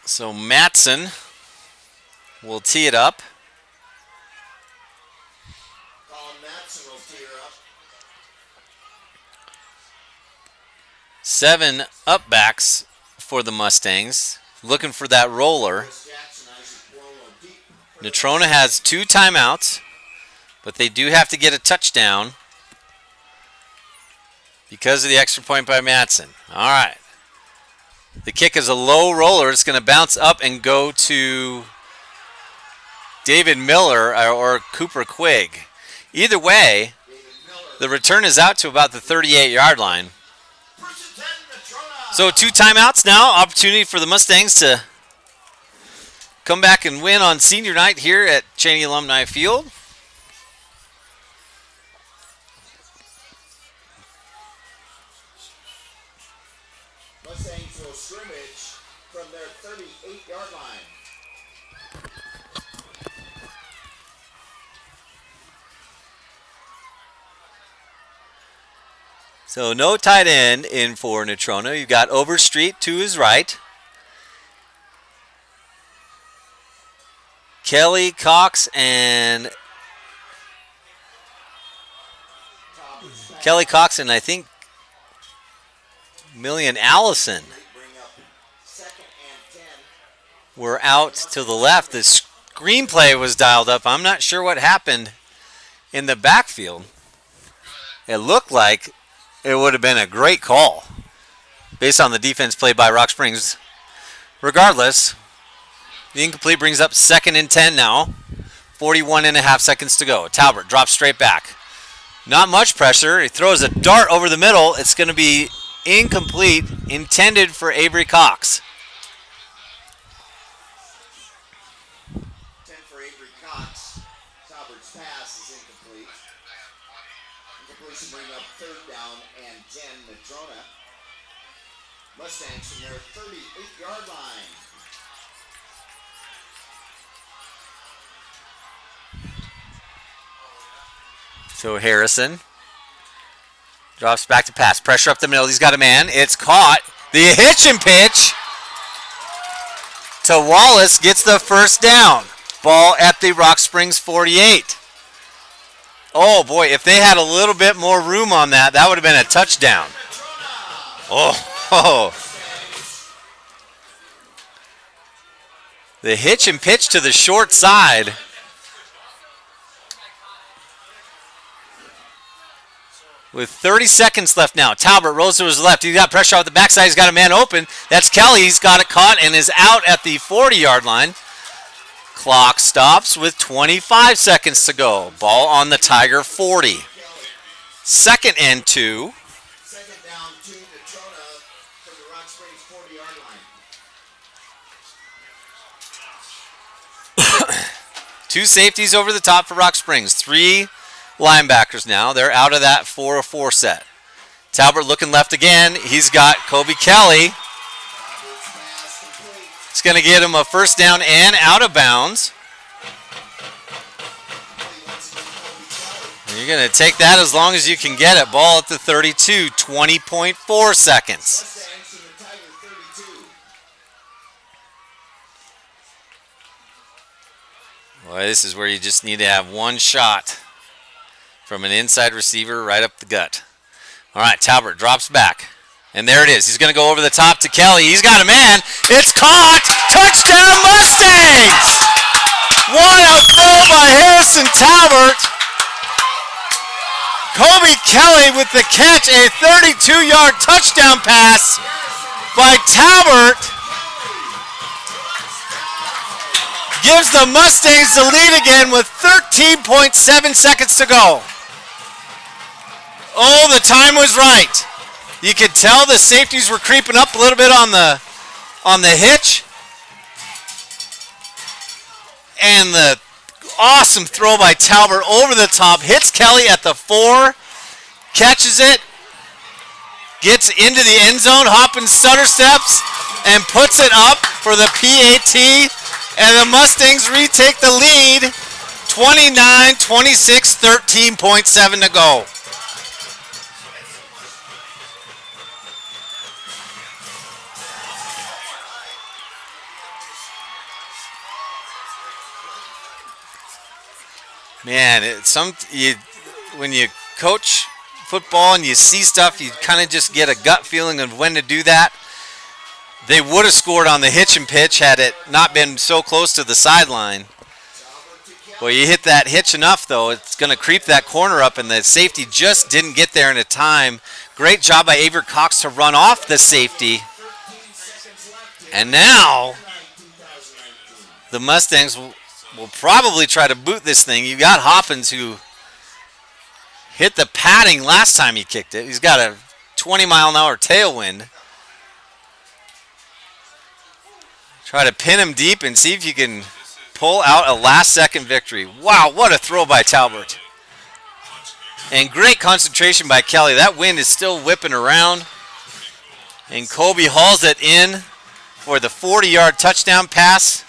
Speaker 1: So Matson will tee it up.
Speaker 2: Colin Matson will tee her up.
Speaker 1: 7 upbacks for the Mustangs, looking for that roller. Natrona has 2 timeouts, but they do have to get a touchdown because of the extra point by Matson. All right. The kick is a low roller. It's going to bounce up and go to David Miller or Cooper Quigg. Either way, the return is out to about the 38-yard line. So 2 timeouts now. Opportunity for the Mustangs to come back and win on senior night here at Cheney Alumni Field.
Speaker 2: Mustangs will scrimmage from their 38-yard line.
Speaker 1: So no tight end in for Natrona. You've got Overstreet to his right. Kelly Cox and I think Million Allison were out to the left. The screenplay was dialed up. I'm not sure what happened in the backfield. It looked like it would have been a great call based on the defense played by Rock Springs. Regardless, the incomplete brings up 2nd and 10 now. 41.5 seconds to go. Talbert drops straight back. Not much pressure. He throws a dart over the middle. It's going to be incomplete, intended for Avery Cox.
Speaker 2: 10 for Avery Cox. Talbert's pass is incomplete. Incompletion bring up 3rd down and 10. Natrona. Mustangs from their 38-yard line.
Speaker 1: So Harrison drops back to pass. Pressure up the middle. He's got a man. It's caught. The hitch and pitch to Wallace gets the 1st down. Ball at the Rock Springs 48. Oh, boy, if they had a little bit more room on that, that would have been a touchdown. Oh. The hitch and pitch to the short side. With 30 seconds left now. Talbot rolls to his left. He's got pressure off the backside. He's got a man open. That's Kelly. He's got it caught and is out at the 40-yard line. Clock stops with 25 seconds to go. Ball on the Tiger 40. 2nd and 2.
Speaker 2: 2nd down, 2. Natrona from the Rock Springs 40-yard line.
Speaker 1: 2 safeties over the top for Rock Springs. 3 linebackers now. They're out of that 4-4 set. Talbot looking left again. He's got Kobe Kelly. It's going to get him a 1st down and out of bounds. And you're going to take that as long as you can get it. Ball at the 32, 20.4 seconds. Boy, this is where you just need to have one shot from an inside receiver right up the gut. All right, Talbot drops back. And there it is. He's going to go over the top to Kelly. He's got a man. It's caught. Touchdown Mustangs! What a throw by Harrison Talbot. Kobe Kelly with the catch. A 32-yard touchdown pass by Talbot. Gives the Mustangs the lead again with 13.7 seconds to go. Oh, the time was right. You could tell the safeties were creeping up a little bit on the hitch. And the awesome throw by Talbot over the top. Hits Kelly at the 4. Catches it. Gets into the end zone. Hoppins stutter steps. And puts it up for the PAT. And the Mustangs retake the lead. 29-26, 13.7 to go. Man, when you coach football and you see stuff, you kind of just get a gut feeling of when to do that. They would have scored on the hitch and pitch had it not been so close to the sideline. Well, you hit that hitch enough, though, it's going to creep that corner up, and the safety just didn't get there in a time. Great job by Avery Cox to run off the safety. And now the Mustangs will probably try to boot this thing. You got Hoppins, who hit the padding last time he kicked it. He's got a 20-mile-an-hour tailwind. Try to pin him deep and see if you can pull out a last-second victory. Wow, what a throw by Talbot. And great concentration by Kelly. That wind is still whipping around. And Kobe hauls it in for the 40-yard touchdown pass.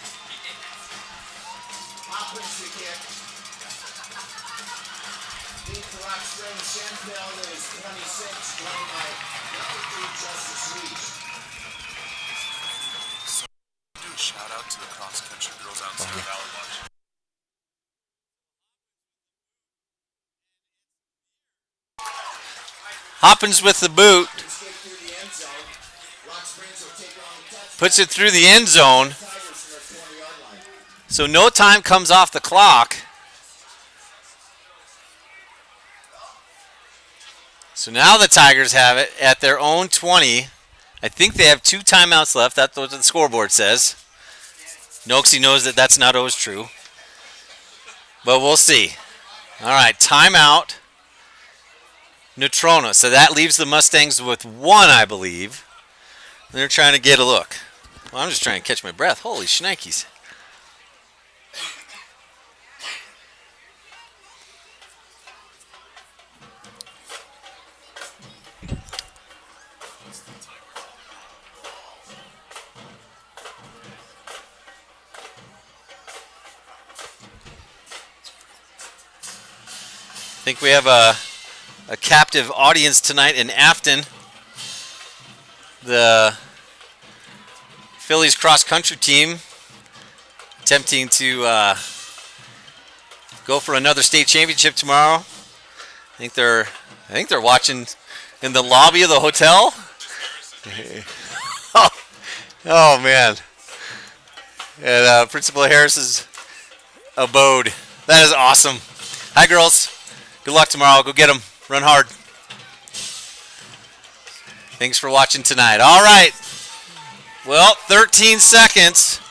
Speaker 4: Shout out to the cross-country girls out in Cedar Valley watching.
Speaker 1: Hoppins with the boot. Puts it through the end zone. So no time comes off the clock. So now the Tigers have it at their own 20. I think they have 2 timeouts left. That's what the scoreboard says. Noxie knows that that's not always true. But we'll see. All right, timeout. Neutrona. So that leaves the Mustangs with 1, I believe. They're trying to get a look. Well, I'm just trying to catch my breath. Holy shnikes. I think we have a captive audience tonight in Afton. The Phillies cross-country team attempting to go for another state championship tomorrow. I think they're watching in the lobby of the hotel. Oh man! At Principal Harris's abode. That is awesome. Hi, girls. Good luck tomorrow. Go get them. Run hard. Thanks for watching tonight. All right. Well, 13 seconds.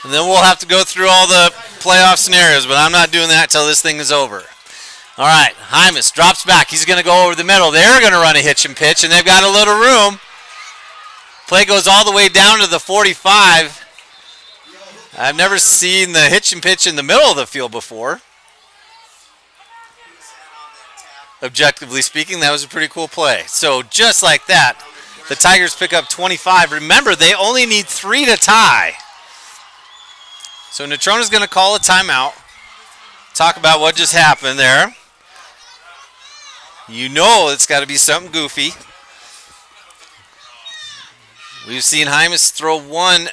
Speaker 1: And then we'll have to go through all the playoff scenarios, but I'm not doing that until this thing is over. All right. Hymas drops back. He's going to go over the middle. They're going to run a hitch and pitch, and they've got a little room. Play goes all the way down to the 45. I've never seen the hitch and pitch in the middle of the field before. Objectively speaking, that was a pretty cool play. So just like that, the Tigers pick up 25. Remember, they only need 3 to tie. So Neutrona's going to call a timeout. Talk about what just happened there. You know it's got to be something goofy. We've seen Hymas throw one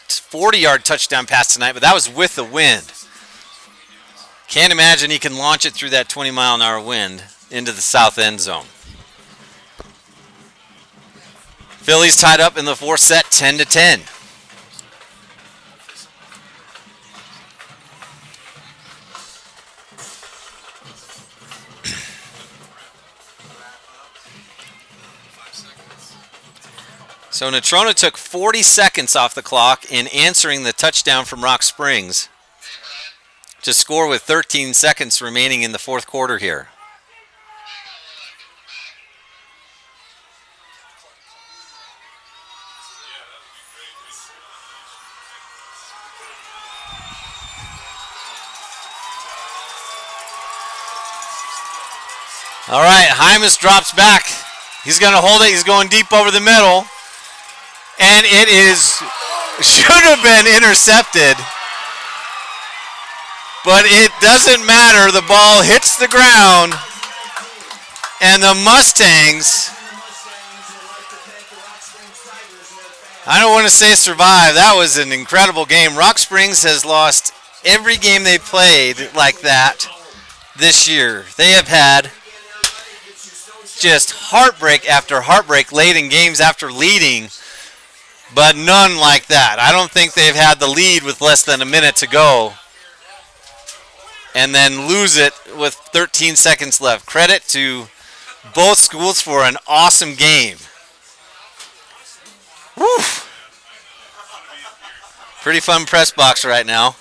Speaker 1: 40-yard touchdown pass tonight, but that was with the wind. Can't imagine he can launch it through that 20-mile-an-hour wind into the south end zone. Phillies tied up in the 4th set, 10-10. So Natrona took 40 seconds off the clock in answering the touchdown from Rock Springs to score with 13 seconds remaining in the 4th quarter here. All right, Hymas drops back. He's going to hold it. He's going deep over the middle. And it should have been intercepted. But it doesn't matter. The ball hits the ground. And the Mustangs, I don't want to say survive. That was an incredible game. Rock Springs has lost every game they played like that this year. They have had just heartbreak after heartbreak late in games after leading, but none like that. I don't think they've had the lead with less than a minute to go and then lose it with 13 seconds left. Credit to both schools for an awesome game. Woo! Pretty fun press box right now.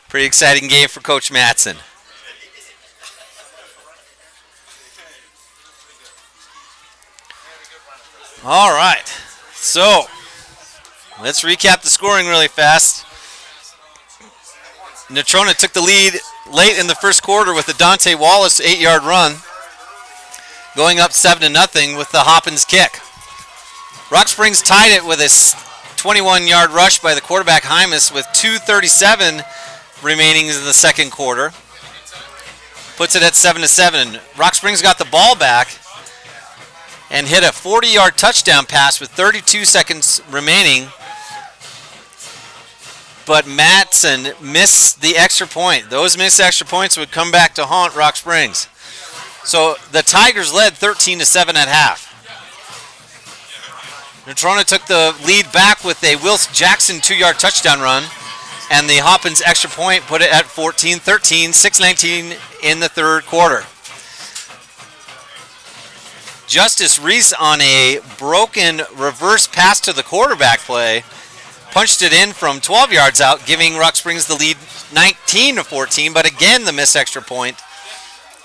Speaker 1: Pretty exciting game for Coach Matson. All right, so let's recap the scoring really fast. Natrona took the lead late in the 1st quarter with the Dante Wallace 8-yard run, going up 7-0 with the Hoppins kick. Rock Springs tied it with a 21-yard rush by the quarterback Hymas with 2:37 remaining in the 2nd quarter. Puts it at 7-7. Rock Springs got the ball back and hit a 40-yard touchdown pass with 32 seconds remaining. But Matson missed the extra point. Those missed extra points would come back to haunt Rock Springs. So the Tigers led 13-7 at half. Natrona took the lead back with a Wills Jackson 2-yard touchdown run, and the Hoppins extra point put it at 14-13, 6:19 in the 3rd quarter. Justice Reese on a broken reverse pass to the quarterback play punched it in from 12 yards out, giving Rock Springs the lead 19-14. But again, the missed extra point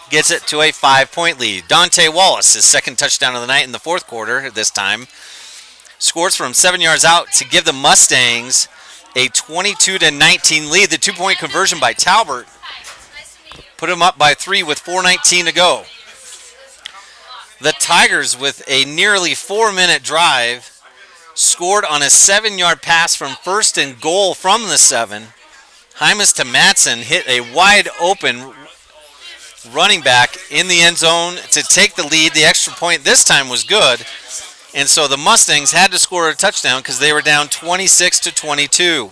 Speaker 1: gets it to a 5-point lead. Dante Wallace, his second touchdown of the night in the fourth quarter this time, scores from 7 yards out to give the Mustangs a 22-19 lead. The 2-point conversion by Talbert put him up by 3 with 4:19 to go. The Tigers, with a nearly 4-minute drive, scored on a 7-yard pass from first and goal from the 7. Hymas to Matson hit a wide open running back in the end zone to take the lead. The extra point this time was good, and so the Mustangs had to score a touchdown because they were down 26-22.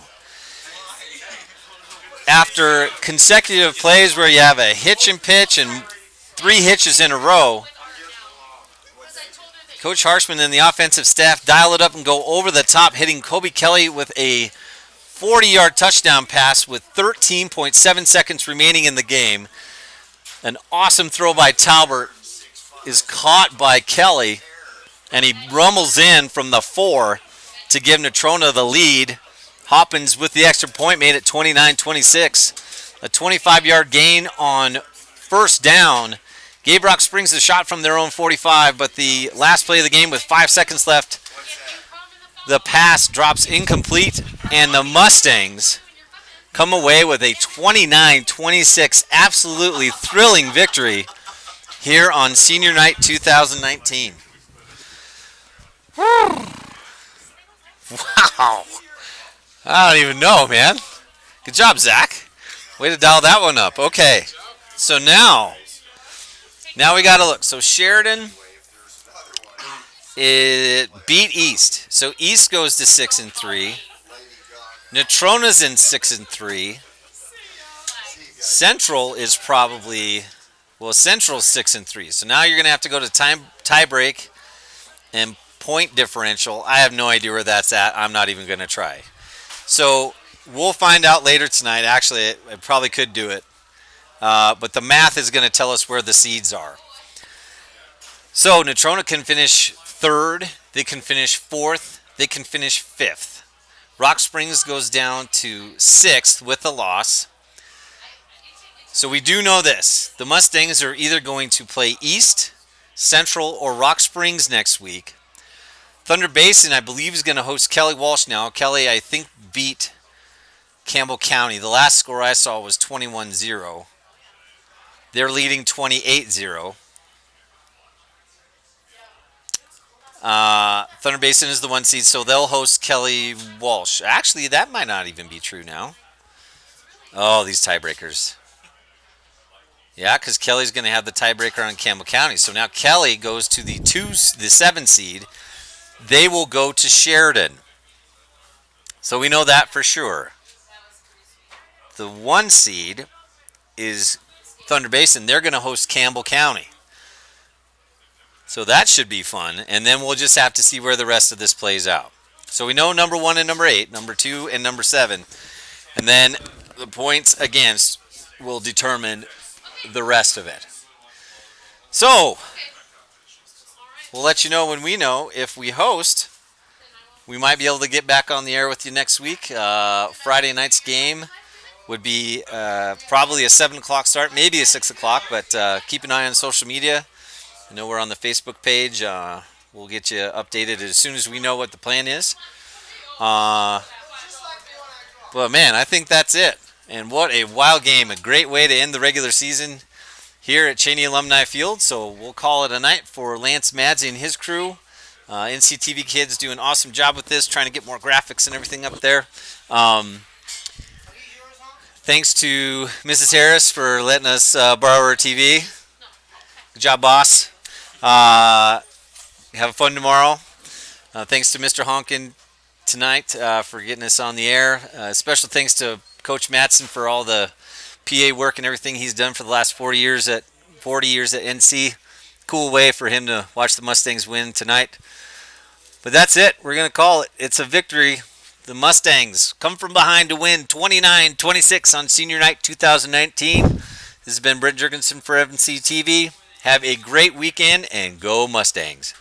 Speaker 1: After consecutive plays where you have a hitch and pitch and 3 hitches in a row, Coach Harshman and the offensive staff dial it up and go over the top, hitting Kobe Kelly with a 40-yard touchdown pass with 13.7 seconds remaining in the game. An awesome throw by Talbert is caught by Kelly, and he rumbles in from the 4 to give Natrona the lead. Hoppins with the extra point made it 29-26. A 25-yard gain on first down gave Rock Springs a shot from their own 45, but the last play of the game with 5 seconds left, the pass drops incomplete, and the Mustangs come away with a 29-26 absolutely thrilling victory here on Senior Night 2019. Wow. I don't even know, man. Good job, Zach. Way to dial that one up. Okay, so now we got to look. So Sheridan, it beat East. So East goes to 6-3. Natrona's in 6-3. Central is probably, Central's 6-3. So now you're going to have to go to tie break and point differential. I have no idea where that's at. I'm not even going to try. So we'll find out later tonight. Actually, I probably could do it. But the math is going to tell us where the seeds are. So Natrona can finish 3rd. They can finish 4th. They can finish 5th. Rock Springs goes down to 6th with a loss. So we do know this. The Mustangs are either going to play East, Central, or Rock Springs next week. Thunder Basin, I believe, is going to host Kelly Walsh now. Kelly, I think, beat Campbell County. The last score I saw was 21-0. They're leading 28-0. Thunder Basin is the 1 seed, so they'll host Kelly Walsh. Actually, that might not even be true now. Oh, these tiebreakers. Yeah, because Kelly's going to have the tiebreaker on Campbell County. So now Kelly goes to the 7 seed. They will go to Sheridan. So we know that for sure. The 1 seed is Thunder Basin. They're going to host Campbell County. So that should be fun. And then we'll just have to see where the rest of this plays out. So we know number 1 and number 8, number 2 and number 7. And then the points against will determine the rest of it. So we'll let you know when we know. If we host, we might be able to get back on the air with you next week. Friday night's game would be probably a 7 o'clock start, maybe a 6 o'clock, but keep an eye on social media. I know we're on the Facebook page. We'll get you updated as soon as we know what the plan is. But, man, I think that's it. And what a wild game. A great way to end the regular season here at Cheney Alumni Field. So we'll call it a night for Lance Madsey and his crew. NCTV kids do an awesome job with this, trying to get more graphics and everything up there. Thanks to Mrs. Harris for letting us borrow her TV. Good job, boss. Have fun tomorrow. Thanks to Mr. Honkin tonight for getting us on the air. Special thanks to Coach Matson for all the PA work and everything he's done for the last 40 years at NC. Cool way for him to watch the Mustangs win tonight. But that's it. We're going to call it. It's a victory. The Mustangs come from behind to win 29-26 on Senior Night 2019. This has been Brent Jurgensen for NCTV. Have a great weekend and go Mustangs.